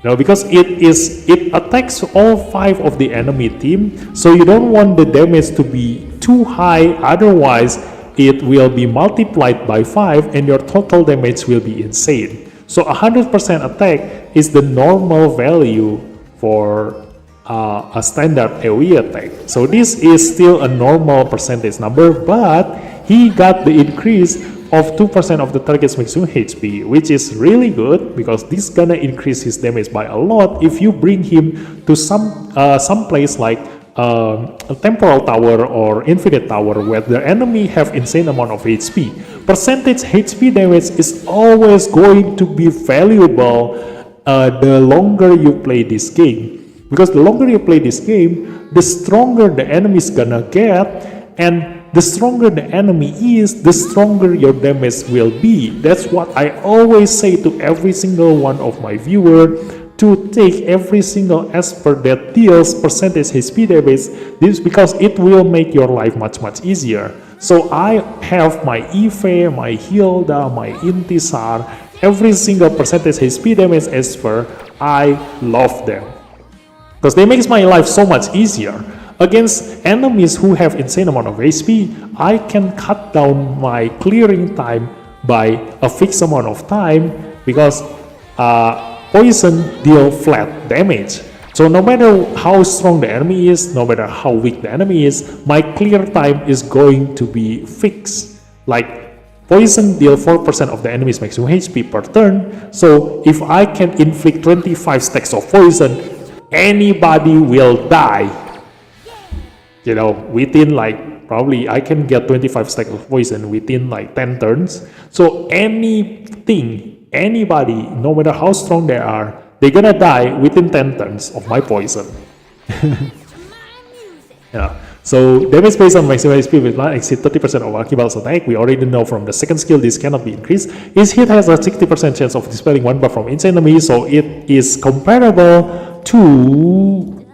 No, because it attacks all 5 of the enemy team, so you don't want the damage to be too high, otherwise it will be multiplied by 5 and your total damage will be insane. So 100% attack is the normal value for a standard AoE attack. So this is still a normal percentage number, but he got the increase of 2% of the target's maximum HP, which is really good because this gonna increase his damage by a lot if you bring him to some place like a temporal tower or infinite tower where the enemy have insane amount of HP. Percentage HP damage is always going to be valuable the longer you play this game, because the longer you play this game, the stronger the enemy is gonna get, and the stronger the enemy is, the stronger your damage will be. That's what I always say to every single one of my viewers, to take every single esper that deals percentage HP damage, this because it will make your life much easier. So I have my Eve, my Hilda, my Intisar, every single percentage HP damage esper. I love them because they make my life so much easier. Against enemies who have insane amount of HP, I can cut down my clearing time by a fixed amount of time, because poison deal flat damage. So no matter how strong the enemy is, no matter how weak the enemy is, my clear time is going to be fixed. Like poison deal 4% of the enemy's maximum HP per turn. So if I can inflict 25 stacks of poison, anybody will die. You know, within like probably I can get 25 stacks of poison within like 10 turns. So anything, anybody, no matter how strong they are, they're gonna die within 10 turns of my poison. Yeah. So damage based on maximum HP will not exceed 30% of Archibald's attack. We already know from the second skill this cannot be increased. His hit has a 60% chance of dispelling one buff from each enemy, so it is comparable to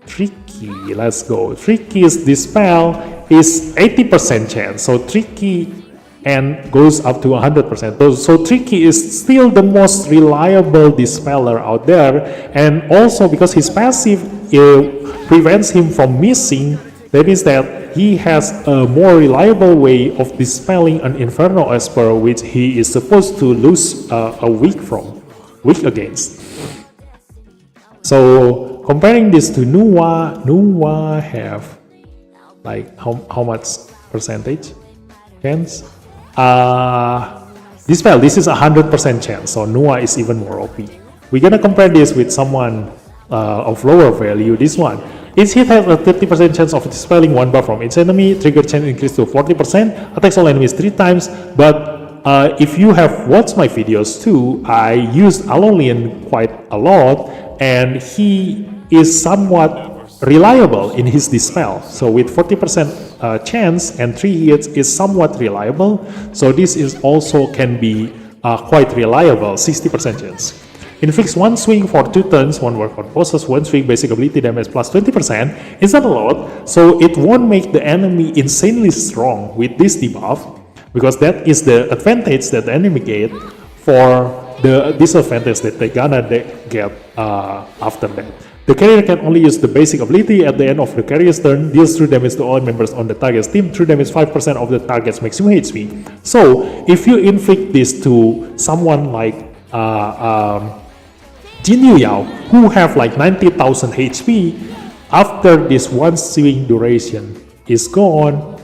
Tricky. Let's go. Tricky's dispel is 80% chance, so Tricky and goes up to 100%. So Tricky is still the most reliable dispeller out there, and also because his passive prevents him from missing. That means that he has a more reliable way of dispelling an Inferno Esper, which he is supposed to lose a week against. So comparing this to Nuwa have like how much percentage chance? Dispel, this is 100% chance, so Nuwa is even more OP. We're gonna compare this with someone of lower value, this one. Each hit has a 30% chance of dispelling one buff from each enemy, trigger chance increased to 40%, attacks all enemies 3 times, but if you have watched my videos too, I used Alolian quite a lot, and he is somewhat reliable in his dispel. So with 40% chance and 3 hits is somewhat reliable, so this is also can be quite reliable, 60% chance. Inflicts one swing for 2 turns, one work on bosses, one swing basic ability damage plus 20%. It's not a lot, so it won't make the enemy insanely strong with this debuff, because that is the advantage that the enemy get for the disadvantage that they gonna get after that. The carrier can only use the basic ability at the end of the carrier's turn, deals 3 damage to all members on the target's team, 3 damage 5% of the target's maximum HP. So if you inflict this to someone like Jinyu Yao, who have like 90,000 HP, after this one swing duration is gone,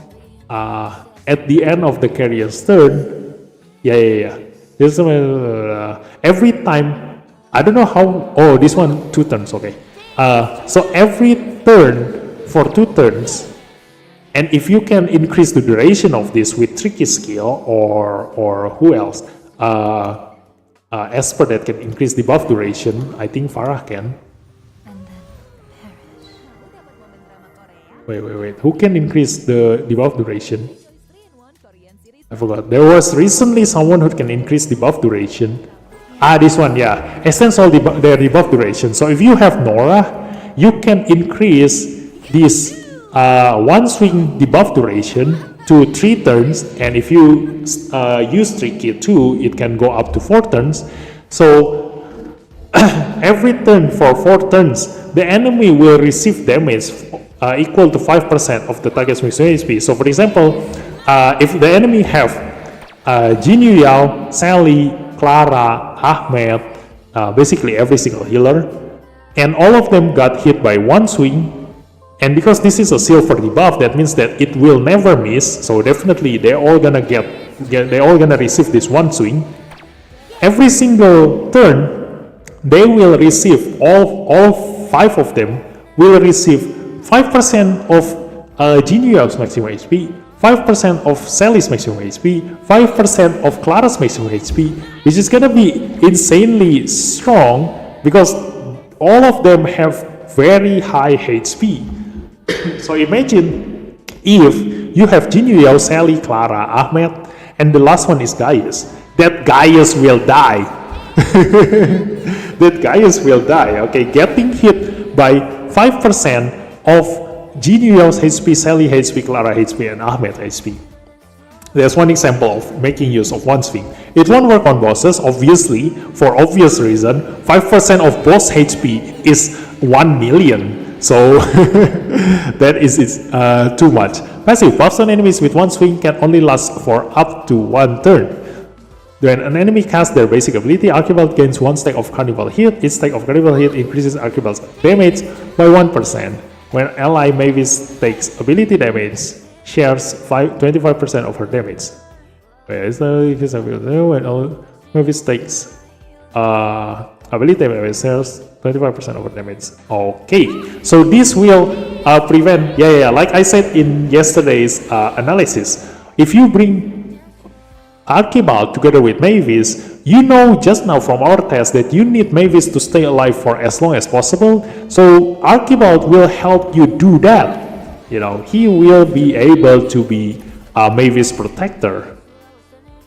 at the end of the carrier's turn, this every time, I don't know how, oh, this one 2 turns, okay. So every turn for 2 turns, and if you can increase the duration of this with Tricky skill or who else, esper that can increase the buff duration, I think Farah can. Wait, who can increase the buff duration? I forgot. There was recently someone who can increase the buff duration. This one, yeah. Extends all the debuff duration. So if you have Nora, you can increase this one swing debuff duration to 3 turns, and if you use Tricky too, it can go up to 4 turns. So every turn for 4 turns, the enemy will receive damage equal to 5% of the target's maximum HP. So for example, if the enemy have Jinyu Yao, Sally, Clara, Ahmed, basically every single healer, and all of them got hit by one swing, and because this is a silver debuff, that means that it will never miss, so definitely they're all gonna they're all gonna receive this one swing. Every single turn, they will receive, all 5 of them will receive 5% of Jinyu Yao's maximum HP, 5% of Sally's maximum HP, 5% of Clara's maximum HP, which is gonna be insanely strong because all of them have very high HP. So imagine if you have Jinyu Yao, Sally, Clara, Ahmed, and the last one is Gaius. That Gaius will die. That Gaius will die, okay? Getting hit by 5% of Jinyu Yao's HP, Sally HP, Clara HP, and Ahmed HP. There's one example of making use of one swing. It won't work on bosses, obviously, for obvious reason. 5% of boss HP is 1 million. So that is too much. Passive buffs on enemies with one swing can only last for up to 1 turn. When an enemy casts their basic ability, Archibald gains 1 stack of Carnival hit. Each stack of Carnival hit increases Archibald's damage by 1%. When ally Mavis takes ability damage, shares 25% of her damage. Where is the when Mavis takes ability damage, shares 25% of her damage. Okay, so this will prevent, like I said in yesterday's analysis, if you bring Archibald together with Mavis, you know just now from our test that you need Mavis to stay alive for as long as possible. So Archibald will help you do that. You know, he will be able to be Mavis' protector.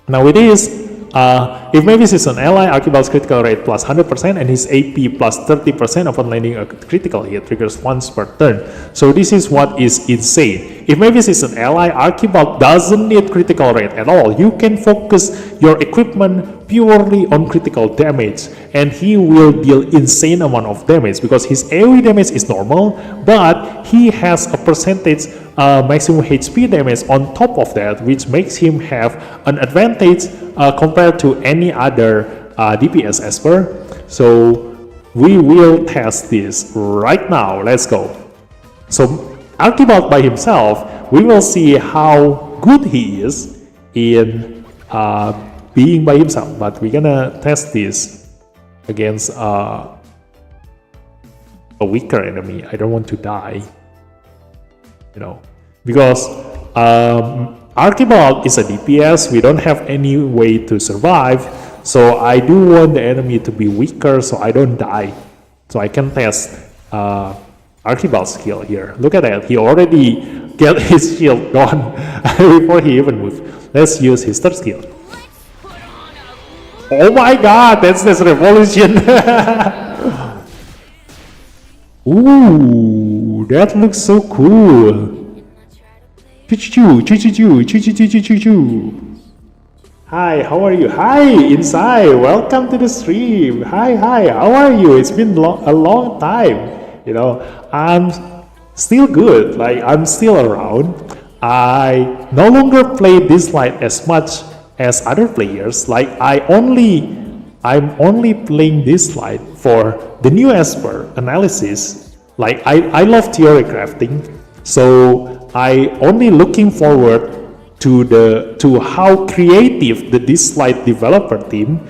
Now it is, if Mavis is an ally, Archibald's critical rate plus 100% and his AP plus 30% upon landing a critical hit triggers once per turn. So this is what is insane. If Mavis is an ally, Archibald doesn't need critical rate at all. You can focus your equipment purely on critical damage and he will deal insane amount of damage because his AoE damage is normal, but he has a percentage maximum HP damage on top of that, which makes him have an advantage compared to any other DPS esper. So we will test this right now. Let's go. So Archibald by himself, we will see how good he is in being by himself, but we're gonna test this against a weaker enemy. I don't want to die, you know, because Archibald is a DPS. We don't have any way to survive, so I do want the enemy to be weaker so I don't die, so I can test Archibald's skill here. Look at that, he already get his shield gone before he even moved. Let's use his third skill. Oh my god, that's revolution. Ooh, that looks so cool. Hi, how are you? Hi, Inside, welcome to the stream. Hi, how are you? It's been a long time. You know, I'm still good, like I'm still around. I no longer play Dislyte as much as other players. Like I'm only playing Dislyte for the new esper analysis. Like I love theory crafting, so I only looking forward to how creative the Dislyte developer team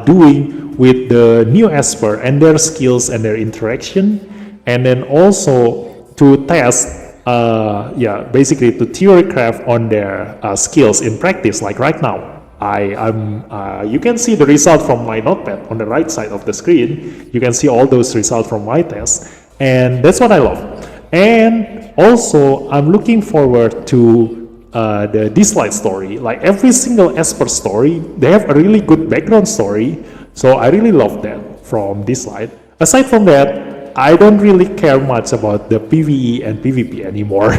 doing with the new esper and their skills and their interaction. And then also to test, basically to theory craft on their skills in practice. Like right now, you can see the result from my notepad on the right side of the screen. You can see all those results from my test, and that's what I love. And also, I'm looking forward to the Dislyte story. Like every single esper story, they have a really good background story. So I really love that from Dislyte. Aside from that, I don't really care much about the PvE and PvP anymore.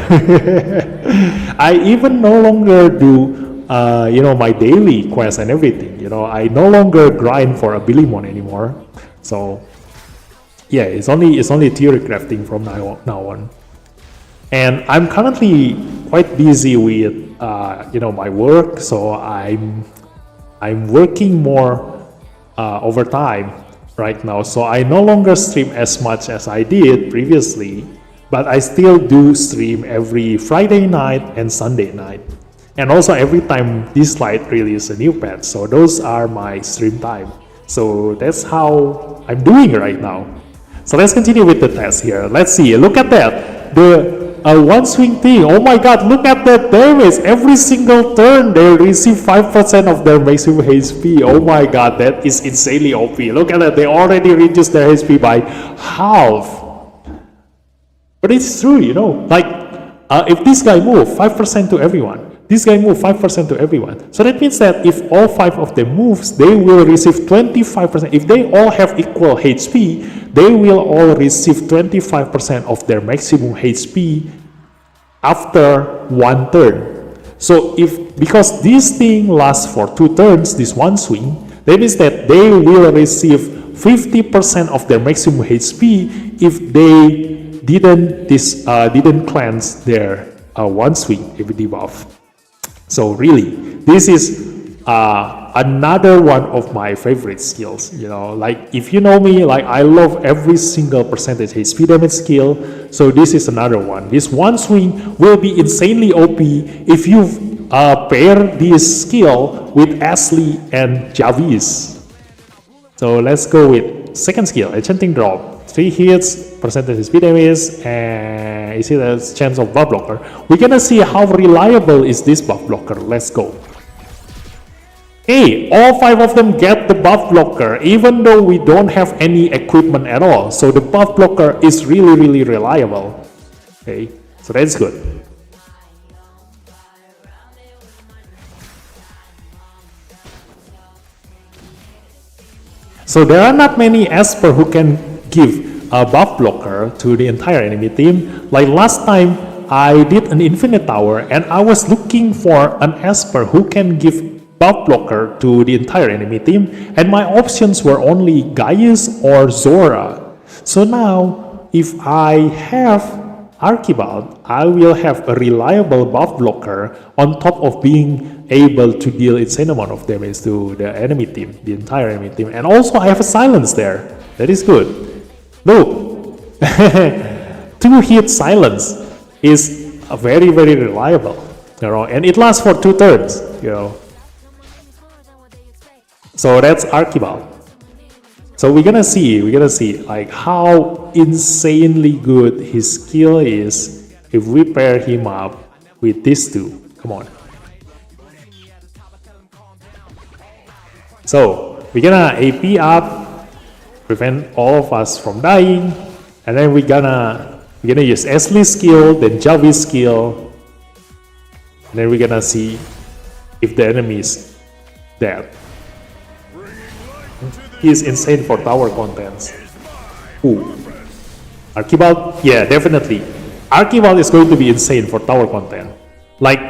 I even no longer do, my daily quests and everything. You know, I no longer grind for a Billymon anymore. So, yeah, it's only theory crafting from now on. And I'm currently quite busy with, my work. So I'm working more overtime right now, so I no longer stream as much as I did previously, but I still do stream every Friday night and Sunday night, and also every time Dislyte releases a new patch. So those are my stream time. So that's how I'm doing right now. So let's continue with the test here. Let's see, look at that, the one swing thing. Oh my god, look at that damage. Every single turn they receive 5% of their maximum HP. Oh my god, that is insanely OP. Look at that, they already reduced their HP by half. But it's true, you know, like if this guy move 5% to everyone, this guy move 5% to everyone. So that means that if all 5 of them moves, they will receive 25%. If they all have equal HP, they will all receive 25% of their maximum HP after one turn. So because this thing lasts for 2 turns, this one swing, that means that they will receive 50% of their maximum HP if they didn't cleanse their one swing if debuff. So really, this is another one of my favorite skills. You know, like if you know me, like I love every single percentage HP damage skill. So this is another one. This one swing will be insanely OP if you pair this skill with Ashley and Jarvis. So let's go with second skill, Enchanting Drop. 3 hits, percentage speed damage, and is it a chance of buff blocker? We're gonna see how reliable is this buff blocker. Let's go. Hey, all 5 of them get the buff blocker, even though we don't have any equipment at all. So the buff blocker is really reliable. Okay, so that's good. So there are not many esper who can give a buff blocker to the entire enemy team. Like last time, I did an infinite tower and I was looking for an esper who can give buff blocker to the entire enemy team, and my options were only Gaius or Zora. So now, if I have Archibald, I will have a reliable buff blocker on top of being able to deal insane amount of damage to the enemy team, the entire enemy team. And also I have a silence there. That is good. Look, 2-hit silence is very reliable, you know, and it lasts for 2 turns, you know. So that's Archibald. So we're gonna see like how insanely good his skill is if we pair him up with these two. Come on. So we're gonna AP up, prevent all of us from dying, and then we're gonna use Ashley's skill, then Jarvis' skill, and then we're gonna see if the enemy is dead. He is insane for tower contents. Ooh. Archibald? Yeah, definitely. Archibald is going to be insane for tower content. Like,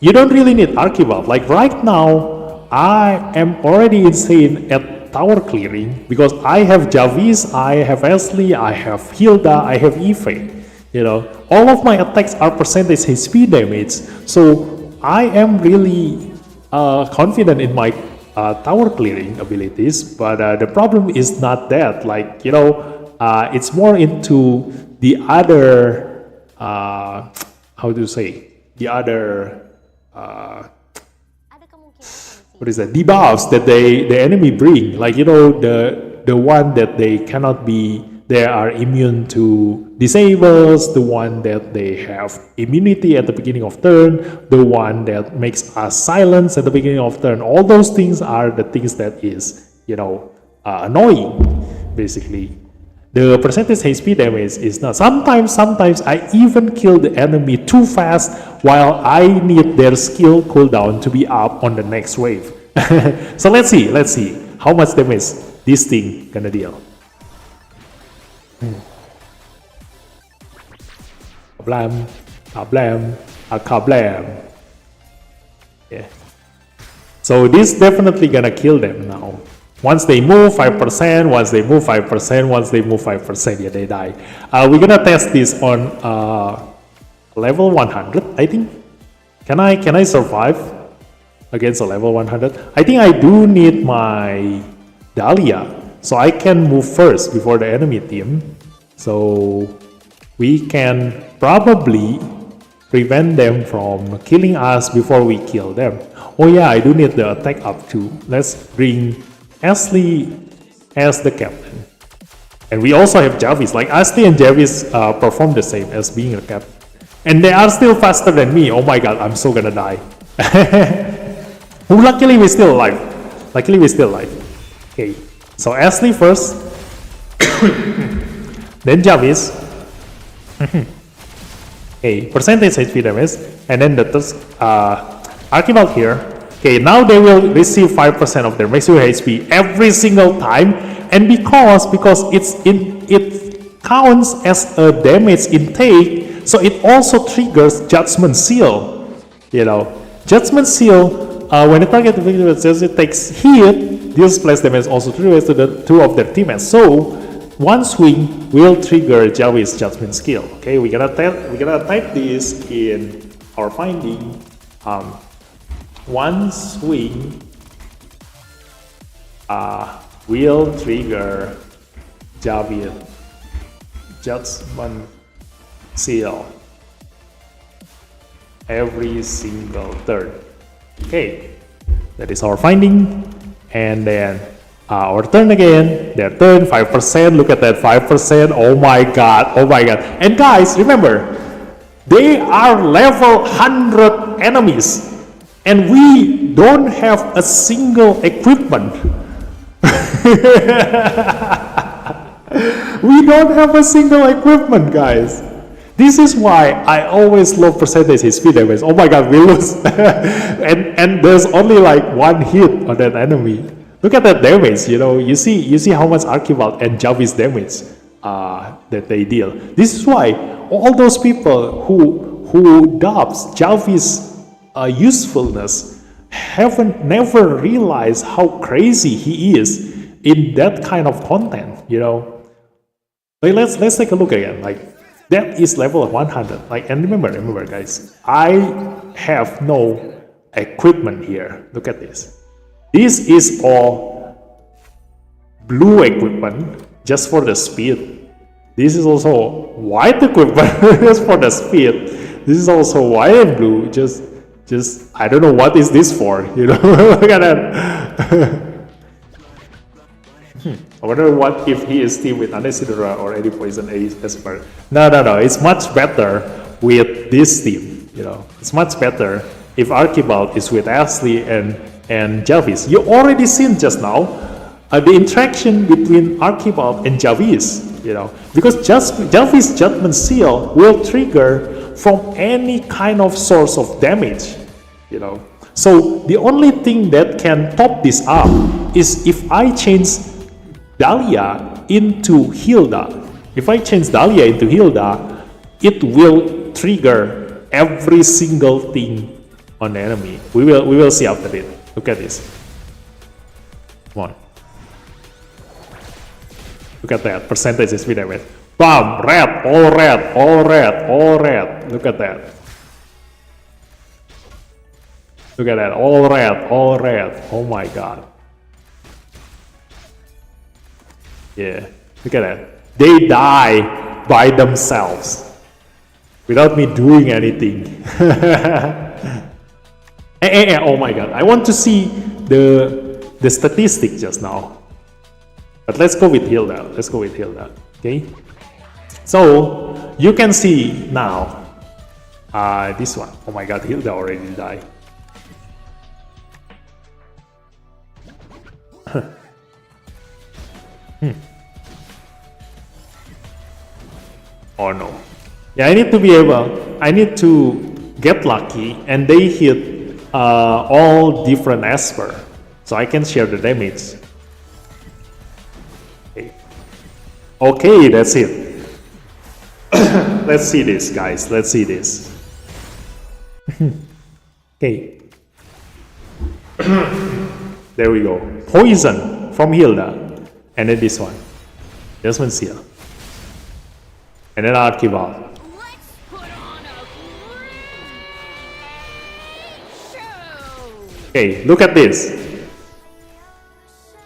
you don't really need Archibald. Like, right now, I am already insane at tower clearing because I have Jarvis, I have Ashley, I have Hilda, I have Eve. You know, all of my attacks are percentage HP damage. So, I am really confident in my tower clearing abilities, but the problem is not that. Like, you know, it's more into the other how to say, the other what is that, debuffs that the enemy bring. Like, you know, the one that they are immune to disables, the one that they have immunity at the beginning of turn, the one that makes us silence at the beginning of turn. All those things are the things that is, you know, annoying, basically. The percentage HP damage is not. Sometimes I even kill the enemy too fast while I need their skill cooldown to be up on the next wave. So let's see how much damage this thing gonna deal. Kablam, kablam, kablam. Yeah. So this definitely gonna kill them now. Once they move 5%, once they move 5%, once they move 5%, yeah, they die. We're gonna test this on level 100, I think. Can I survive against a level 100? I think I do need my Dahlia, so I can move first before the enemy team. So we can probably prevent them from killing us before we kill them. Oh yeah, I do need the attack up too. Let's bring Ashley as the captain. And we also have Jarvis. Like, Ashley and Jarvis perform the same as being a captain. And they are still faster than me. Oh my god, I'm so gonna die. Luckily we're still alive. Okay, so Ashley first. Then Jarvis. Okay, percentage HP damage. And then the Archibald here. Okay, now they will receive 5% of their maximum HP every single time, and because it counts as a damage intake, so it also triggers Judgment Seal. You know, Judgment Seal, when the target it takes hit, deals splash damage also triggers to the 2 of their teammates. So one swing will trigger Jarvis' Judgment Skill. Okay, we're gonna type this in our finding. One swing will trigger Javid Judgment Seal every single turn. Okay, that is our finding. And then our turn again, their turn, 5%, look at that 5%, oh my god, oh my god. And guys, remember, they are level 100 enemies, and we don't have a single equipment. We don't have a single equipment, guys. This is why I always love percentage speed damage. Oh my god, we lose. and there's only like one hit on that enemy. Look at that damage, you know. You see how much Archibald and Javis damage that they deal. This is why all those people who doubts Javis' usefulness haven't never realized how crazy he is in that kind of content, you know. Like let's take a look again. Like that is level 100. Like, and remember guys, I have no equipment here. Look at this. This is all blue equipment just for the speed. This is also white equipment just for the speed. This is also white and blue. Just I don't know what is this for. You know, look at that. I wonder what if he is team with Anesidora or any poison esper. No. It's much better with this team. You know, it's much better if Archibald is with Ashley and Javis. You already seen just now the interaction between Archibald and Javis. You know, because Javis' Judgment Seal will trigger from any kind of source of damage. You know, so the only thing that can top this up is if I change Dahlia into Hilda. If I change Dahlia into Hilda, it will trigger every single thing on the enemy. We will see after it. Look at this. Come on. Look at that. Percentage speed damage. Bam! Red! All red! All red! All red! Look at that. Look at that. All red! All red! Oh my god. Yeah, look at that. They die by themselves without me doing anything. Oh my god, I want to see the statistic just now. But let's go with Hilda. Let's go with Hilda. Okay. So you can see now this one. Oh my god, Hilda already died. Oh no. Yeah, I need to get lucky and they hit all different esper. So I can share the damage. Okay, that's it. Let's see this, guys. Let's see this. Okay. There we go. Poison from Hilda. And then this one. Judgment Seal. And then Archibald. Let's put on a great show. Okay, look at this.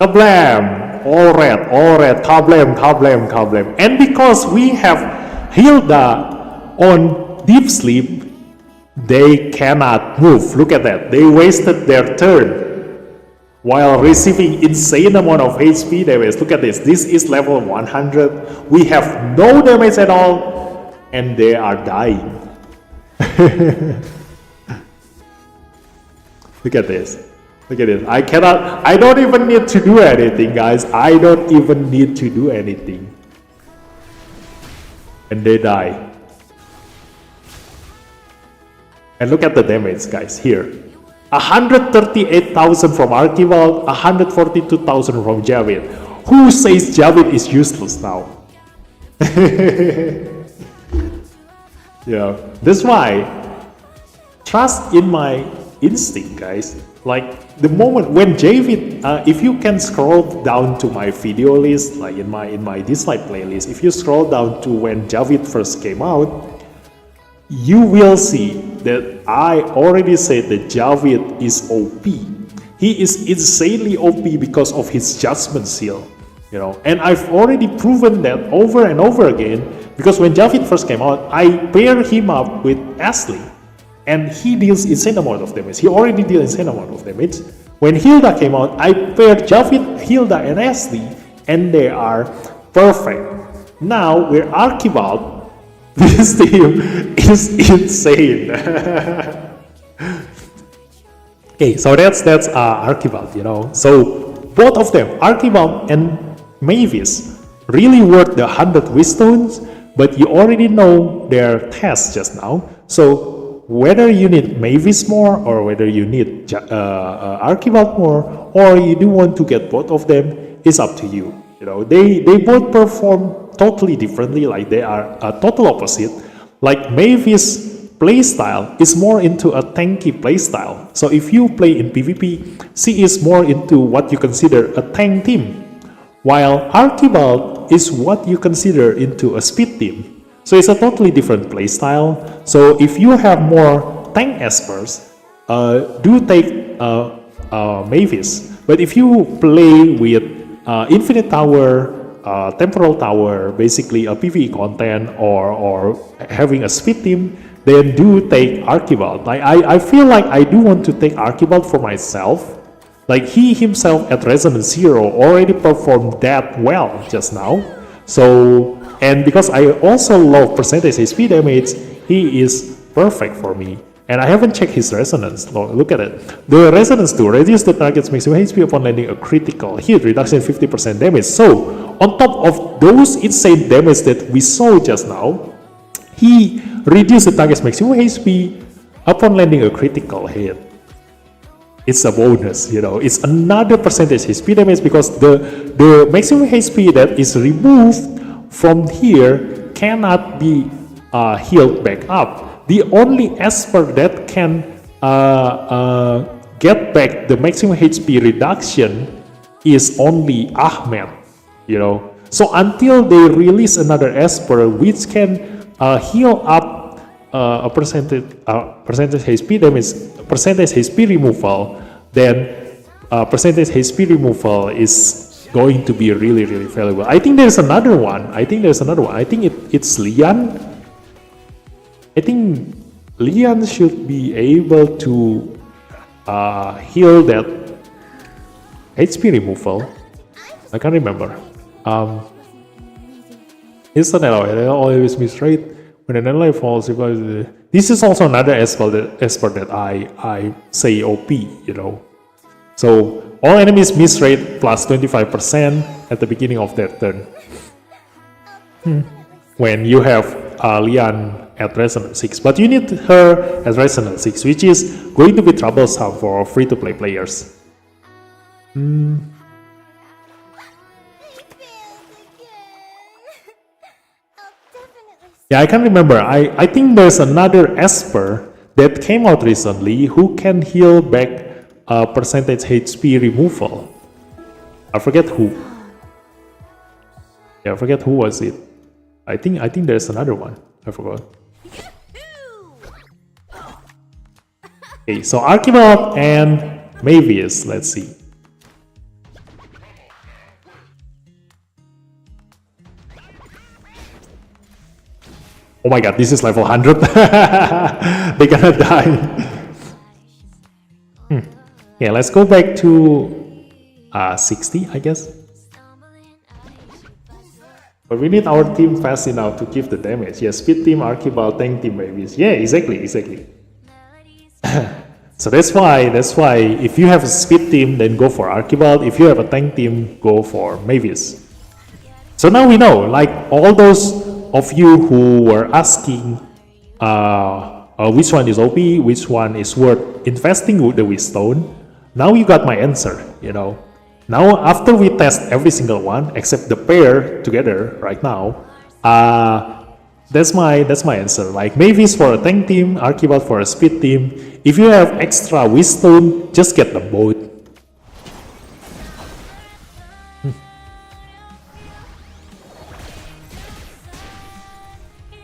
Kablam! All red, kablam. And because we have Hilda on deep sleep, they cannot move. Look at that. They wasted their turn while receiving insane amount of HP damage. Look at this. This is level 100. We have no damage at all, and they are dying. Look at this. Look at this. I don't even need to do anything, guys. I don't even need to do anything. And they die. And look at the damage, guys, here. 138,000 from Archibald, 142,000 from Javid. Who says Javid is useless now? Yeah, that's why trust in my instinct, guys. Like the moment when Javid, if you can scroll down to my video list, like in my Dislyte playlist, if you scroll down to when Javid first came out, you will see that I already said that Javid is OP. he is insanely OP because of his Judgment Seal, you know. And I've already proven that over and over again, because when Javid first came out, I paired him up with Ashley, and he deals insane amount of damage. He already deals insane amount of damage. When Hilda came out, I paired Javid, Hilda, and Ashley, and they are perfect. Now we're Archibald. This team is insane. Okay, so that's Archibald, you know. So both of them, Archibald and Mavis, really worth the 100 Wishstones, but you already know their tests just now. So whether you need Mavis more or whether you need Archibald more, or you do want to get both of them, is up to you. You know, they both perform totally differently, like they are a total opposite. Like Mavis' playstyle is more into a tanky playstyle. So if you play in PvP, she is more into what you consider a tank team, while Archibald is what you consider into a speed team. So it's a totally different playstyle. So if you have more tank espers, do take Mavis. But if you play with Infinite Tower, Temporal Tower, basically a PvE content, or having a speed team, then do take Archibald. Like I feel like I do want to take Archibald for myself. Like he himself at Resonance 0 already performed that well just now. So, and because I also love percentage HP damage, he is perfect for me. And I haven't checked his resonance. Look at it. The resonance 2 reduce the target's maximum HP upon landing a critical hit, reduction 50% damage. So, on top of those insane damage that we saw just now, he reduced the target's maximum HP upon landing a critical hit. It's a bonus, you know. It's another percentage HP damage because the maximum HP that is removed from here cannot be healed back up. The only esper that can get back the maximum HP reduction is only Ahmed, you know. So until they release another esper which can heal up a percentage HP damage, percentage HP removal, then percentage HP removal is going to be really valuable. I think there's another one. I think it's Lian. I think Lian should be able to heal that HP removal. I can't remember. It's an ally. They always miss rate when an ally falls. This is also another esper that I say OP, you know. So all enemies miss rate plus 25% at the beginning of their turn. When you have Lian at Resonance 6, but you need her at Resonance 6, which is going to be troublesome for free-to-play players. Yeah, I can't remember. I think there's another esper that came out recently who can heal back percentage HP removal. I forget who. Yeah, I forget who was it. I think there's another one. I forgot. Okay, so Archibald and Mavis, let's see. Oh my god, this is level 100. They're gonna die. Yeah, let's go back to 60, I guess. But we need our team fast enough to give the damage. Yeah, speed team, Archibald, tank team, Mavis. Yeah, exactly. So that's why if you have a speed team, then go for Archibald. If you have a tank team, go for Mavis. So now we know, like all those of you who were asking which one is OP, which one is worth investing with the Wishstone, now you got my answer, you know. Now after we test every single one except the pair together right now, that's my answer. Like Mavis for a tank team, Archibald for a speed team. If you have extra Wishstone, just get them both.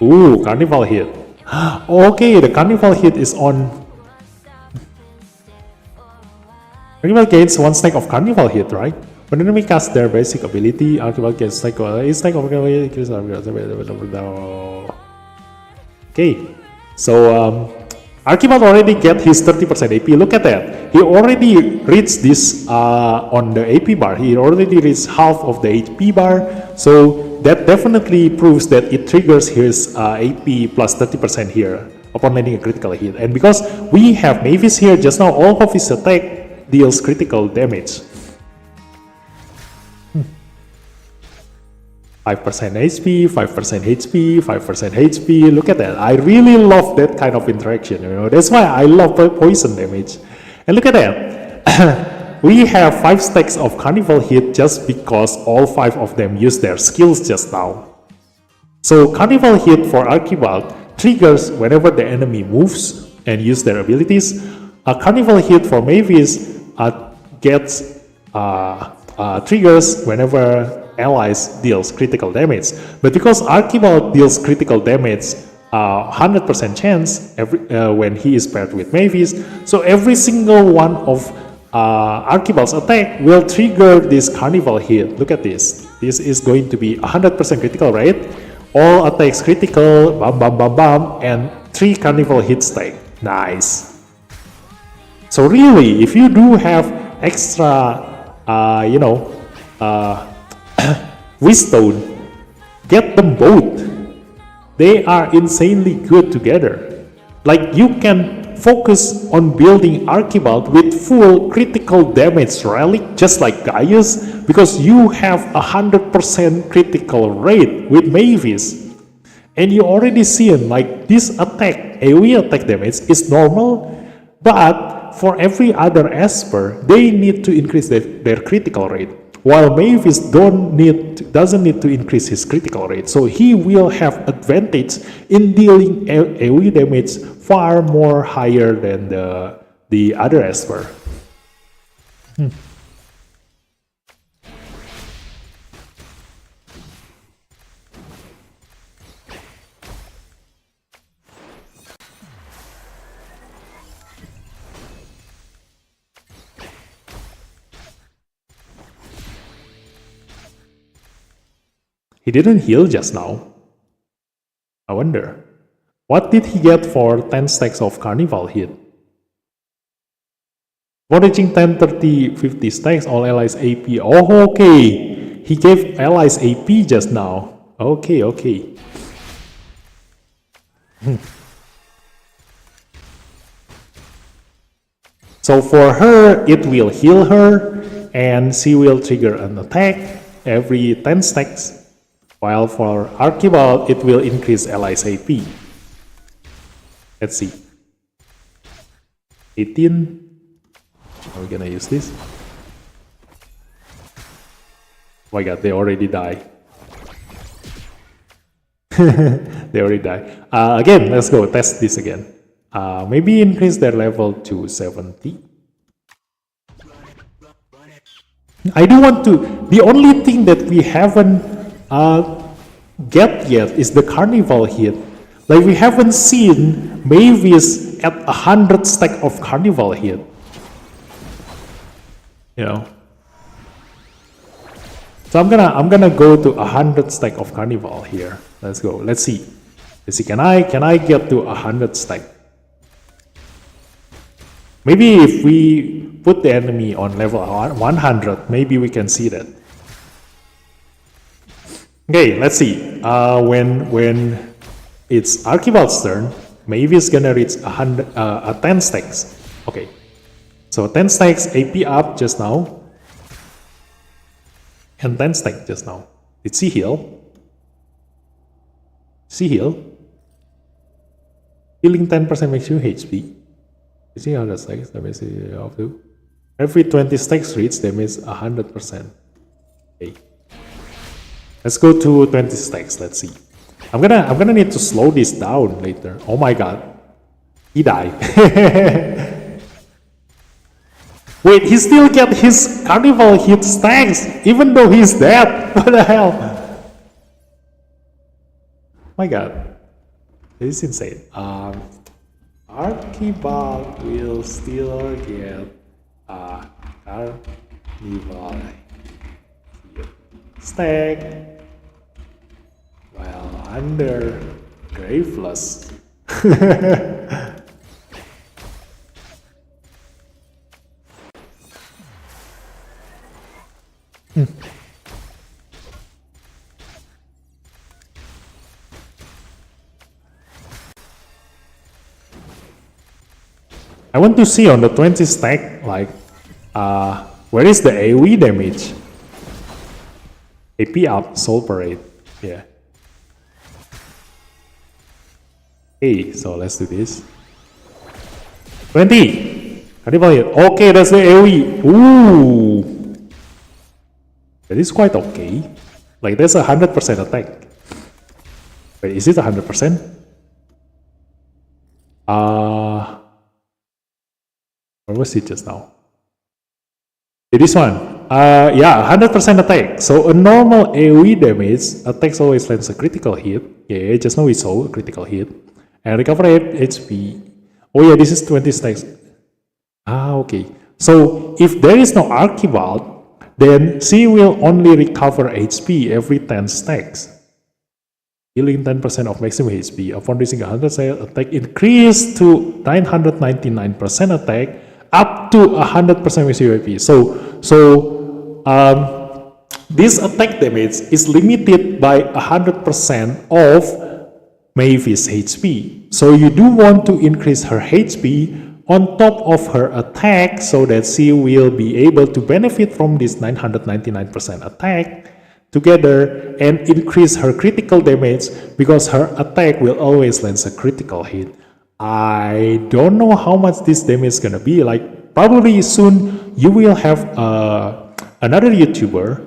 Ooh, Carnival hit. Okay, the Carnival hit is on. Archibald gains 1 stack of Carnival hit, right? When enemy casts their basic ability, Archibald gets stack of Okay, so Archibald already get his 30% AP. Look at that. He already reached this on the AP bar. He already reached half of the AP bar. So that definitely proves that it triggers his AP plus 30% here upon landing a critical hit. And because we have Mavis here, just now all of his attack deals critical damage. 5% HP, 5% HP, 5% HP. Look at that. I really love that kind of interaction. You know, that's why I love poison damage. And look at that. We have 5 stacks of Carnival hit just because all 5 of them use their skills just now. So Carnival hit for Archibald triggers whenever the enemy moves and use their abilities. A Carnival hit for Mavis gets triggers whenever allies deals critical damage. But because Archibald deals critical damage 100% chance when he is paired with Mavis, so every single one of Archibald's attack will trigger this Carnival hit. Look at this. This is going to be 100% critical rate. All attacks critical, bam bam bam bam, and 3 Carnival hit stack. Nice. So really, if you do have extra, Wisdom, get them both. They are insanely good together. Like, you can focus on building Archibald with full critical damage relic, just like Gaius, because you have 100% critical rate with Mavis. And you already seen, like, this attack, AoE attack damage is normal, but for every other esper, they need to increase their critical rate. While Mavis doesn't need to increase his critical rate, so he will have advantage in dealing AoE damage far more higher than the other esper. He didn't heal just now. I wonder, what did he get for 10 stacks of Carnival hit? For reaching 10, 30, 50 stacks, all allies AP. Oh, okay. He gave allies AP just now. Okay, okay. So for her, it will heal her, and she will trigger an attack every 10 stacks. While for Archibald, it will increase allies AP. Let's see. 18. Are we gonna use this? Oh my god, they already die. They already die. Again, let's go test this again. Maybe increase their level to 70. I do want to. The only thing that we haven't get yet is the Carnival hit. Like, we haven't seen Mavis at 100 stack of Carnival hit. You know. So I'm gonna go to 100 stack of Carnival here. Let's go. Let's see. Let's see. Can I get to 100 stack? Maybe if we put the enemy on level 100, maybe we can see that. Okay, let's see. When it's Archibald's turn, Mavis gonna reach 10 stacks. Okay, so 10 stacks AP up just now, and 10 stacks just now. Did she heal? She heal? Healing 10% makes you HP. You see how that stacks? That means you have to. Every 20 stacks reach, that means 100%. Okay. Let's go to 20 stacks. Let's see. I'm gonna need to slow this down later. Oh my god, he died. Wait, he still get his Carnival hit stacks even though he's dead. What the hell? My god, this is insane. Archibald will still get Dislyte. Stack. Well, under Graveless. I want to see on the 20 stack, like, where is the AoE damage? AP up, Soul Parade, yeah. Okay, so let's do this. 20! Okay, that's the AoE. Ooh! That is quite okay. Like, that's 100% attack. Wait, is it 100%? Where was it just now? This one. Yeah, 100% attack. So a normal AoE damage, attacks always lands a critical hit. Yeah, just now we saw a critical hit. And recover HP. Oh yeah, this is 20 stacks. Okay. So if there is no Archibald, then she will only recover HP every 10 stacks. Healing 10% of maximum HP. Upon reaching 100% attack, increase to 999% attack, up to 100% maximum HP. This attack damage is limited by 100% of Mavis HP. So you do want to increase her HP on top of her attack so that she will be able to benefit from this 999% attack together and increase her critical damage because her attack will always land a critical hit. I don't know how much this damage is gonna be. Like, probably soon you will have another YouTuber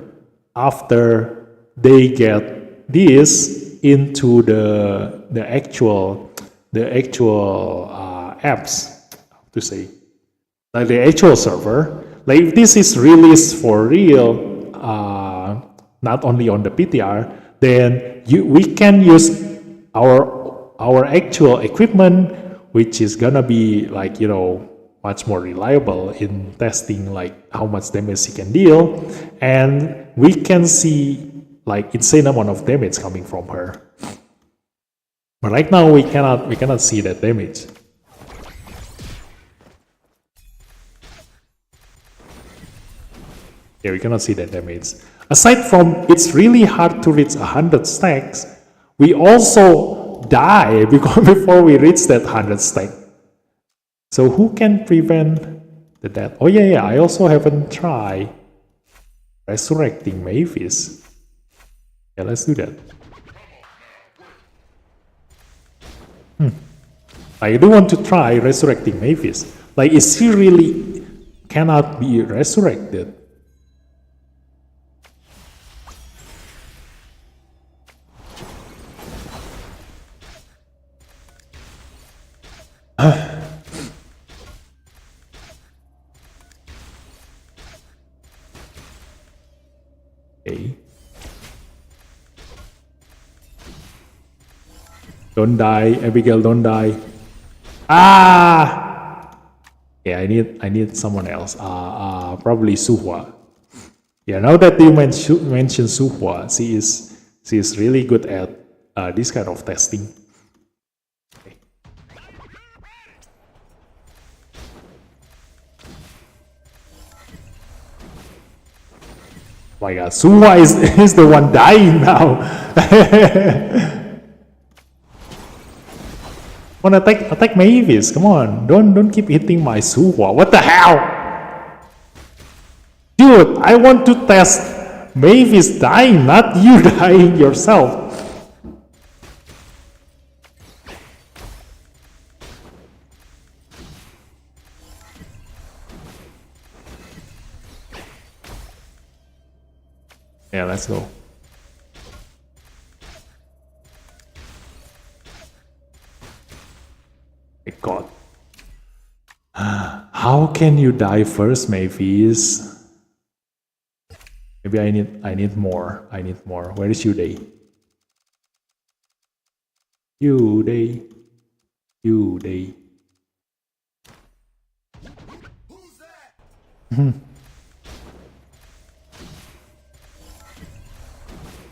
after they get this into the actual apps, to say, like the actual server. Like, if this is released for real, not only on the PTR, then we can use our actual equipment, which is gonna be, like, you know, much more reliable in testing, like how much damage he can deal, and we can see like insane amount of damage coming from her. But right now we cannot see that damage. Yeah, we cannot see that damage. Aside from it's really hard to reach 100 stacks, we also die before we reach that 100 stack. So who can prevent the death? Oh yeah, I also haven't tried resurrecting Mavis. Yeah, let's do that. I do want to try resurrecting Mavis. Like, is she really cannot be resurrected? Okay. Don't die, Abigail, don't die. Yeah, I need someone else. Probably Suhua. Yeah, now that you mention Suhua, she is really good at this kind of testing. Okay. Oh my god, Suhua is the one dying now. Come on, attack Mavis. Come on, don't keep hitting my Suhua. What the hell? Dude, I want to test Mavis dying, not you dying yourself. Yeah, let's go. My god. How can you die first, Mavis? Maybe I need more. I need more. Where is Uday? Uday. Uday.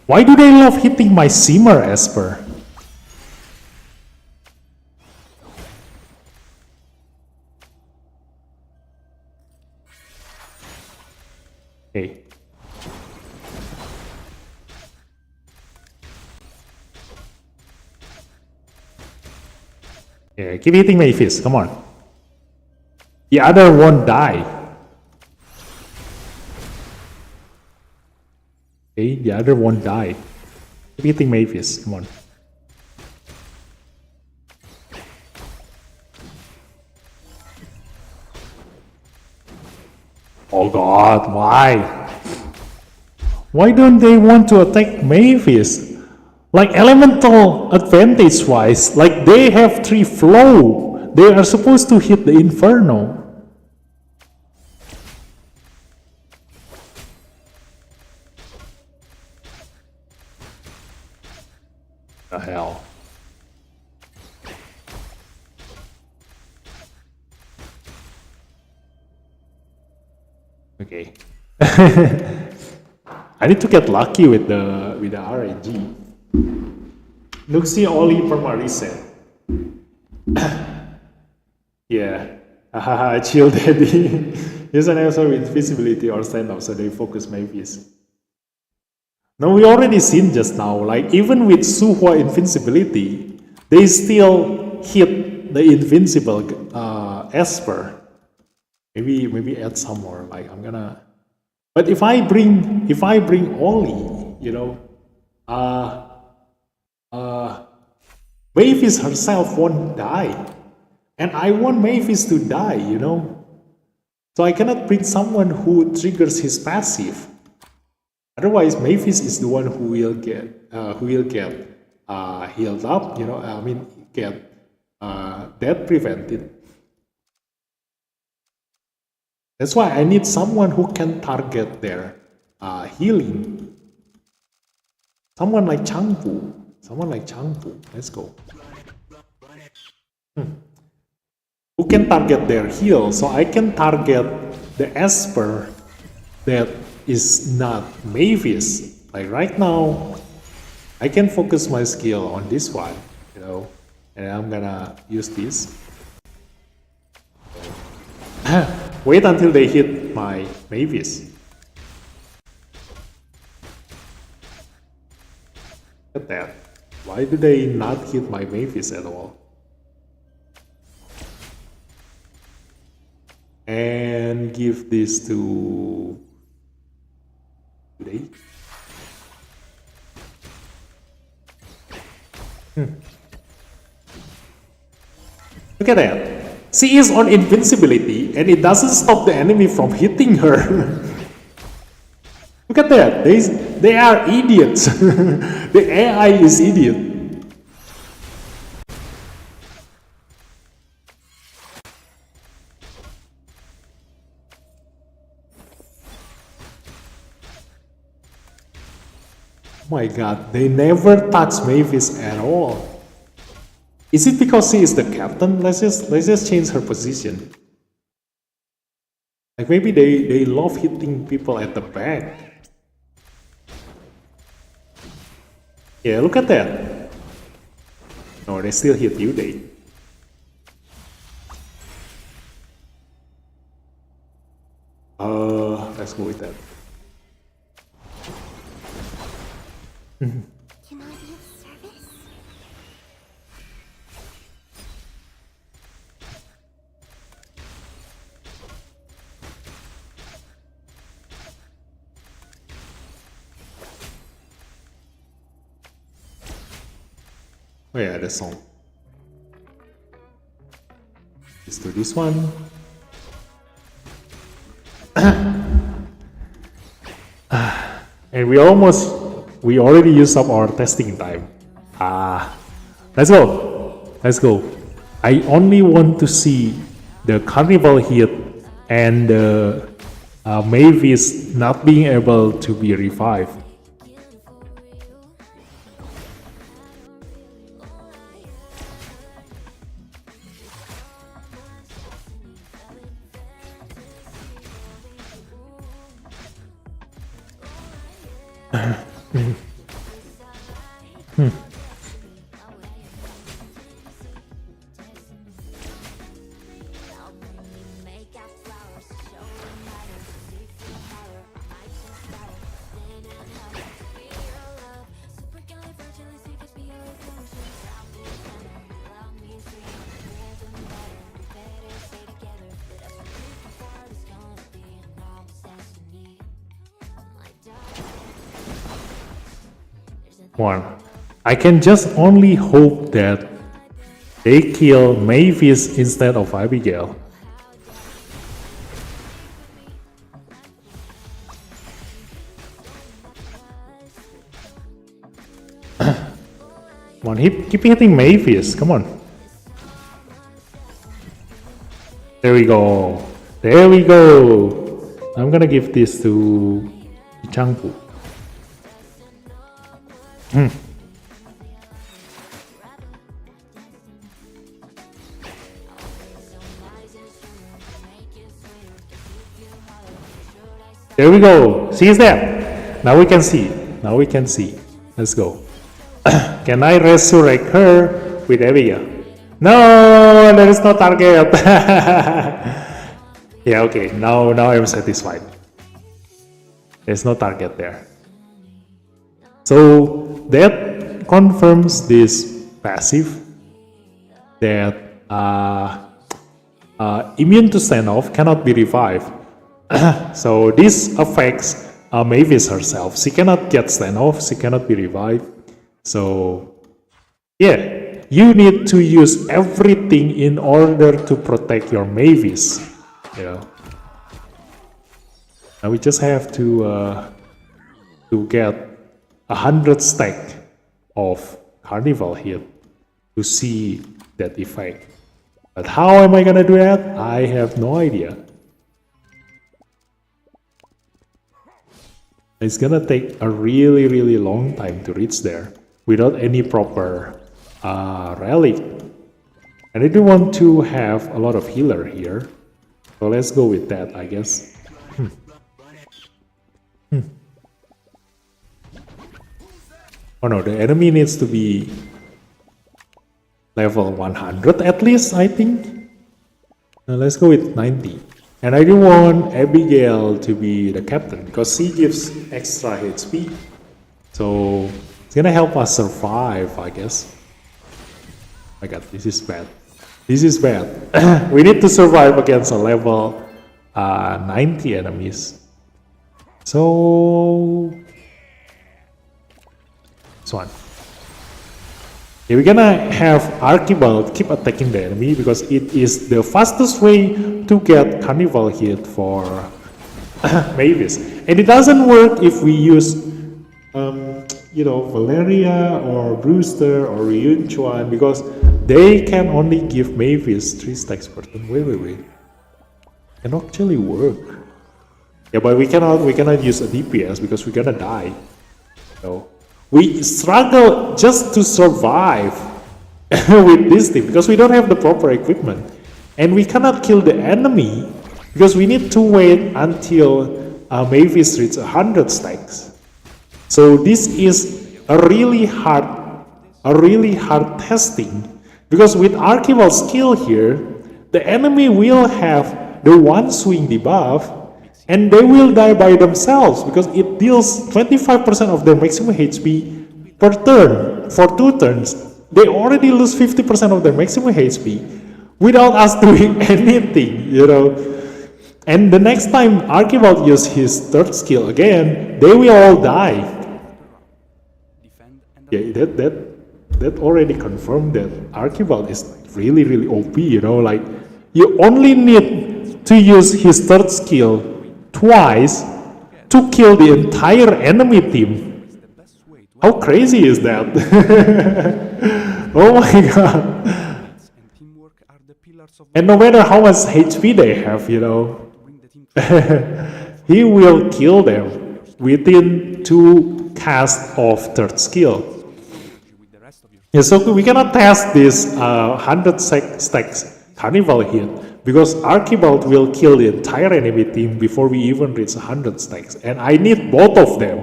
Why do they love hitting my Simmer Esper? Okay. Yeah, keep hitting Mavis, come on. The other won't die. Okay, the other won't die. Keep hitting Mavis, come on. Oh god, why? Why don't they want to attack Mavis? Like elemental advantage wise, like they have 3 flow. They are supposed to hit the Inferno. The hell. Okay. I need to get lucky with the RNG. Luxie Oli perma reset. Yeah. Hahaha, chill daddy. Use an answer with visibility or stand up so they focus Mavis. No, we already seen just now, like even with Suhua invincibility, they still hit the invincible Esper. Maybe add some more, like I'm gonna. But if I bring Oli, you know, Mavis herself won't die. And I want Mavis to die, you know. So I cannot bring someone who triggers his passive. Otherwise, Mavis is the one who will get healed up, you know. I mean, get death prevented. That's why I need someone who can target their healing. Someone like Changpu. Let's go. Who can target their heal? So I can target the Esper that is not Mavis. Like right now, I can focus my skill on this one, you know, and I'm gonna use this. Wait until they hit my Mavis. Look at that. Why do they not hit my Mavis at all? And give this to today. Look at that. She is on invincibility and it doesn't stop the enemy from hitting her. Look at that. They are idiots. The AI is idiot. Oh my god, they never touch Mavis at all. Is it because she is the captain? Let's just change her position. Like maybe they love hitting people at the back. Yeah, look at that. No, they still hit you, they. Let's go with that. Can I be of service? Oh yeah, the song. Let's do this one. And we already used up our testing time. Let's go. I only want to see the carnival hit and the Mavis not being able to be revived. One. I can just only hope that they kill Mavis instead of Abigail. Come on, keep hitting Mavis. Come on. There we go. There we go. I'm gonna give this to Changpu. There we go. See that? Now we can see. Now we can see. Let's go. Can I resurrect her with Evia? No, there is no target. Yeah, okay. Now I'm satisfied. There's no target there. So that confirms this passive that immune to standoff cannot be revived. So this affects Mavis herself. She cannot get standoff. She cannot be revived. So yeah, you need to use everything in order to protect your Mavis. You know. Now we just have to get 100 stack of Carnival hit to see that effect. But how am I gonna do that? I have no idea. It's gonna take a really long time to reach there without any proper relic. And I do want to have a lot of healer here. So let's go with that, I guess. Oh no, the enemy needs to be level 100 at least, I think. Now let's go with 90. And I do want Abigail to be the captain because she gives extra HP. So it's gonna help us survive, I guess. Oh my god, this is bad. This is bad. We need to survive against a level 90 enemies. So this one. Yeah, we're gonna have Archibald keep attacking the enemy because it is the fastest way to get Carnival hit for Mavis. And it doesn't work if we use, you know, Valeria or Brewster or Ryun Chuan because they can only give Mavis 3 stacks per turn. Wait. Can actually work. Yeah, but we cannot use a DPS because we're gonna die. So we struggle just to survive with this thing because we don't have the proper equipment. And we cannot kill the enemy because we need to wait until Mavis reaches 100 stacks. So this is a really hard testing because with Archibald's skill here, the enemy will have the one swing debuff and they will die by themselves because it deals 25% of their maximum HP per turn for 2 turns. They already lose 50% of their maximum HP without us doing anything, you know. And the next time Archibald uses his 3rd skill again, they will all die. Yeah, that already confirmed that Archibald is really OP, you know. Like, you only need to use his 3rd skill twice to kill the entire enemy team. How crazy is that? Oh my god. And no matter how much HP they have, you know, he will kill them within 2 casts of 3rd skill. Yeah, so we cannot test this 100 stacks Carnival hit because Archibald will kill the entire enemy team before we even reach 100 stacks, and I need both of them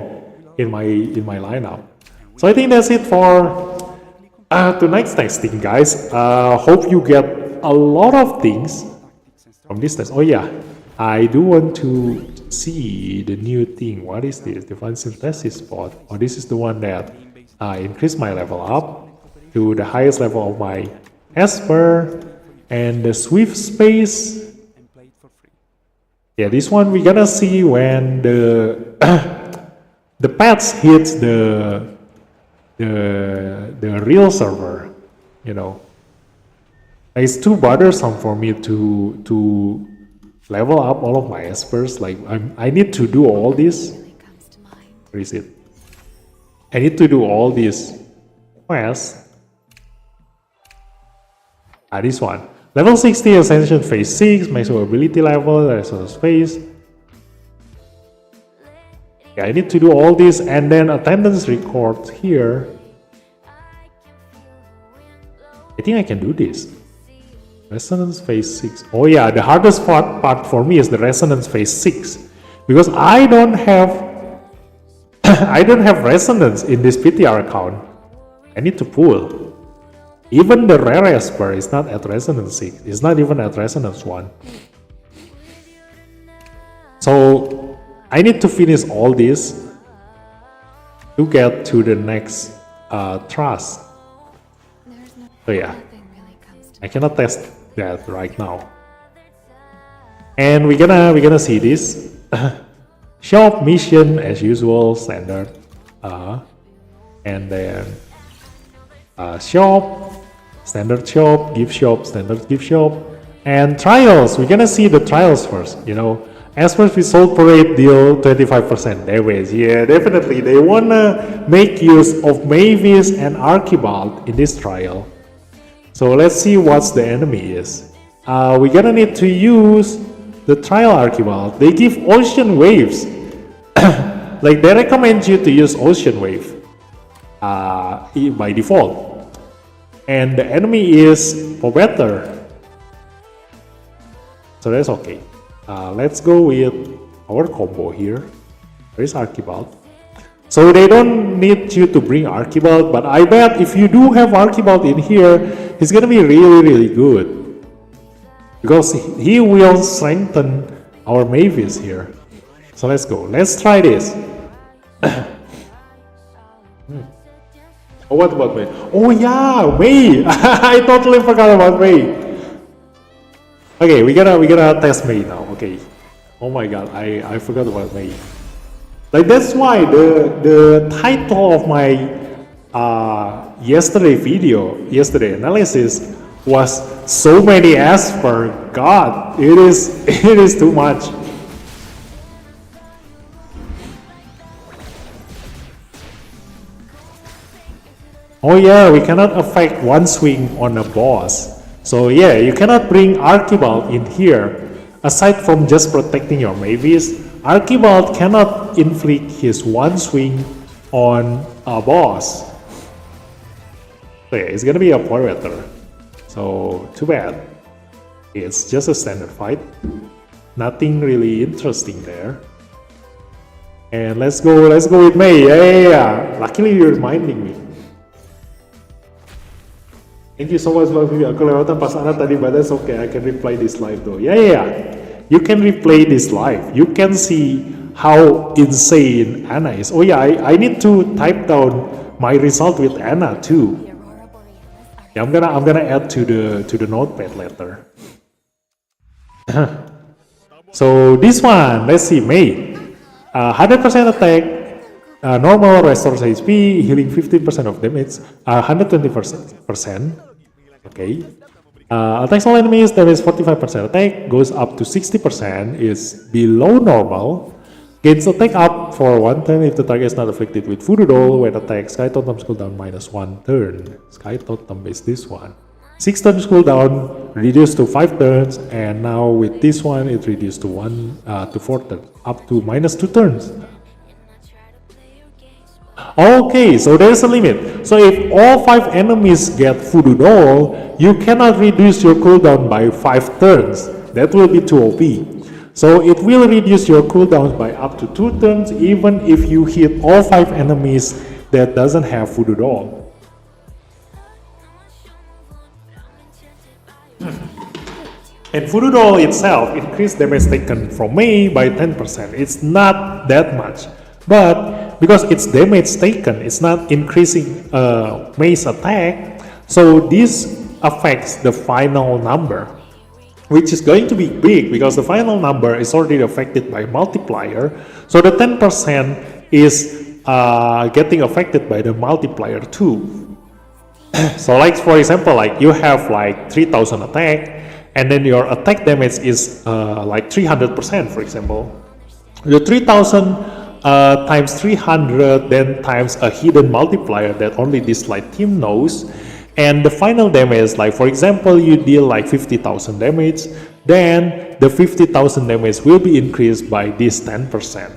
in my lineup. So I think that's it for tonight's testing, guys. Hope you get a lot of things from this test. Oh yeah, I do want to see the new thing. What is this? Divine Synthesis spot. Oh, this is the one that increased my level up to the highest level of my Esper. And the Swift Space, yeah, this one we're gonna see when the the pets hits the the real server, you know. It's too bothersome for me to level up all of my espers. Like I need to do all this. Where is it? I need to do all these quests. This one. Level 60 Ascension Phase 6, maximum ability level, resource phase. Yeah, I need to do all this and then attendance record here. I think I can do this. Resonance Phase 6. Oh yeah, the hardest part for me is the Resonance Phase 6. Because I don't have I don't have resonance in this PTR account. I need to pull. Even the rare esper is not at resonance 6. It's not even at resonance 1. So I need to finish all this to get to the next trust. So yeah, I cannot test that right now. And we're gonna see this. Shop mission as usual, standard. And then shop, standard shop, gift shop, standard gift shop, and trials. We're gonna see the trials first. You know, as first we sold parade deal 25% damage. Yeah, definitely they wanna make use of Mavis and Archibald in this trial. So let's see what the enemy is. We're gonna need to use the trial Archibald. They give ocean waves. Like they recommend you to use ocean wave by default. And the enemy is for better. So that's okay. Let's go with our combo here. Where is Archibald? So they don't need you to bring Archibald, but I bet if you do have Archibald in here, he's gonna be really, really good. Because he will strengthen our Mavis here. So let's go. Let's try this. Oh, what about Mei? Oh yeah, Mei! I totally forgot about Mei. Okay, we gotta test Mei now. Okay. Oh my god, I forgot about Mei. Like that's why the title of my yesterday analysis was so many esper. God, it is too much. Oh yeah, we cannot affect one swing on a boss. So yeah, you cannot bring Archibald in here. Aside from just protecting your Mavis, Archibald cannot inflict his one swing on a boss. So yeah, it's gonna be a Poireter. So too bad. It's just a standard fight. Nothing really interesting there. And let's go with Mei. Yeah. Luckily you're reminding me. Thank you so much for video. Aku lewatan pas Ana tadi, but that's okay. I can replay this live though. Yeah. You can replay this live. You can see how insane Ana is. Oh yeah, I need to type down my result with Ana too. Yeah, I'm gonna add to the notepad later. So this one, let's see, Mei. 100% attack, normal restores HP, healing 15% of damage, 120%. Okay. Attacks all enemies, damage 45% attack, goes up to 60%, is below normal. Gains attack up for 1 turn if the target is not afflicted with Voodoo Doll. When attack, Sky Totem's cooldown -1 turn. Sky Totem is this one. 6 turns cooldown, reduced to 5 turns, and now with this one, it reduced to 4 turns, up to -2 turns. Okay, so there's a limit. So if all 5 enemies get Voodoo Doll, you cannot reduce your cooldown by 5 turns. That will be too OP. So it will reduce your cooldowns by up to 2 turns even if you hit all 5 enemies that doesn't have Voodoo Doll. And Voodoo Doll itself increased damage taken from Mei by 10%. It's not that much. But because it's damage taken, it's not increasing Mei's attack, so this affects the final number, which is going to be big because the final number is already affected by multiplier. So the 10% is getting affected by the multiplier too. So like for example, like you have like 3000 attack, and then your attack damage is like 300%, for example. The 3000 times 300 then times a hidden multiplier that only Dislyte team knows, and the final damage, like for example you deal like 50,000 damage, then the 50,000 damage will be increased by this 10%.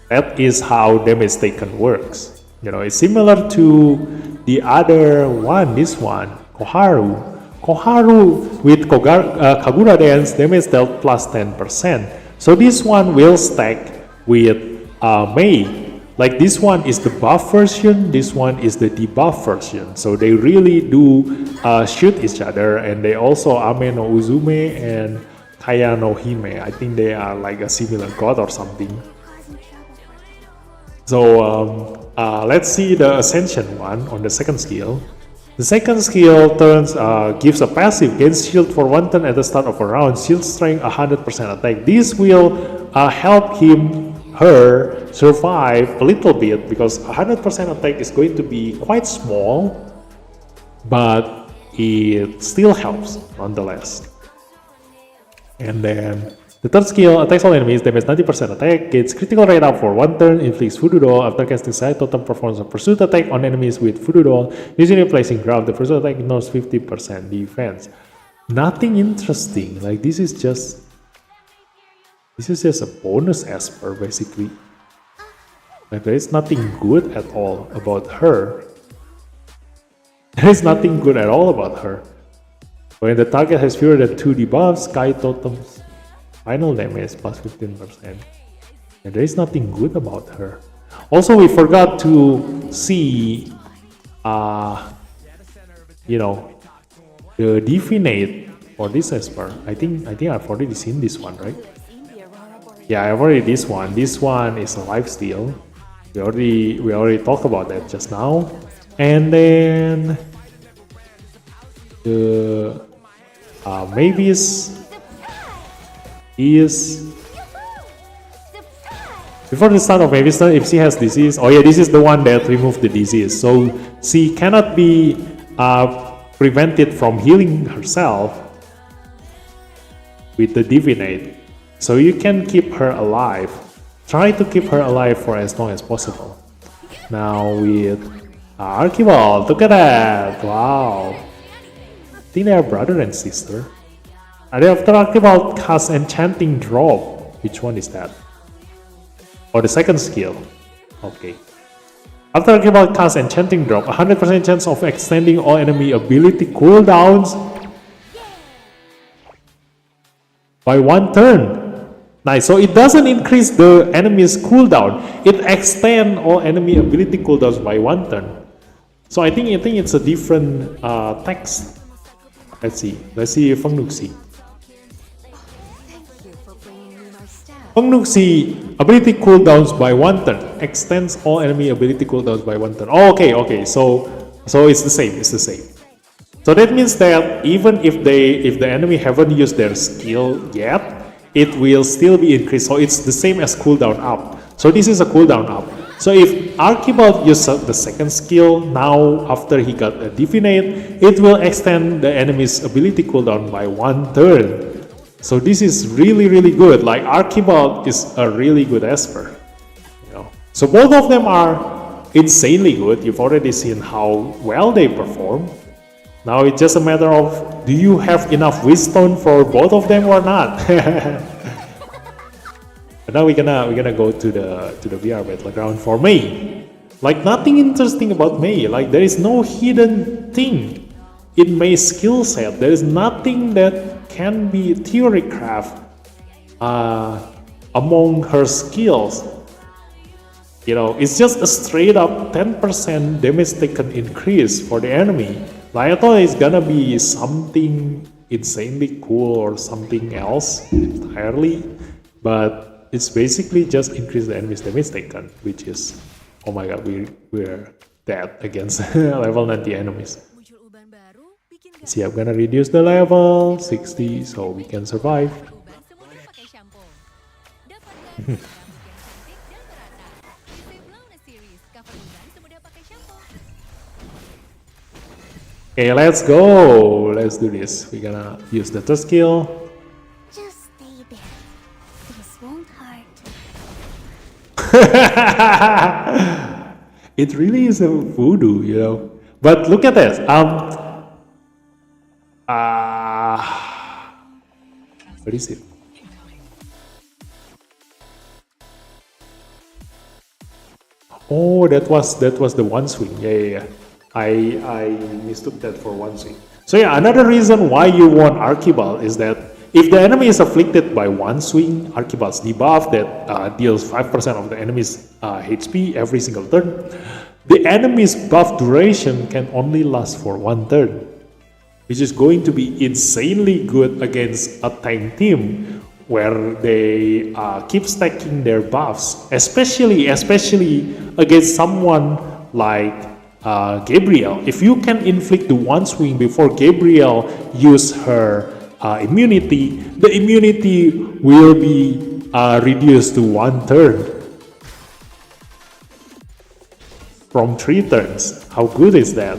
That is how damage taken works. You know, it's similar to the other one, this one, Koharu. Koharu with Kagura Dance damage dealt plus 10%. So this one will stack with MEI. Like this one is the buff version, this one is the debuff version. So they really do shoot each other, and they also Ame no Uzume and Kaya no Hime. I think they are like a similar god or something. So let's see the Ascension one on the second skill. The second skill gives a passive, gains shield for 1 turn at the start of a round, shield strength 100% attack. This will help her survive a little bit, because 100% attack is going to be quite small, but it still helps nonetheless. And then the third skill, attacks all enemies, damage 90% attack, gains critical rate up for 1 turn, inflicts voodoo doll. After casting side totem, performs a pursuit attack on enemies with voodoo doll. Using replacing grab, the pursuit attack ignores 50% defense. Nothing interesting, like this is just a bonus esper basically. Like there is nothing good at all about her. There is nothing good at all about her. When the target has fewer than 2 debuffs, sky totems final damage plus 15%. And there is nothing good about her. Also, we forgot to see, you know, the divinate for this esper. I think I've already seen this one, right? Yeah, I've already this one. This one is a lifesteal. We already talked about that just now. And then the Mavis is before the start of Mavis turn, if she has disease. Oh yeah, this is the one that removed the disease. So she cannot be prevented from healing herself with the divinate. So you can keep her alive. Try to keep her alive for as long as possible. Now with Archibald, look at that! Wow! I think they are brother and sister. And after Archibald casts Enchanting Drop. Which one is that? Oh, the second skill. Okay. After Archibald casts Enchanting Drop, 100% chance of extending all enemy ability cooldowns by 1 turn. Nice. So it doesn't increase the enemy's cooldown. It extends all enemy ability cooldowns by 1 turn. So I think it's a different text. Let's see Feng Nuxi. Feng Nuxi ability cooldowns by 1 turn. Extends all enemy ability cooldowns by 1 turn. Oh, okay. So it's the same. So that means that even if the enemy haven't used their skill yet, it will still be increased. So it's the same as cooldown up. So this is a cooldown up. So if Archibald used the second skill, now after he got a divinate, it will extend the enemy's ability cooldown by 1 turn. So this is really good. Like Archibald is a really good esper. You know? So both of them are insanely good. You've already seen how well they perform. Now it's just a matter of, do you have enough wisdom for both of them or not? But now we're gonna go to the VR battleground for MEI. Like nothing interesting about MEI. Like there is no hidden thing in MEI's skill set. There is nothing that can be theorycraft among her skills. You know, it's just a straight up 10% damage taken increase for the enemy. Like I thought it's gonna be something insanely cool or something else entirely, but it's basically just increase the enemy's damage taken, which is, oh my god, we're dead against level 90 enemies. See, I'm gonna reduce the level 60 so we can survive. covering semudah pakai shampoo. Okay, let's go. Let's do this. We're gonna use the third skill. Just stay there. This won't hurt. It really is a voodoo, you know. But look at this. What is it? Oh, that was the one swing. Yeah. I mistook that for one swing. So yeah, another reason why you want Archibald is that if the enemy is afflicted by one swing, Archibald's debuff that deals 5% of the enemy's HP every single turn, the enemy's buff duration can only last for one turn, which is going to be insanely good against a tank team where they keep stacking their buffs, especially against someone like Gabriel. If you can inflict the one swing before Gabriel use her immunity, the immunity will be reduced to one turn from 3 turns. How good is that?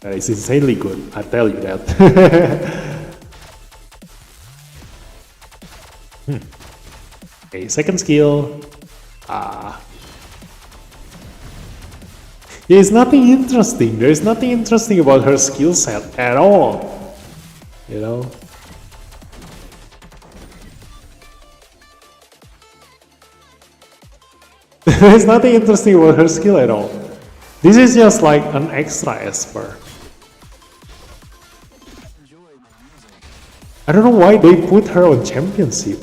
It's insanely good, I tell you that. Okay, second skill. There's nothing interesting. There's nothing interesting about her skill set at all. You know? There's nothing interesting about her skill at all. This is just like an extra esper. I don't know why they put her on championship.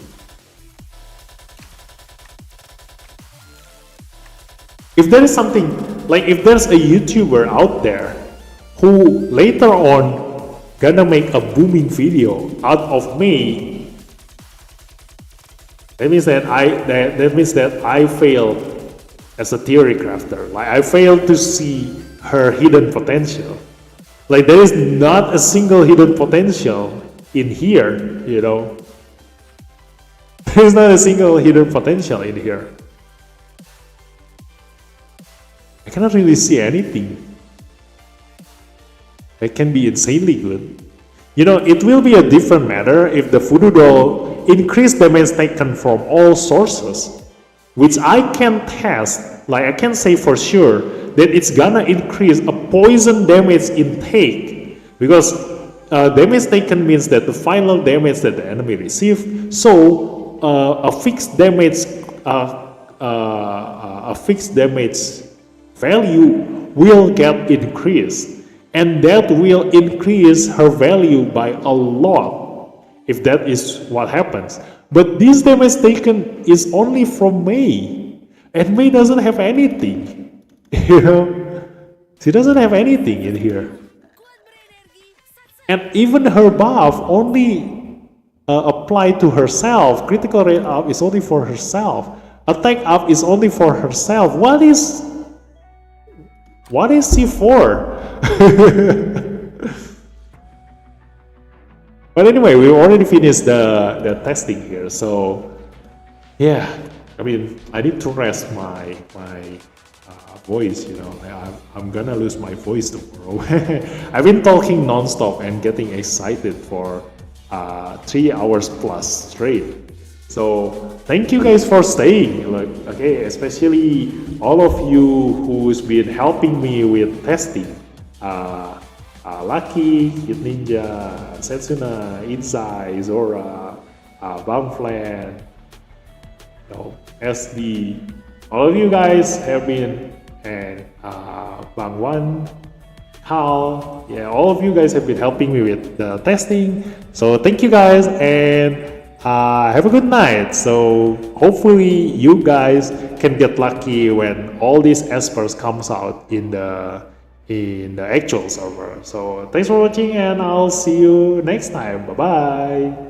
If there is something, like if there's a YouTuber out there who later on gonna make a booming video out of me, that means that I failed as a theory crafter. Like I failed to see her hidden potential. Like there is not a single hidden potential in here, you know. There's not a single hidden potential in here. I cannot really see anything. It can be insanely good. You know, it will be a different matter if the Voodoo Doll increase damage taken from all sources, which I can test. Like I can say for sure that it's gonna increase a poison damage intake, because damage taken means that the final damage that the enemy receives. So a fixed damage value will get increased, and that will increase her value by a lot if that is what happens. But this damage taken is only from MEI, and MEI doesn't have anything. You know, she doesn't have anything in here, and even her buff only apply to herself. Critical rate up is only for herself. Attack up is only for herself. What is she for? But anyway, we already finished the testing here, so yeah. I mean, I need to rest my voice. You know, I'm gonna lose my voice tomorrow. I've been talking non-stop and getting excited for 3 hours plus straight. So thank you guys for staying. Like, okay, especially all of you who's been helping me with testing. Lucky, Hit Ninja, Setsuna, Inzai, Zora, Bamflan, SD. All of you guys have been, and Bangwan, Hal, yeah, all of you guys have been helping me with the testing. So thank you guys, and have a good night. So hopefully you guys can get lucky when all these espers comes out in the actual server. So thanks for watching, and I'll see you next time. Bye bye.